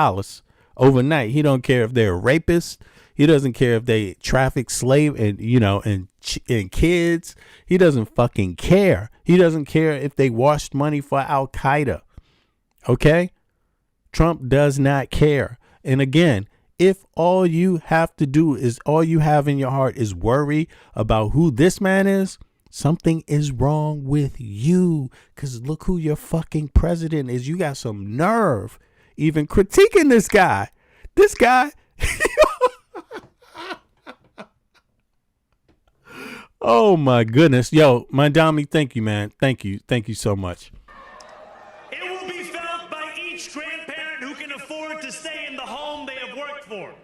overnight. He don't care if they're rapists. He doesn't care if they traffic slave and kids. He doesn't fucking care. He doesn't care if they washed money for Al Qaeda. Okay? Trump does not care. And again, if all you have to do is, all you have in your heart is worry about who this man is, something is wrong with you. Because look who your fucking president is. You got some nerve even critiquing this guy. This guy. Oh my goodness. Yo, my Dami, thank you, man. Thank you. Thank you so much. It will be felt by each grandparent who can afford to stay in the home they have worked for,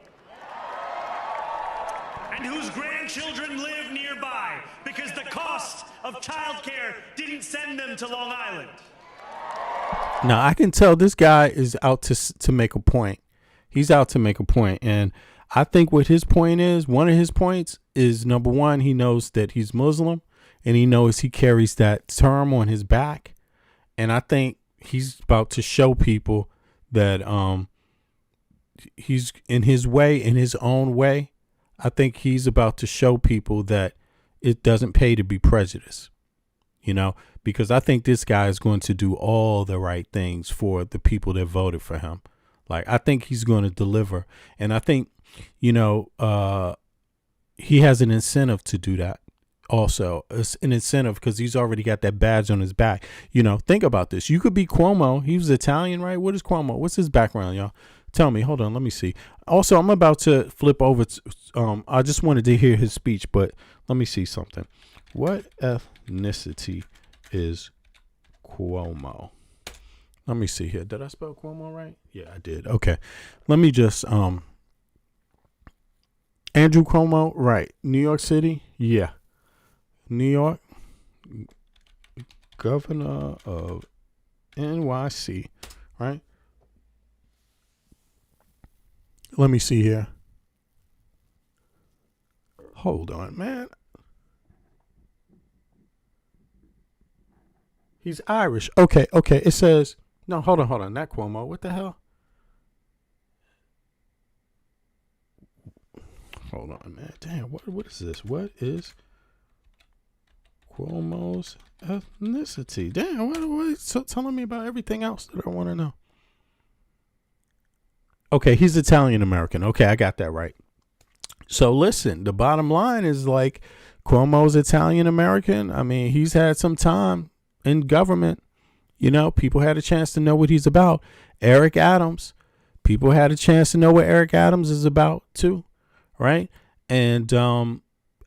and whose grandchildren live nearby, because the cost of childcare didn't send them to Long Island. Now, I can tell this guy is out to make a point. He's out to make a point. And I think what his point is, one of his points is, number one, he knows that he's Muslim, and he knows he carries that term on his back. And I think he's about to show people that he's in his way, in his own way. I think he's about to show people that it doesn't pay to be prejudiced, because I think this guy is going to do all the right things for the people that voted for him. Like, I think he's going to deliver. And I think, he has an incentive to do that. Also, it's an incentive because he's already got that badge on his back. Think about this. You could be Cuomo. He was Italian, right? What is Cuomo? What's his background, y'all? Tell me. Hold on. Let me see. Also, I'm about to flip over. I just wanted to hear his speech, but let me see something. What ethnicity is Cuomo? Let me see here. Did I spell Cuomo right? Yeah, I did. Okay. Let me just Andrew Cuomo, right. New York City? Yeah. New York, governor of NYC, right? Let me see here. Hold on, man. He's Irish. Okay. It says, no, hold on. Not Cuomo. What the hell? Hold on, man. Damn, what is this? What is Cuomo's ethnicity. Damn, what are you telling me about everything else that I want to know? Okay, he's Italian American. Okay, I got that right. So listen, the bottom line is like Cuomo's Italian American. I mean, he's had some time in government. You know, people had a chance to know what he's about. Eric Adams, people had a chance to know what Eric Adams is about too, right? And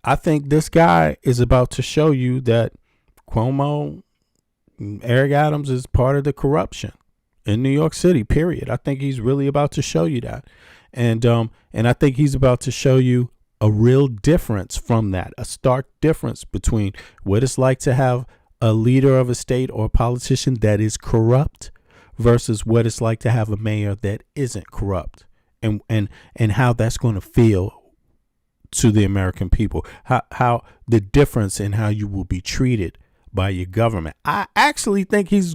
I think this guy is about to show you that Cuomo, Eric Adams is part of the corruption in New York City, period. I think he's really about to show you that. And I think he's about to show you a real difference from that, a stark difference between what it's like to have a leader of a state or a politician that is corrupt versus what it's like to have a mayor that isn't corrupt, and how that's going to feel to the American people, how the difference in how you will be treated by your government. I actually think he's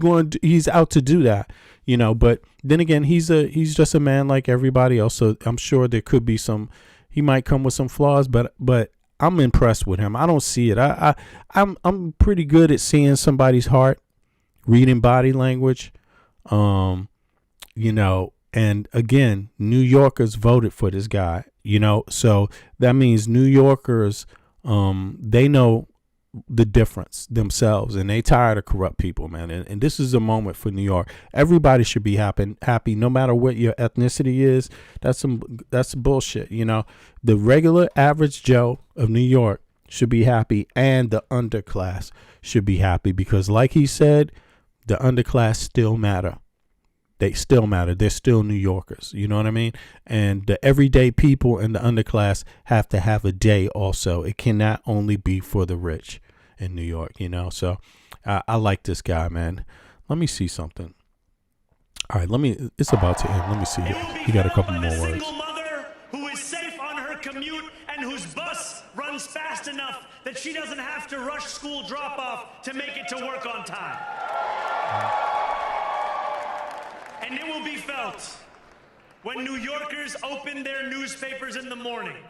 out to do that, you know, but then again, he's just a man like everybody else. So I'm sure there could be he might come with some flaws, but I'm impressed with him. I don't see it. I'm pretty good at seeing somebody's heart, reading body language, you know, and again, New Yorkers voted for this guy, you know, so that means New Yorkers, they know the difference themselves, and they tired of corrupt people, man. And this is a moment for New York. Everybody should be happy, no matter what your ethnicity is. That's bullshit. You know, the regular average Joe of New York should be happy, and the underclass should be happy, because like he said, the underclass still matter. They still matter. They're still New Yorkers. You know what I mean? And the everyday people in the underclass have to have a day also. It cannot only be for the rich in New York, you know? So I like this guy, man. Let me see something. All right, it's about to end. Let me see. He got a couple more words. Single mother who is safe on her commute and whose bus runs fast enough that she doesn't have to rush school drop-off to make it to work on time. And it will be felt when New Yorkers open their newspapers in the morning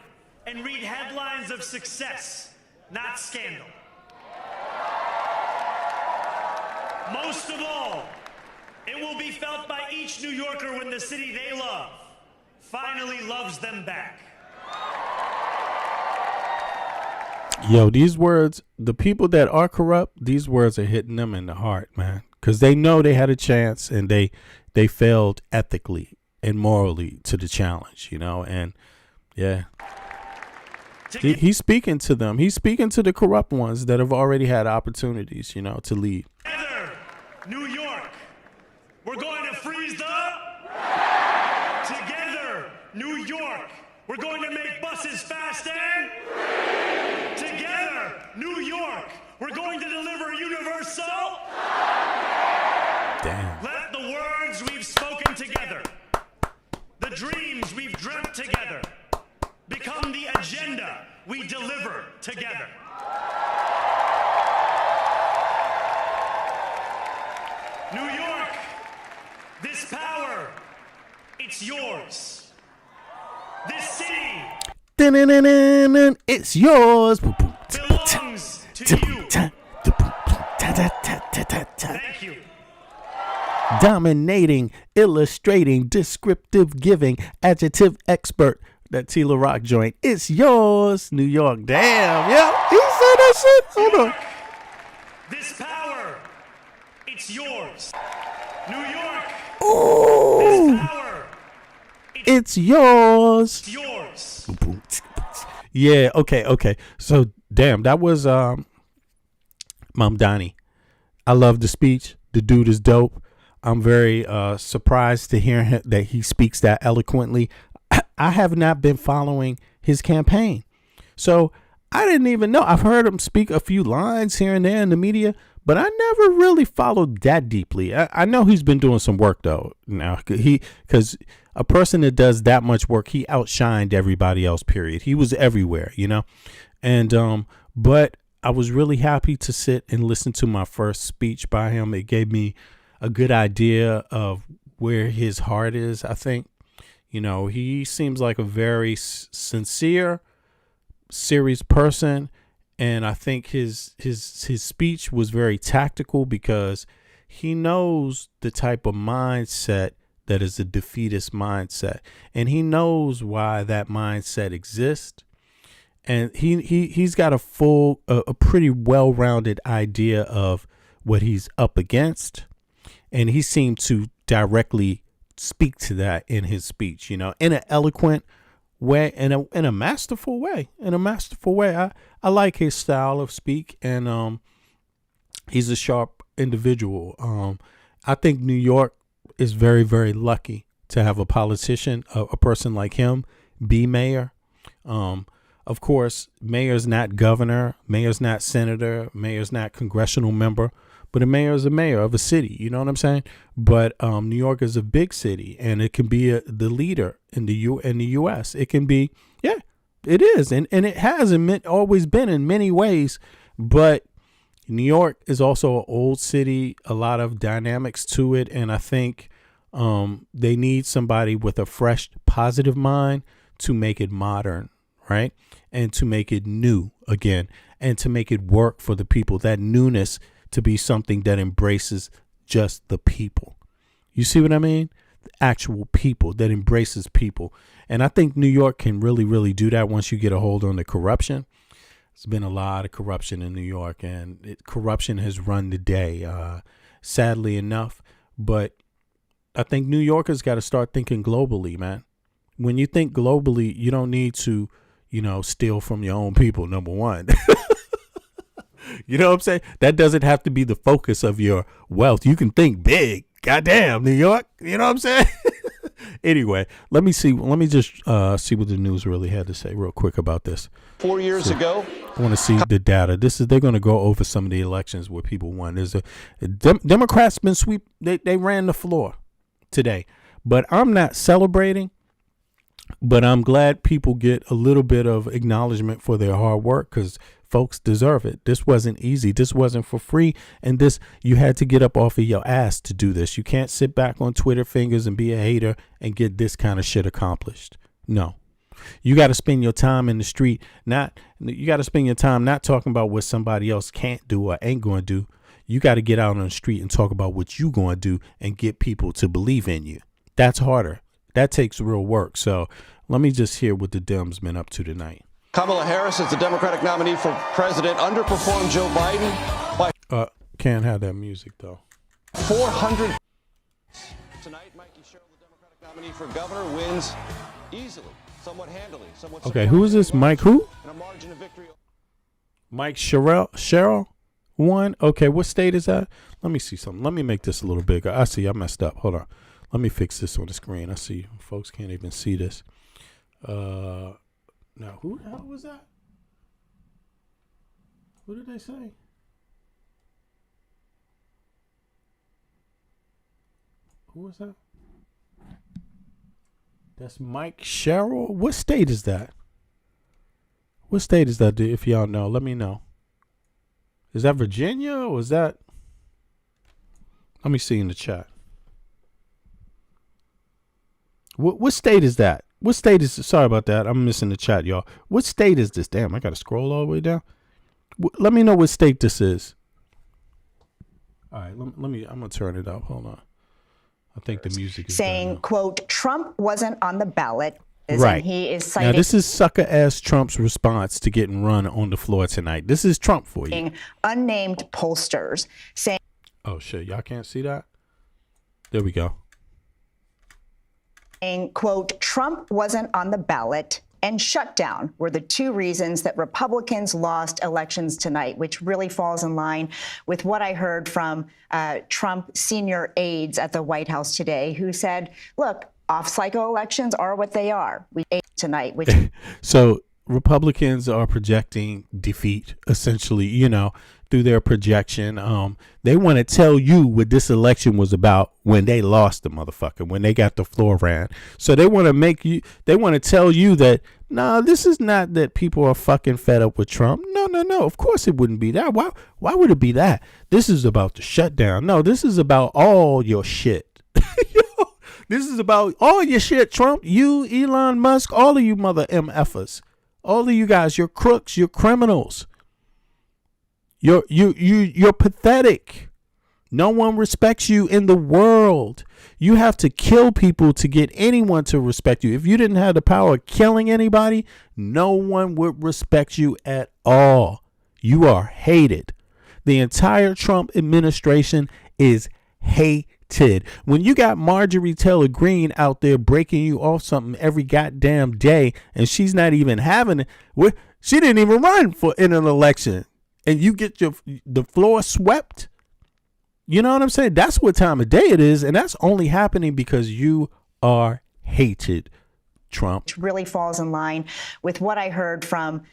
and read headlines of success, not scandal. Most of all, it will be felt by each New Yorker when the city they love finally loves them back. Yo, these words, the people that are corrupt, these words are hitting them in the heart, man, because they know they had a chance and they failed ethically and morally to the challenge, you know. And yeah, he's speaking to them. He's speaking to the corrupt ones that have already had opportunities, you know, to lead. Together, New York, we're going to freeze Together, New York, we're going to make buses fast and together, New York, we're going to deliver universal. Damn. Let the words we've spoken together, the dreams we've dreamt together, become the agenda we deliver together. New York, this power, it's yours. This city it's yours. belongs to you. Thank you. Dominating, illustrating, descriptive giving, adjective expert. That Tila Rock joint. It's yours, New York. Damn, yeah. He said that shit. Hold on. This power, it's yours. New York, Ooh, this power, it's yours. it's yours. Yeah, okay. So, damn, that was Mom Donnie. I love the speech. The dude is dope. I'm very surprised to hear that he speaks that eloquently. I have not been following his campaign, so I didn't even know. I've heard him speak a few lines here and there in the media, but I never really followed that deeply. I know he's been doing some work though. Now because a person that does that much work, he outshined everybody else. Period. He was everywhere, you know, and but I was really happy to sit and listen to my first speech by him. It gave me a good idea of where his heart is, I think. You know, he seems like a very sincere, serious person, And I think his speech was very tactical because he knows the type of mindset that is a defeatist mindset, and he knows why that mindset exists. And he's got a pretty well-rounded idea of what he's up against, and he seemed to directly speak to that in his speech, in an eloquent way, in a masterful way. I like his style of speak, and he's a sharp individual. I think New York is very, very lucky to have a politician, a person like him, be mayor. Of course, mayor's not governor, mayor's not senator, mayor's not congressional member, but a mayor is a mayor of a city. You know what I'm saying? But New York is a big city, and it can be the leader in the U.S. It can be, yeah, it is, and it has always been in many ways. But New York is also an old city, a lot of dynamics to it, and I think they need somebody with a fresh, positive mind to make it modern, right? And to make it new again, and to make it work for the people. That newness to be something that embraces just the people. You see what I mean? The actual people, that embraces people. And I think New York can really, really do that once you get a hold on the corruption. There's been a lot of corruption in New York, and corruption has run the day, sadly enough. But I think New Yorkers got to start thinking globally, man. When you think globally, you don't need to, steal from your own people, number one. You know what I'm saying? That doesn't have to be the focus of your wealth. You can think big. Goddamn, New York. You know what I'm saying? Anyway, let me just see what the news really had to say real quick about this. 4 years ago, I want to see the data. They're going to go over some of the elections where people won. There's Democrats been sweep. They ran the floor today, but I'm not celebrating. But I'm glad people get a little bit of acknowledgement for their hard work, because folks deserve it. This wasn't easy. This wasn't for free. And you had to get up off of your ass to do this. You can't sit back on Twitter fingers and be a hater and get this kind of shit accomplished. No. You got to spend your time in the street. You got to spend your time not talking about what somebody else can't do or ain't going to do. You got to get out on the street and talk about what you going to do and get people to believe in you. That's harder. That takes real work. So let me just hear what the Dems been up to tonight. Kamala Harris is the Democratic nominee for president, underperformed Joe Biden by can't have that music though. 400. Tonight, Mikey Sherrill, the Democratic nominee for governor, wins easily, somewhat handily, somewhat. Okay, who is this? Mike who? And a margin of victory. Mike Sherrill won. Okay, what state is that? Let me see something. Let me make this a little bigger. I see I messed up. Hold on. Let me fix this on the screen. I see folks can't even see this. Now, who the hell was that? What did they say? Who was that? That's Mike Sherrill. What state is that? What state is that? If y'all know, let me know. Is that Virginia or is that? Let me see in the chat. What state is that? What state is this? Sorry about that. I'm missing the chat, y'all. What state is this? Damn, I got to scroll all the way down. Let me know what state this is. All right, let me. I'm going to turn it up. Hold on. I think the music is saying, quote, Trump wasn't on the ballot. Right. He is citing. Now, this is sucker-ass Trump's response to getting run on the floor tonight. This is Trump for you. Unnamed pollsters saying. Oh, shit. Y'all can't see that? There we go. Saying, quote, Trump wasn't on the ballot and shutdown were the two reasons that Republicans lost elections tonight, which really falls in line with what I heard from Trump senior aides at the White House today, who said, look, off-cycle elections are what they are. We ate tonight, which. So Republicans are projecting defeat, essentially, through their projection. They want to tell you what this election was about when they lost the motherfucker, when they got the floor ran. So they want to tell you that, nah, this is not that people are fucking fed up with Trump. No. Of course it wouldn't be that. Why would it be that? This is about the shutdown. No, this is about all your shit. This is about all your shit, Trump, you, Elon Musk, all of you mother MFers. All of you guys, you're crooks, you're criminals. You're pathetic. No one respects you in the world. You have to kill people to get anyone to respect you. If you didn't have the power of killing anybody, no one would respect you at all. You are hated. The entire Trump administration is hated. When you got Marjorie Taylor Greene out there breaking you off something every goddamn day, and she's not even having it, she didn't even run in an election, and you get the floor swept. You know what I'm saying? That's what time of day it is, and that's only happening because you are hated, Trump. Which really falls in line with what I heard from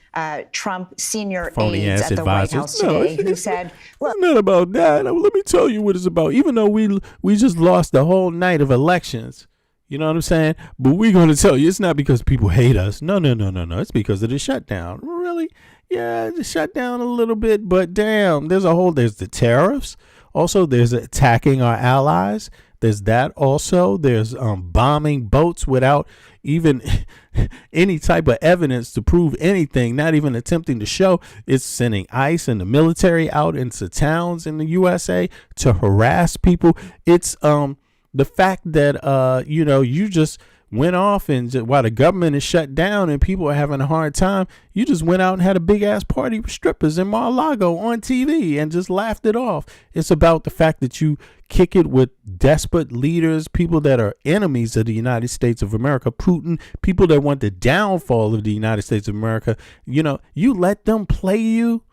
Trump senior Phony aides ass at the White advisors. House today, who said, "Well, it's not about that. Let me tell you what it's about. Even though we just lost the whole night of elections, you know what I'm saying? But we're going to tell you it's not because people hate us. No. It's because of the shutdown. Really? Yeah, the shutdown a little bit, but damn, there's the tariffs." Also, there's attacking our allies. There's that also. There's bombing boats without even any type of evidence to prove anything, not even attempting to show. It's sending ICE and the military out into towns in the USA to harass people. It's the fact that, you just went off and while the government is shut down and people are having a hard time, you just went out and had a big ass party with strippers in Mar-a-Lago on TV and just laughed it off. It's about the fact that you kick it with desperate leaders, people that are enemies of the United States of America, Putin, people that want the downfall of the United States of America. You let them play you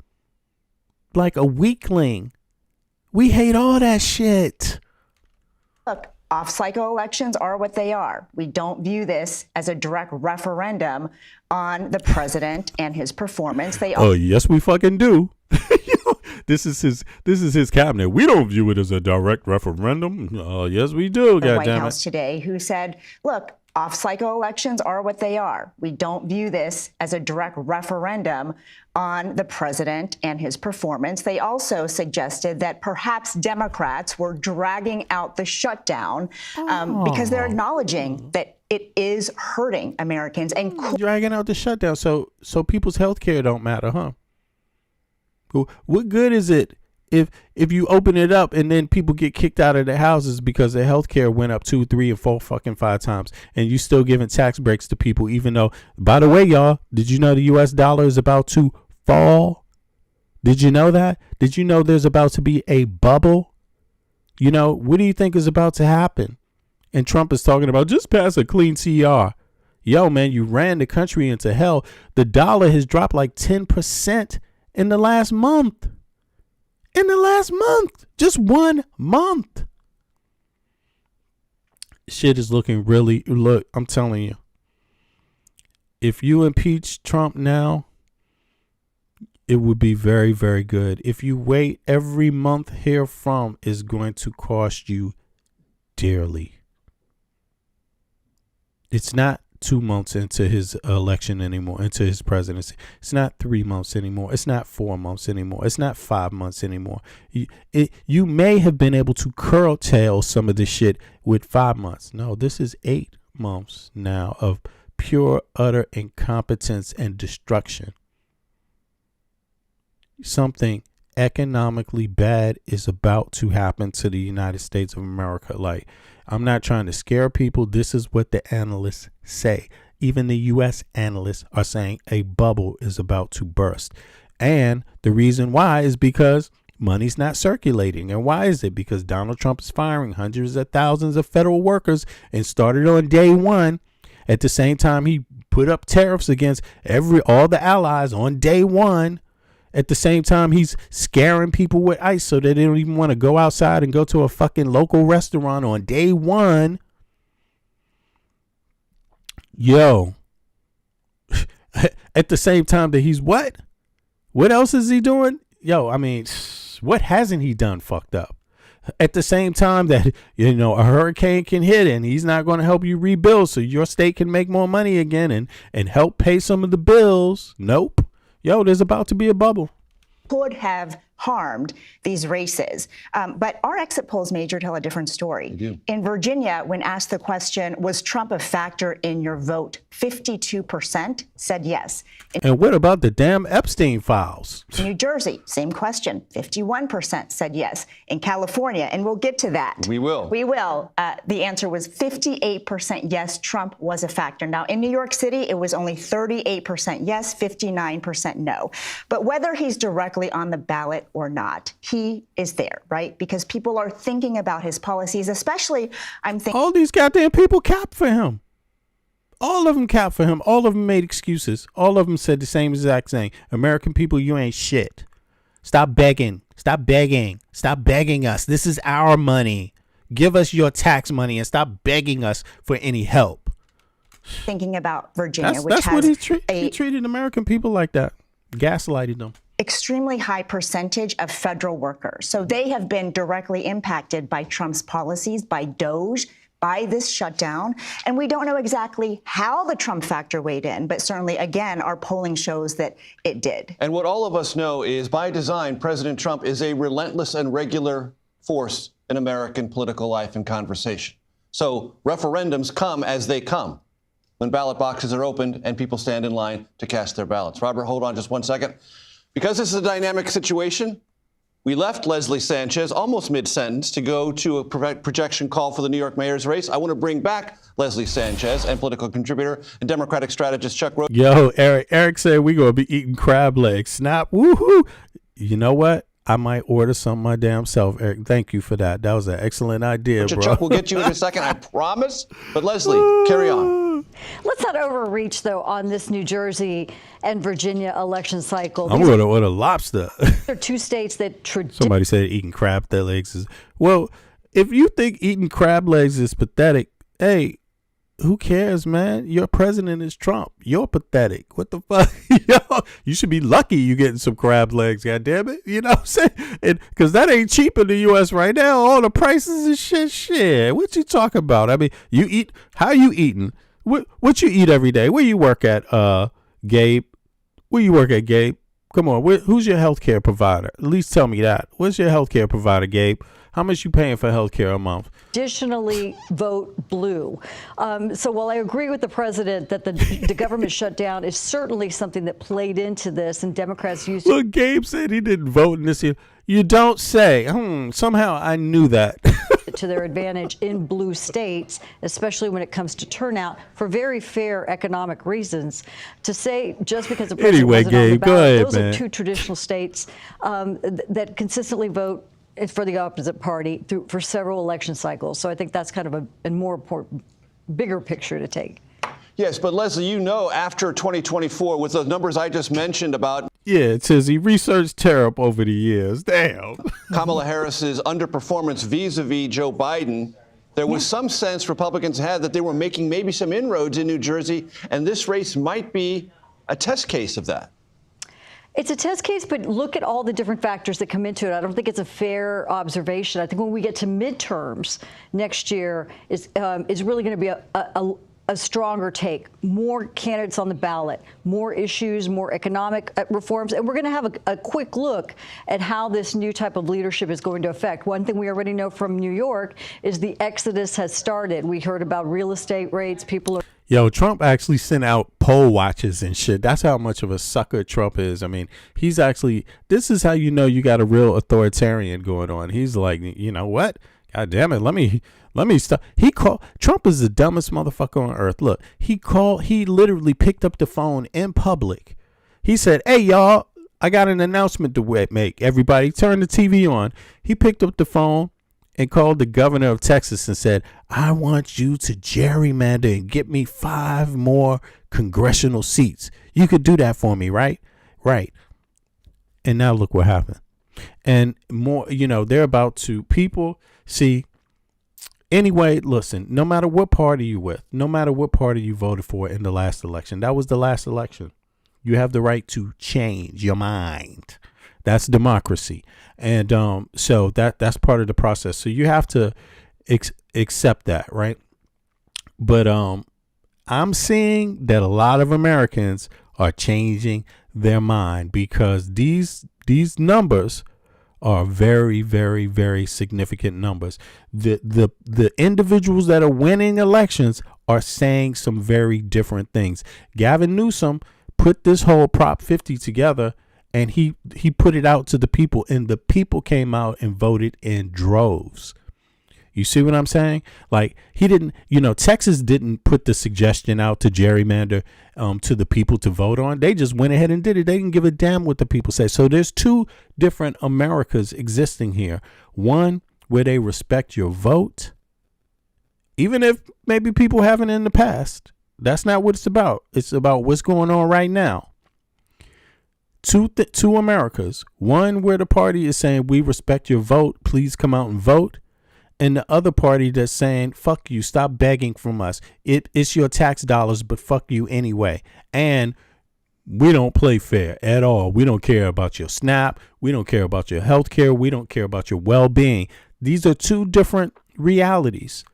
like a weakling. We hate all that shit. look, off-cycle elections are what they are. We don't view this as a direct referendum on the president and his performance. Oh, yes, we fucking do. This is his cabinet. We don't view it as a direct referendum. Oh, yes, we do. The White House today, who said, look, off-cycle elections are what they are. We don't view this as a direct referendum on the president and his performance. They also suggested that perhaps Democrats were dragging out the shutdown because they're acknowledging that it is hurting Americans and dragging out the shutdown. So people's health care don't matter, huh? What good is it if you open it up and then people get kicked out of their houses because their health care went up 2, 3, and 4 fucking 5 times, and you still giving tax breaks to people, even though, by the way, y'all, did you know the US dollar is about to fall? Did you know that? Did you know there's about to be a bubble? What do you think is about to happen? And Trump is talking about just pass a clean CR. Yo, man, you ran the country into hell. The dollar has dropped like 10% in the last month. Just 1 month. Shit is looking really, look, I'm telling you. If you impeach Trump now, it would be very, very good. If you wait, every month herefrom is going to cost you dearly. It's not 2 months into his election anymore, into his presidency. It's not 3 months anymore. It's not 4 months anymore. It's not 5 months anymore. You may have been able to curtail some of this shit with 5 months. No, this is 8 months now of pure, utter incompetence and destruction. Something economically bad is about to happen to the United States of America. Like, I'm not trying to scare people. This is what the analysts say. Even the U.S. analysts are saying a bubble is about to burst. And the reason why is because money's not circulating. And why is it? Because Donald Trump is firing hundreds of thousands of federal workers and started on day one. At the same time, he put up tariffs against all the allies on day one. At the same time, he's scaring people with ICE so that they don't even want to go outside and go to a fucking local restaurant on day one. Yo. At the same time that he's what? What else is he doing? Yo, I mean, what hasn't he done fucked up? At the same time that, a hurricane can hit and he's not going to help you rebuild so your state can make more money again and help pay some of the bills. Nope. Yo, there's about to be a bubble. Could have harmed these races. But our exit polls, Major, tell a different story. In Virginia, when asked the question, was Trump a factor in your vote, 52% said yes. And what about the damn Epstein files? In New Jersey, same question, 51% said yes. In California, and we'll get to that. We will. We will. The answer was 58% yes, Trump was a factor. Now, in New York City, it was only 38% yes, 59% no. But whether he's directly on the ballot or not, he is there, right? Because people are thinking about his policies, especially, I'm thinking. All these goddamn people capped for him. All of them capped for him. All of them made excuses. All of them said the same exact thing. American people, you ain't shit. Stop begging. Stop begging. Stop begging us. This is our money. Give us your tax money and stop begging us for any help. Thinking about Virginia, that's what he treated American people like that. Gaslighted them. Extremely high percentage of federal workers. So they have been directly impacted by Trump's policies, by DOGE, by this shutdown. And we don't know exactly how the Trump factor weighed in, but certainly, again, our polling shows that it did. And what all of us know is, by design, President Trump is a relentless and regular force in American political life and conversation. So referendums come as they come, when ballot boxes are opened and people stand in line to cast their ballots. Robert, hold on just 1 second. Because this is a dynamic situation, we left Leslie Sanchez almost mid-sentence to go to a projection call for the New York mayor's race. I want to bring back Leslie Sanchez and political contributor and Democratic strategist Chuck Rose. Yo, Eric said we're going to be eating crab legs. Snap. Woohoo. You know what? I might order some my damn self, Eric. Thank you for that. That was an excellent idea, bro. Chuck will get you in a second, I promise. But Leslie, carry on. Let's not overreach, though, on this New Jersey and Virginia election cycle. I'm going to order lobster. There are two states that Somebody said eating crab legs is... Well, if you think eating crab legs is pathetic, hey, who cares, man? Your president is Trump. You're pathetic. What the fuck? Yo, you should be lucky you getting some crab legs, goddammit. You know what I'm saying? Because that ain't cheap in the U.S. right now. All the prices and shit. What you talking about? I mean, you eat... How you eating? What you eat every day? Where you work at, Gabe? Where you work at, Gabe? Come on, who's your healthcare provider? At least tell me that. What's your healthcare provider, Gabe? How much you paying for healthcare a month? Additionally, vote blue. So while I agree with the president that the government shutdown is certainly something that played into this, and Democrats used. Look, Gabe said he didn't vote in this year. You don't say. Somehow I knew that. To their advantage in blue states, especially when it comes to turnout, for very fair economic reasons. To say just because a president wasn't on the ballot, those are two traditional states that consistently vote for the opposite party for several election cycles. So I think that's kind of a more important, bigger picture to take. Yes, but Leslie, you know, after 2024, with the numbers I just mentioned about. Yeah, it says he researched tariff over the years. Damn. Kamala Harris's underperformance vis-a-vis Joe Biden, there was some sense Republicans had that they were making maybe some inroads in New Jersey, and this race might be a test case of that. It's a test case, but look at all the different factors that come into it. I don't think it's a fair observation. I think when we get to midterms next year is really going to be a stronger take, more candidates on the ballot, more issues, more economic reforms. And we're going to have a quick look at how this new type of leadership is going to affect. One thing we already know from New York is the exodus has started. We heard about real estate rates. People are. Yo, Trump actually sent out poll watches and shit. That's how much of a sucker Trump is. I mean, he's actually, this is how you know you got a real authoritarian going on. He's like, you know what? God damn it. Let me stop. Trump is the dumbest motherfucker on earth. Look, he literally picked up the phone in public. He said, hey, y'all, I got an announcement to make. Everybody turn the TV on. He picked up the phone and called the governor of Texas and said, I want you to gerrymander and get me 5 more congressional seats. You could do that for me, right? Right. And now look what happened. And more, they're about to see. Anyway, listen, no matter what party you with, no matter what party you voted for in the last election, that was the last election. You have the right to change your mind. That's democracy. And so that's part of the process. So you have to accept that, right? But I'm seeing that a lot of Americans are changing their mind because these numbers are very, very, very significant numbers. The individuals that are winning elections are saying some very different things. Gavin Newsom put this whole Prop 50 together, and he put it out to the people, and the people came out and voted in droves. You see what I'm saying? Like, he didn't, Texas didn't put the suggestion out to gerrymander to the people to vote on. They just went ahead and did it. They didn't give a damn what the people say. So there's two different Americas existing here. One where they respect your vote, even if maybe people haven't in the past. That's not what it's about. It's about what's going on right now. Two Americas. One where the party is saying, we respect your vote. Please come out and vote. And the other party that's saying, fuck you, stop begging from us. It's your tax dollars, but fuck you anyway. And we don't play fair at all. We don't care about your SNAP. We don't care about your health care. We don't care about your well-being. These are two different realities.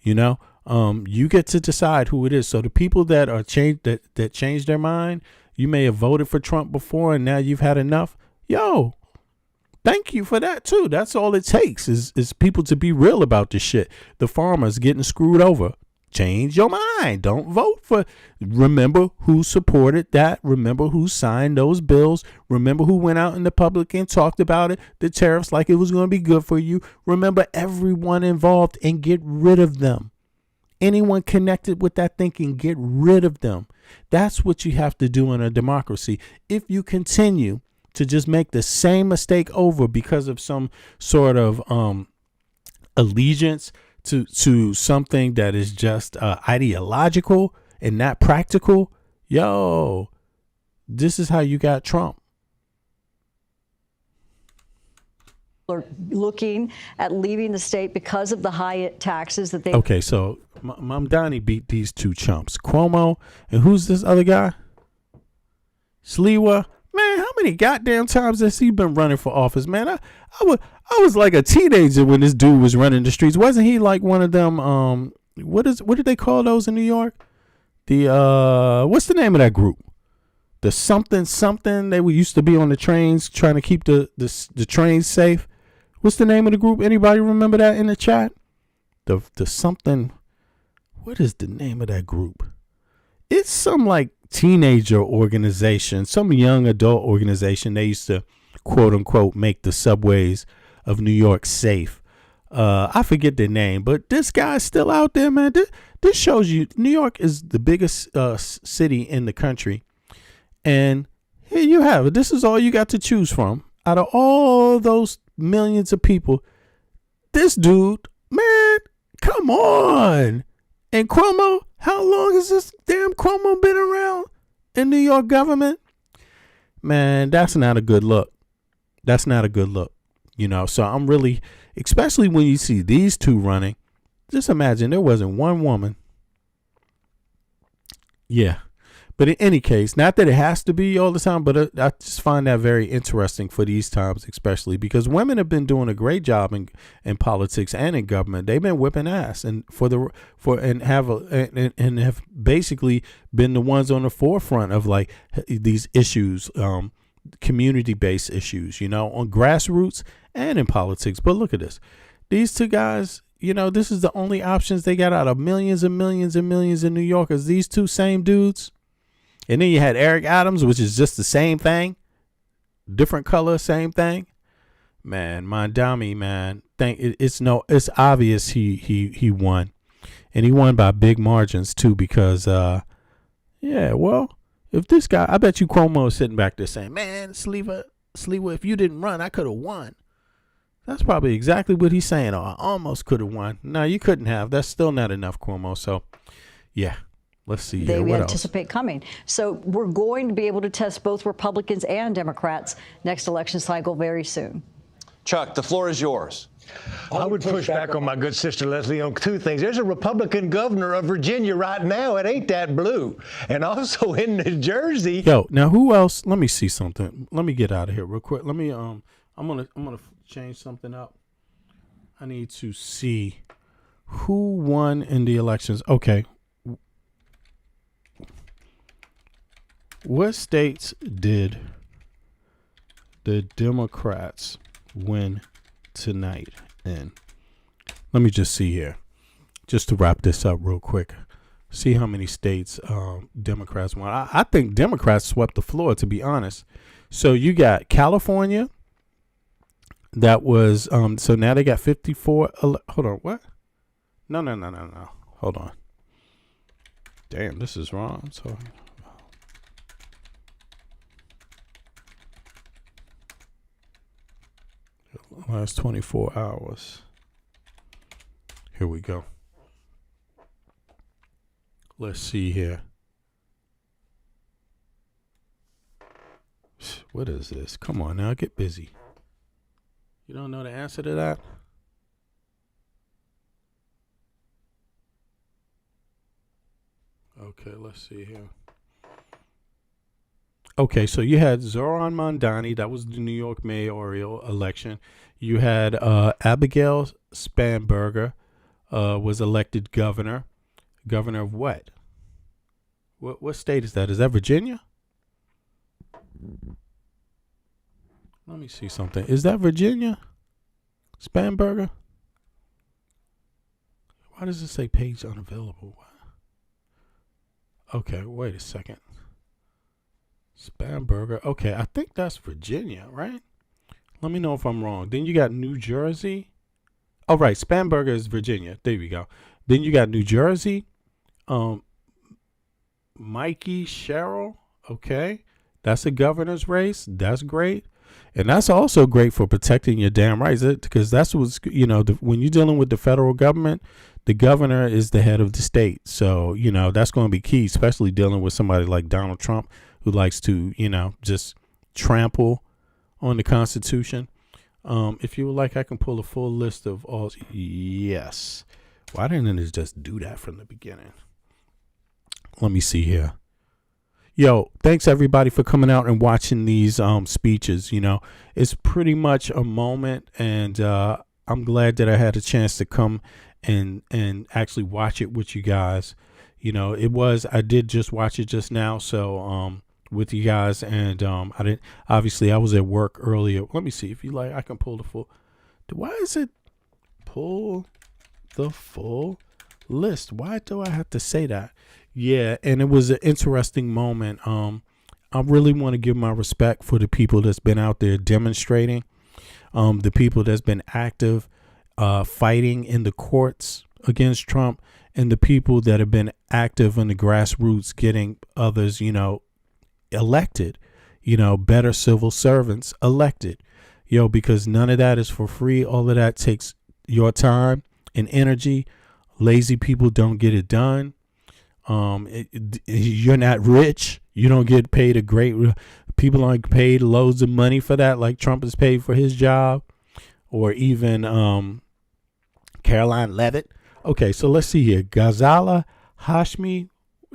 You get to decide who it is. So the people that are changed, that changed their mind, you may have voted for Trump before and now you've had enough. Yo, thank you for that too. That's all it takes is people to be real about this shit. The farmers getting screwed over. Change your mind. Don't vote for. Remember who supported that. Remember who signed those bills. Remember who went out in the public and talked about it. The tariffs like it was going to be good for you. Remember everyone involved and get rid of them. Anyone connected with that thinking, get rid of them. That's what you have to do in a democracy. If you continue to just make the same mistake over because of some sort of allegiance to something that is just ideological and not practical, yo, this is how you got Trump. Are looking at leaving the state because of the high taxes that they. Okay, so Mom Donnie beat these two chumps, Cuomo, and who's this other guy? Sliwa. Man, how many goddamn times has he been running for office, man? I was like a teenager when this dude was running the streets. Wasn't he like one of them? What did they call those in New York? The what's the name of that group? The something. They used to be on the trains trying to keep the trains safe. What's the name of the group? Anybody remember that in the chat? The something. What is the name of that group? It's some like teenager organization, some young adult organization. They used to quote unquote make the subways of New York safe. I forget their name, but this guy's still out there, man. This shows you New York is the biggest city in the country. And here you have it. This is all you got to choose from. Out of all those millions of people, this dude, man, come on. And Cuomo, how long has this damn Cuomo been around in New York government? Man, that's not a good look. That's not a good look. So I'm really, especially when you see these two running, just imagine there wasn't one woman. Yeah. But in any case, not that it has to be all the time, but I just find that very interesting for these times, especially because women have been doing a great job in politics and in government. They've been whipping ass and have basically been the ones on the forefront of like these issues, community-based issues, on grassroots and in politics. But look at this. These two guys, this is the only options they got out of millions and millions and millions of New Yorkers. These two same dudes. And then you had Eric Adams, which is just the same thing. Different color, same thing. Man, Mondami, man. It's obvious he won. And he won by big margins too, because if this guy, I bet you Cuomo is sitting back there saying, man, Sliwa, if you didn't run, I could have won. That's probably exactly what he's saying. Oh, I almost could have won. No, you couldn't have. That's still not enough, Cuomo. So, yeah. Let's see. They what anticipate else? coming. So we're going to be able to test both Republicans and Democrats next election cycle very soon. Chuck, the floor is yours. I would push back on my good sister Leslie on two things. There's a Republican governor of Virginia right now. It ain't that blue. And also in New Jersey. Yo, now who else? Let me see something. Let me get out of here real quick. Let me I'm gonna change something up. I need to see who won in the elections. Okay. What states did the Democrats win tonight? And let me just see here, just to wrap this up real quick. See how many states Democrats won. I think Democrats swept the floor, to be honest. So you got California. That was so now they got 54. Hold on, what? No. Hold on. Damn, this is wrong. I'm sorry. Last 24 hours. Here we go. Let's see here. What is this? Come on now, get busy. You don't know the answer to that? Okay, let's see here. Okay, so you had Zoran Mondani. That was the New York mayoral election. You had Abigail Spanberger was elected governor. Governor of what? What state is that? Is that Virginia? Let me see something. Is that Virginia? Spanberger? Why does it say page unavailable? Okay, wait a second. Spanberger. Okay, I think that's Virginia, right? Let me know if I'm wrong. Then you got New Jersey. Oh, right. Spanberger is Virginia. There we go. Then you got New Jersey. Mikey Sherrill. Okay. That's a governor's race. That's great. And that's also great for protecting your damn rights, because that's what's, when you're dealing with the federal government, the governor is the head of the state. So, that's going to be key, especially dealing with somebody like Donald Trump, who likes to, just trample on the Constitution. If you would like, I can pull a full list of all. Yes. Why didn't it just do that from the beginning? Let me see here. Yo, thanks everybody for coming out and watching these speeches. It's pretty much a moment, and I'm glad that I had a chance to come and actually watch it with you guys. I did just watch it just now, so with you guys, and I was at work earlier. Let me see if you like, I can pull the full. Why is it pull the full list? Why do I have to say that? Yeah, and it was an interesting moment. I really want to give my respect for the people that's been out there demonstrating, the people that's been active, fighting in the courts against Trump, and the people that have been active in the grassroots getting others, elected, better civil servants elected, because none of that is for free. All of that takes your time and energy. Lazy people don't get it done. You're not rich. You don't get paid people aren't paid loads of money for that, like Trump is paid for his job, or even Caroline Levitt. Okay, so let's see here. Ghazala Hashmi,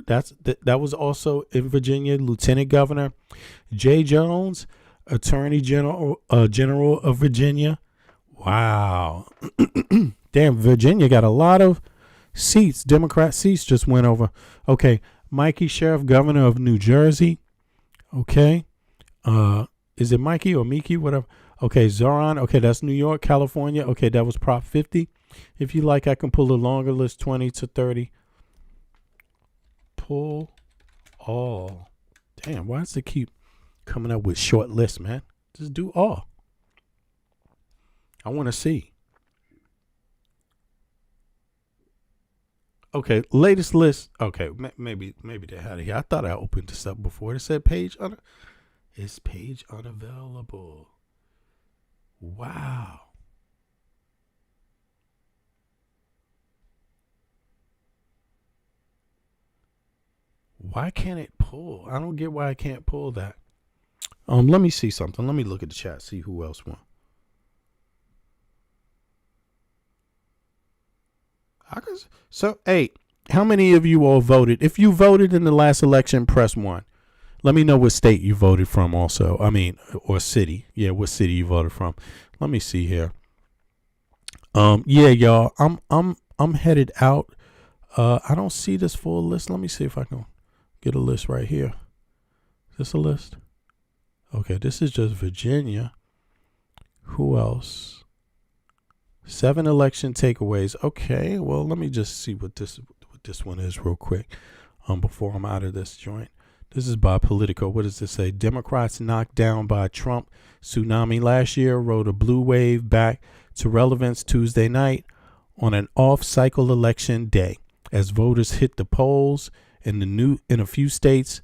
that was also in Virginia, Lieutenant Governor. Jay Jones, Attorney General of Virginia. Wow. Damn, Virginia got a lot of seats. Democrat seats just went over. Okay, Mikey Sheriff, Governor of New Jersey. Okay. Is it Mikey or Miki? Whatever. Okay, Zoran. Okay, that's New York. California. Okay, that was Prop 50. If you like, I can pull a longer list, 20 to 30. Pull all. Damn, why does it keep coming up with short lists, man? Just do all. I want to see. Okay, latest list. Okay, maybe they had it here. I thought I opened this up before. It said it's page unavailable. Wow. Why can't it pull? I don't get why I can't pull that. Let me see something. Let me look at the chat, see who else won. So, hey, how many of you all voted? If you voted in the last election, press 1. Let me know what state you voted from also. Or city. Yeah, what city you voted from. Let me see here. Yeah, y'all, I'm headed out. I don't see this full list. Let me see if I can get a list right here. Is this a list? Okay, this is just Virginia. who else? 7 election takeaways. Okay, well, let me just see what this one is real quick before I'm out of this joint. This is by Politico. What does this say? Democrats knocked down by Trump tsunami last year rode a blue wave back to relevance Tuesday night on an off-cycle election day as voters hit the polls in a few states.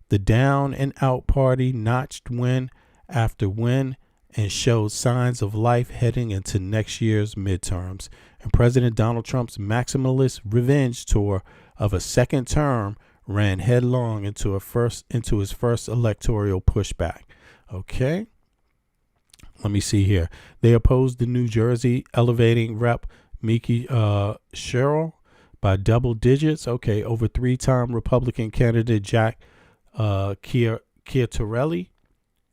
The down and out party notched win after win and showed signs of life heading into next year's midterms. And President Donald Trump's maximalist revenge tour of a second term ran headlong into his first electoral pushback. Okay. Let me see here. They opposed the New Jersey elevating rep Mickey Sherrill by double digits. Okay, over 3-time Republican candidate Jack Chiatarelli,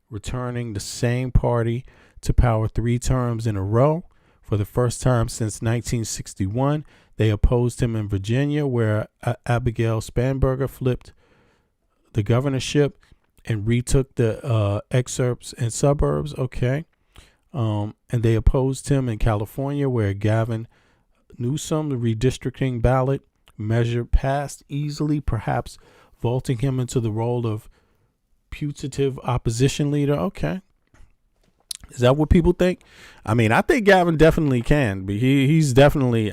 returning the same party to power 3 terms in a row. For the first time since 1961, they opposed him in Virginia, where Abigail Spanberger flipped the governorship and retook the excerpts and suburbs. Okay. And they opposed him in California, where Gavin Newsom, the redistricting ballot measure, passed easily, perhaps vaulting him into the role of putative opposition leader. Okay. Is that what people think? I mean, I think Gavin definitely can, but he's definitely,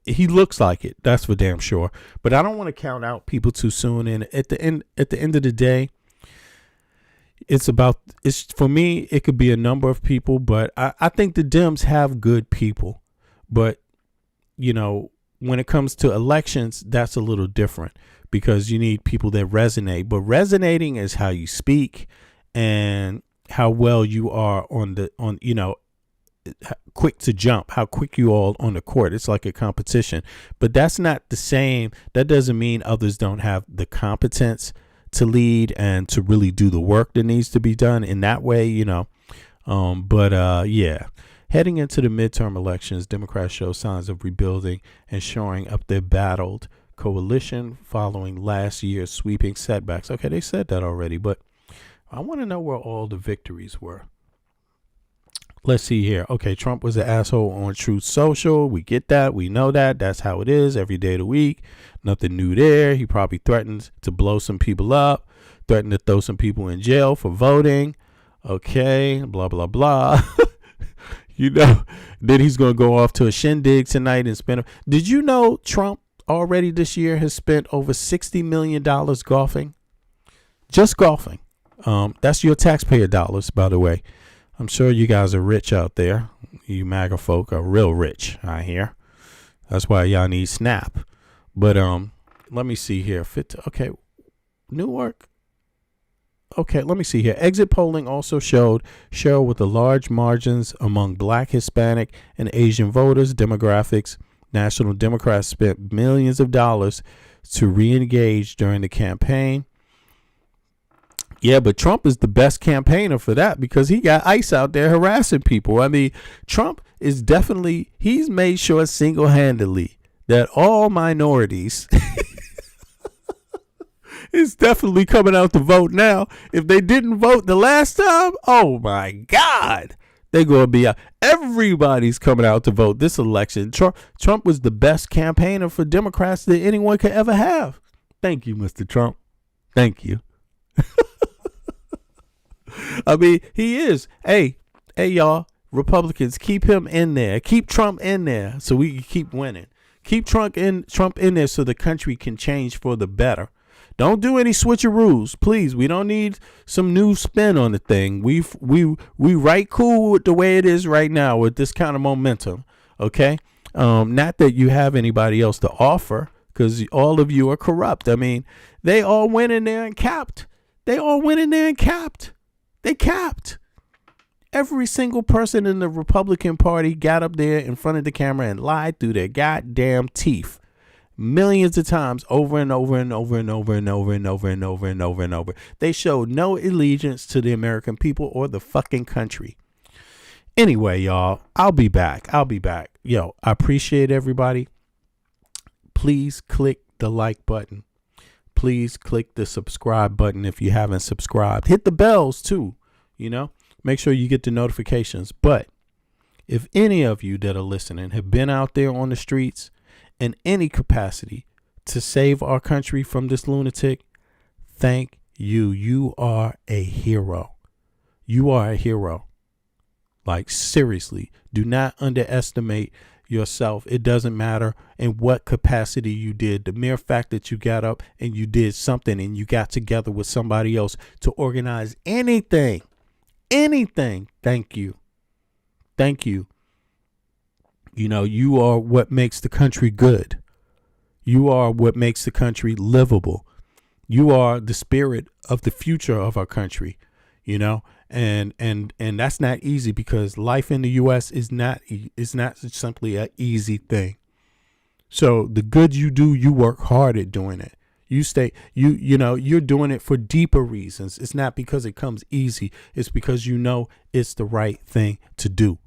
he looks like it. That's for damn sure. But I don't want to count out people too soon. And at the end of the day, it's for me, it could be a number of people, but I think the Dems have good people. But, you know, when it comes to elections, that's a little different because you need people that resonate. But resonating is how you speak and how well you are quick to jump, how quick you all on the court. It's like a competition, but that's not the same. That doesn't mean others don't have the competence to lead and to really do the work that needs to be done in that way, yeah. Heading into the midterm elections, Democrats show signs of rebuilding and shoring up their battled coalition following last year's sweeping setbacks. Okay, they said that already, but I want to know where all the victories were. Let's see here. Okay, Trump was an asshole on Truth Social. We get that. We know that. That's how it is every day of the week. Nothing new there. He probably threatened to blow some people up, threatened to throw some people in jail for voting. Okay, blah, blah, blah. Then he's going to go off to a shindig tonight and spend. Did you know Trump already this year has spent over $60 million golfing? Just golfing. That's your taxpayer dollars, by the way. I'm sure you guys are rich out there. You MAGA folk are real rich, I hear. That's why y'all need SNAP. But let me see here. Okay, Newark. Okay, let me see here. Exit polling also showed Sherrill with the large margins among Black, Hispanic, and Asian voters. Demographics. National Democrats spent millions of dollars to re-engage during the campaign. Yeah, but Trump is the best campaigner for that because he got ICE out there harassing people. I mean, Trump is he's made sure single-handedly that all minorities is definitely coming out to vote now. If they didn't vote the last time, oh my God, they're going to be out. Everybody's coming out to vote this election. Trump was the best campaigner for Democrats that anyone could ever have. Thank you, Mr. Trump. Thank you. I mean, he is. Hey, y'all, Republicans, keep him in there. Keep Trump in there so we can keep winning. Keep Trump in there so the country can change for the better. Don't do any switcheroos, please. We don't need some new spin on the thing. We right cool with the way it is right now with this kind of momentum. Okay, not that you have anybody else to offer because all of you are corrupt. I mean, they all went in there and capped. They capped. Every single person in the Republican Party got up there in front of the camera and lied through their goddamn teeth millions of times over and over and over and over and over and over and over and over and over. They showed no allegiance to the American people or the fucking country. Anyway, y'all, I'll be back. Yo, I appreciate everybody. Please click the like button. Please click the subscribe button if you haven't subscribed. Hit the bells too, make sure you get the notifications. But if any of you that are listening have been out there on the streets in any capacity to save our country from this lunatic, thank you. You are a hero. You are a hero. Like, seriously, do not underestimate yourself. It doesn't matter in what capacity you did. The mere fact that you got up and you did something and you got together with somebody else to organize anything, thank you. Thank you. You know, you are what makes the country good. You are what makes the country livable. You are the spirit of the future of our country, you know, and that's not easy, because life in the U.S. is not simply an easy thing. So the good you do, you work hard at doing it. You know, you're doing it for deeper reasons. It's not because it comes easy. It's because you know it's the right thing to do.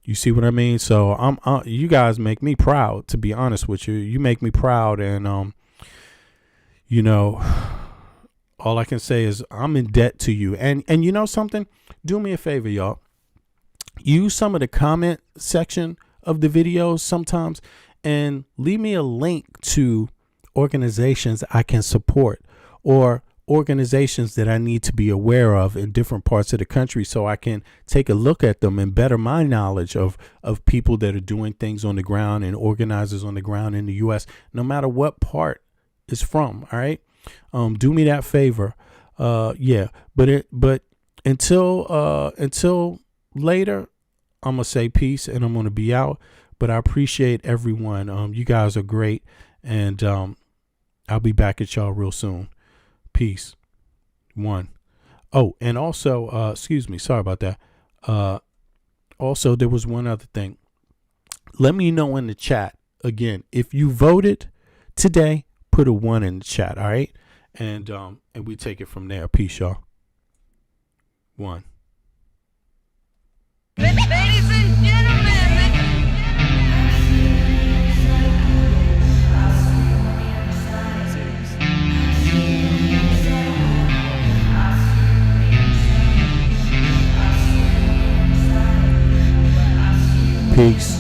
You see what I mean? So you guys make me proud, to be honest with you. You make me proud, and you know, all I can say is I'm in debt to you. And you know something? Do me a favor, y'all. Use some of the comment section of the videos sometimes and leave me a link to organizations I can support, or organizations that I need to be aware of in different parts of the country, so I can take a look at them and better my knowledge of people that are doing things on the ground and organizers on the ground in the U.S., no matter what part it's from. All right. Do me that favor. Yeah. But until later, I'm going to say peace and I'm going to be out. But I appreciate everyone. You guys are great. And I'll be back at y'all real soon. Peace. One. Oh, and also, excuse me. Sorry about that. Also, there was one other thing. Let me know in the chat. Again, if you voted today, put a 1 in the chat. All right. And we take it from there. Peace, y'all. 1. Ladies and gentlemen. Peace.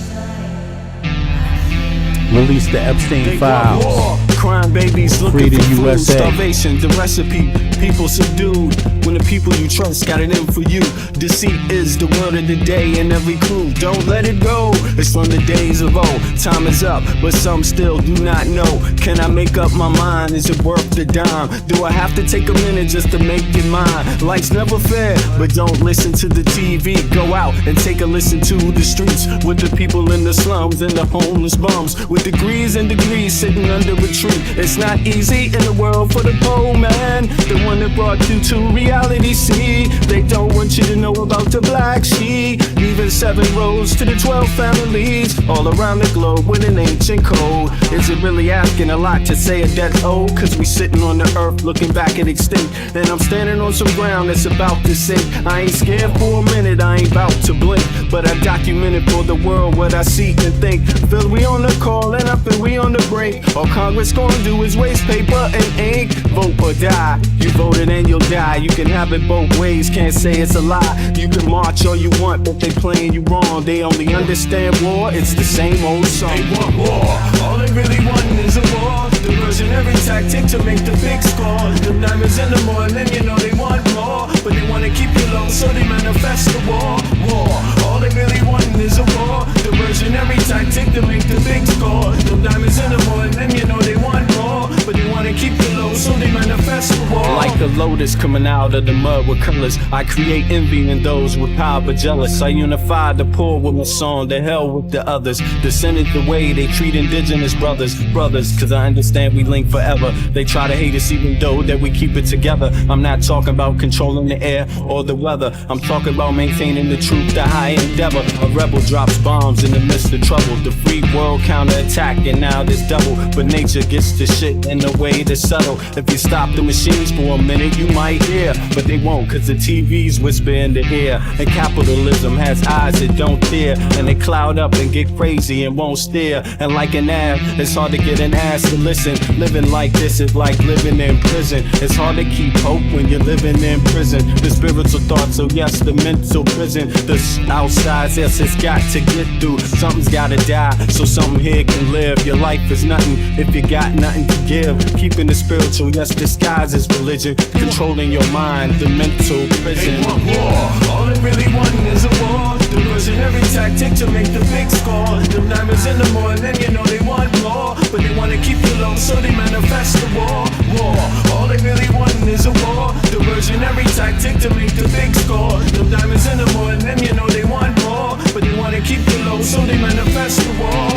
Release the Epstein files. Crime babies looking Freedom for food, USA. starvation, the recipe, people subdued. When the people you trust got it in for you. Deceit is the word of the day and every clue. Don't let it go, it's from the days of old. Time is up, but some still do not know. Can I make up my mind? Is it worth the dime? Do I have to take a minute just to make it mine? Life's never fair, but don't listen to the TV. Go out and take a listen to the streets, with the people in the slums and the homeless bums, with degrees and degrees sitting under a tree. It's not easy in the world for the poor man, the one that brought you to reality. See, they don't want you to know about the black sheep, leaving 7 roads to the 12 families all around the globe with an ancient code. Is it really asking a lot to say a death ode? Cause we sitting on the earth looking back at extinct, and I'm standing on some ground that's about to sink. I ain't scared for a minute, I ain't about to blink, but I documented for the world what I see and think. Feel we on the call and I feel we on the break. All Congress gonna do is waste paper and ink. Vote or die, you voted and you'll die. You can have it both ways, can't say it's a lie. You can march all you want, but they playing you wrong. They only understand war, it's the same old song. They want war, all they really want is a war. Diversionary tactic to make the big score. The diamonds in the morning, you know they want more, but they wanna keep you low, so they manifest the war. War, all they really want is a war. Diversionary tactic to make the big score. The diamonds in the morning, you know they want more, but they wanna keep you low, so they manifest the war. Like a lotus coming out of the mud with colors, I create envy in those with power but jealous. I unify the poor with my song, the hell with the others. Descended the way they treat indigenous brothers, cause I understand we link forever. They try to hate us even though that we keep it together. I'm not talking about controlling the air or the weather, I'm talking about maintaining the truth, the high endeavor. A rebel drops bombs in the midst of trouble. The free world counterattack and now there's double, but nature gets the shit in the way to settle. If you stop the machine machines for a minute, you might hear, but they won't, cause the TV's whisper in the ear. And capitalism has eyes that don't tear, and they cloud up and get crazy and won't steer. And like an ab, it's hard to get an ass to listen. Living like this is like living in prison. It's hard to keep hope when you're living in prison. The spiritual thoughts, so yes, the mental prison. The outside, yes, it's got to get through. Something's gotta die, so something here can live. Your life is nothing if you got nothing to give. Keeping the spiritual, yes, disguised as religion. Controlling your mind, the mental prison. They want war. All they really want is a war. Diversionary tactic to make the big score. Them diamonds in the morning, you know they want more, but they wanna keep you low, so they manifest the war. All they really want is a war. Diversionary tactic to make the big score. Them diamonds in the morning, you know they want more, but they wanna keep you low, so they manifest the war.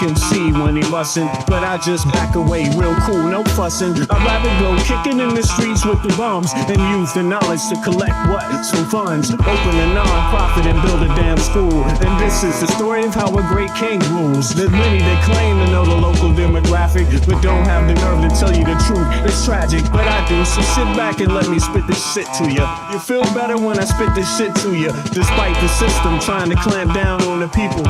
MC when he bustin', but I just back away real cool, no fussin'. I'd rather go kicking in the streets with the bums and use the knowledge to collect what? Some funds, open a non-profit and build a damn school. And this is the story of how a great king rules. There's many that claim to know the local demographic, but don't have the nerve to tell you the truth. It's tragic, but I do, so sit back and let me spit this shit to you. You feel better when I spit this shit to you. Despite the system trying to clamp down on the people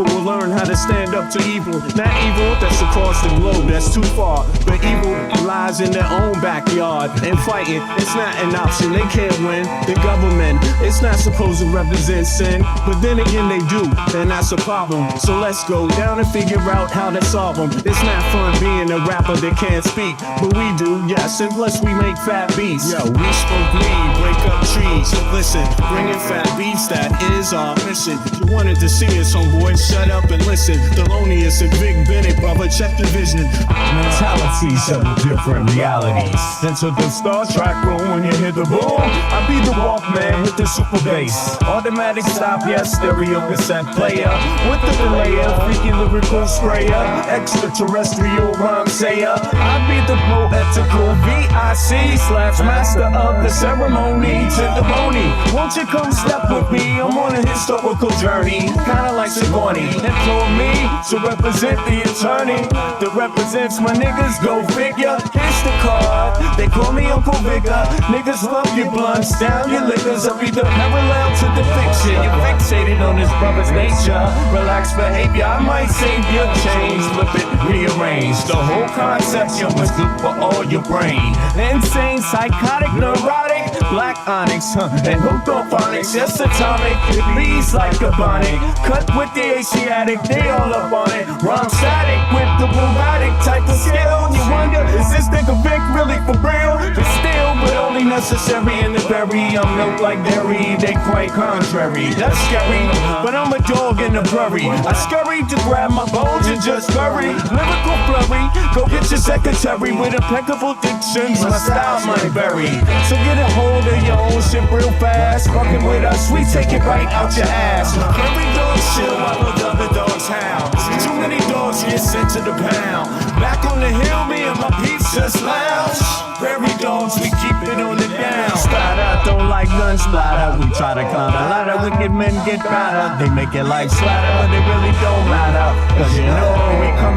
will learn how to stand up to evil. Not evil that's across the globe, that's too far, but evil lies in their own backyard. And fighting, it's not an option, they can't win. The government, it's not supposed to represent sin, but then again they do, and that's a problem. So let's go down and figure out how to solve them. It's not fun being a rapper that can't speak, but we do, yes, and plus we make fat beats. Yo, we smoke weed, break up trees, so listen, bringing fat beats, that is our mission. You wanted to see us, homeboy, shut up and listen. Thelonious and Big Bennett, brother, check the vision. Mentalities of different realities. Enter the Star Trek room when you hear the boom. I be the Walkman, hit the super bass. Automatic stop, yes, stereo cassette player. With the delayer, freaky lyrical sprayer. Extraterrestrial rhyme sayer. I be the poetical VIC/master of the ceremony. Testimony, won't you come step with me? I'm on a historical journey, kinda like Sigourney. Implore me to represent the attorney that represents my niggas, go figure. Here's the card, they call me Uncle Vigor. Niggas love your blunts, down your liquors. I be the parallel to the fiction. You're fixated on this brother's nature. Relaxed behavior, I might save your change. Flip it, rearrange the whole concept. You must look for all your brain. Insane, psychotic, neurotic, black onyx, and hooked on phonics. Yes, atomic, it bleeds like a bonnet. Cut with the Asiatic, they all up on it. Rhyme static with the robotic type of skill. You wonder, is this nigga Vic really for real? It's still, but only necessary in the berry. I'm milk like dairy, they quite contrary. That's scary, but I'm a dog in the prairie. I scurry to grab my bones and just bury. Lyrical flurry, go get your secretary with impeccable dictions. My style might vary, so get a hold of your own shit real fast. Fucking with us, we take it right out your ass. Every dog chill while the other dogs howl. Too many dogs get cent to the pound. Back on the hill, me and my peeps just lounge. Prairie dogs, we keep it on the down. Splatter, don't like gun splatter. We try to climb the ladder, wicked men get better. They make it like slatter, but it really don't matter. Cause you know we coming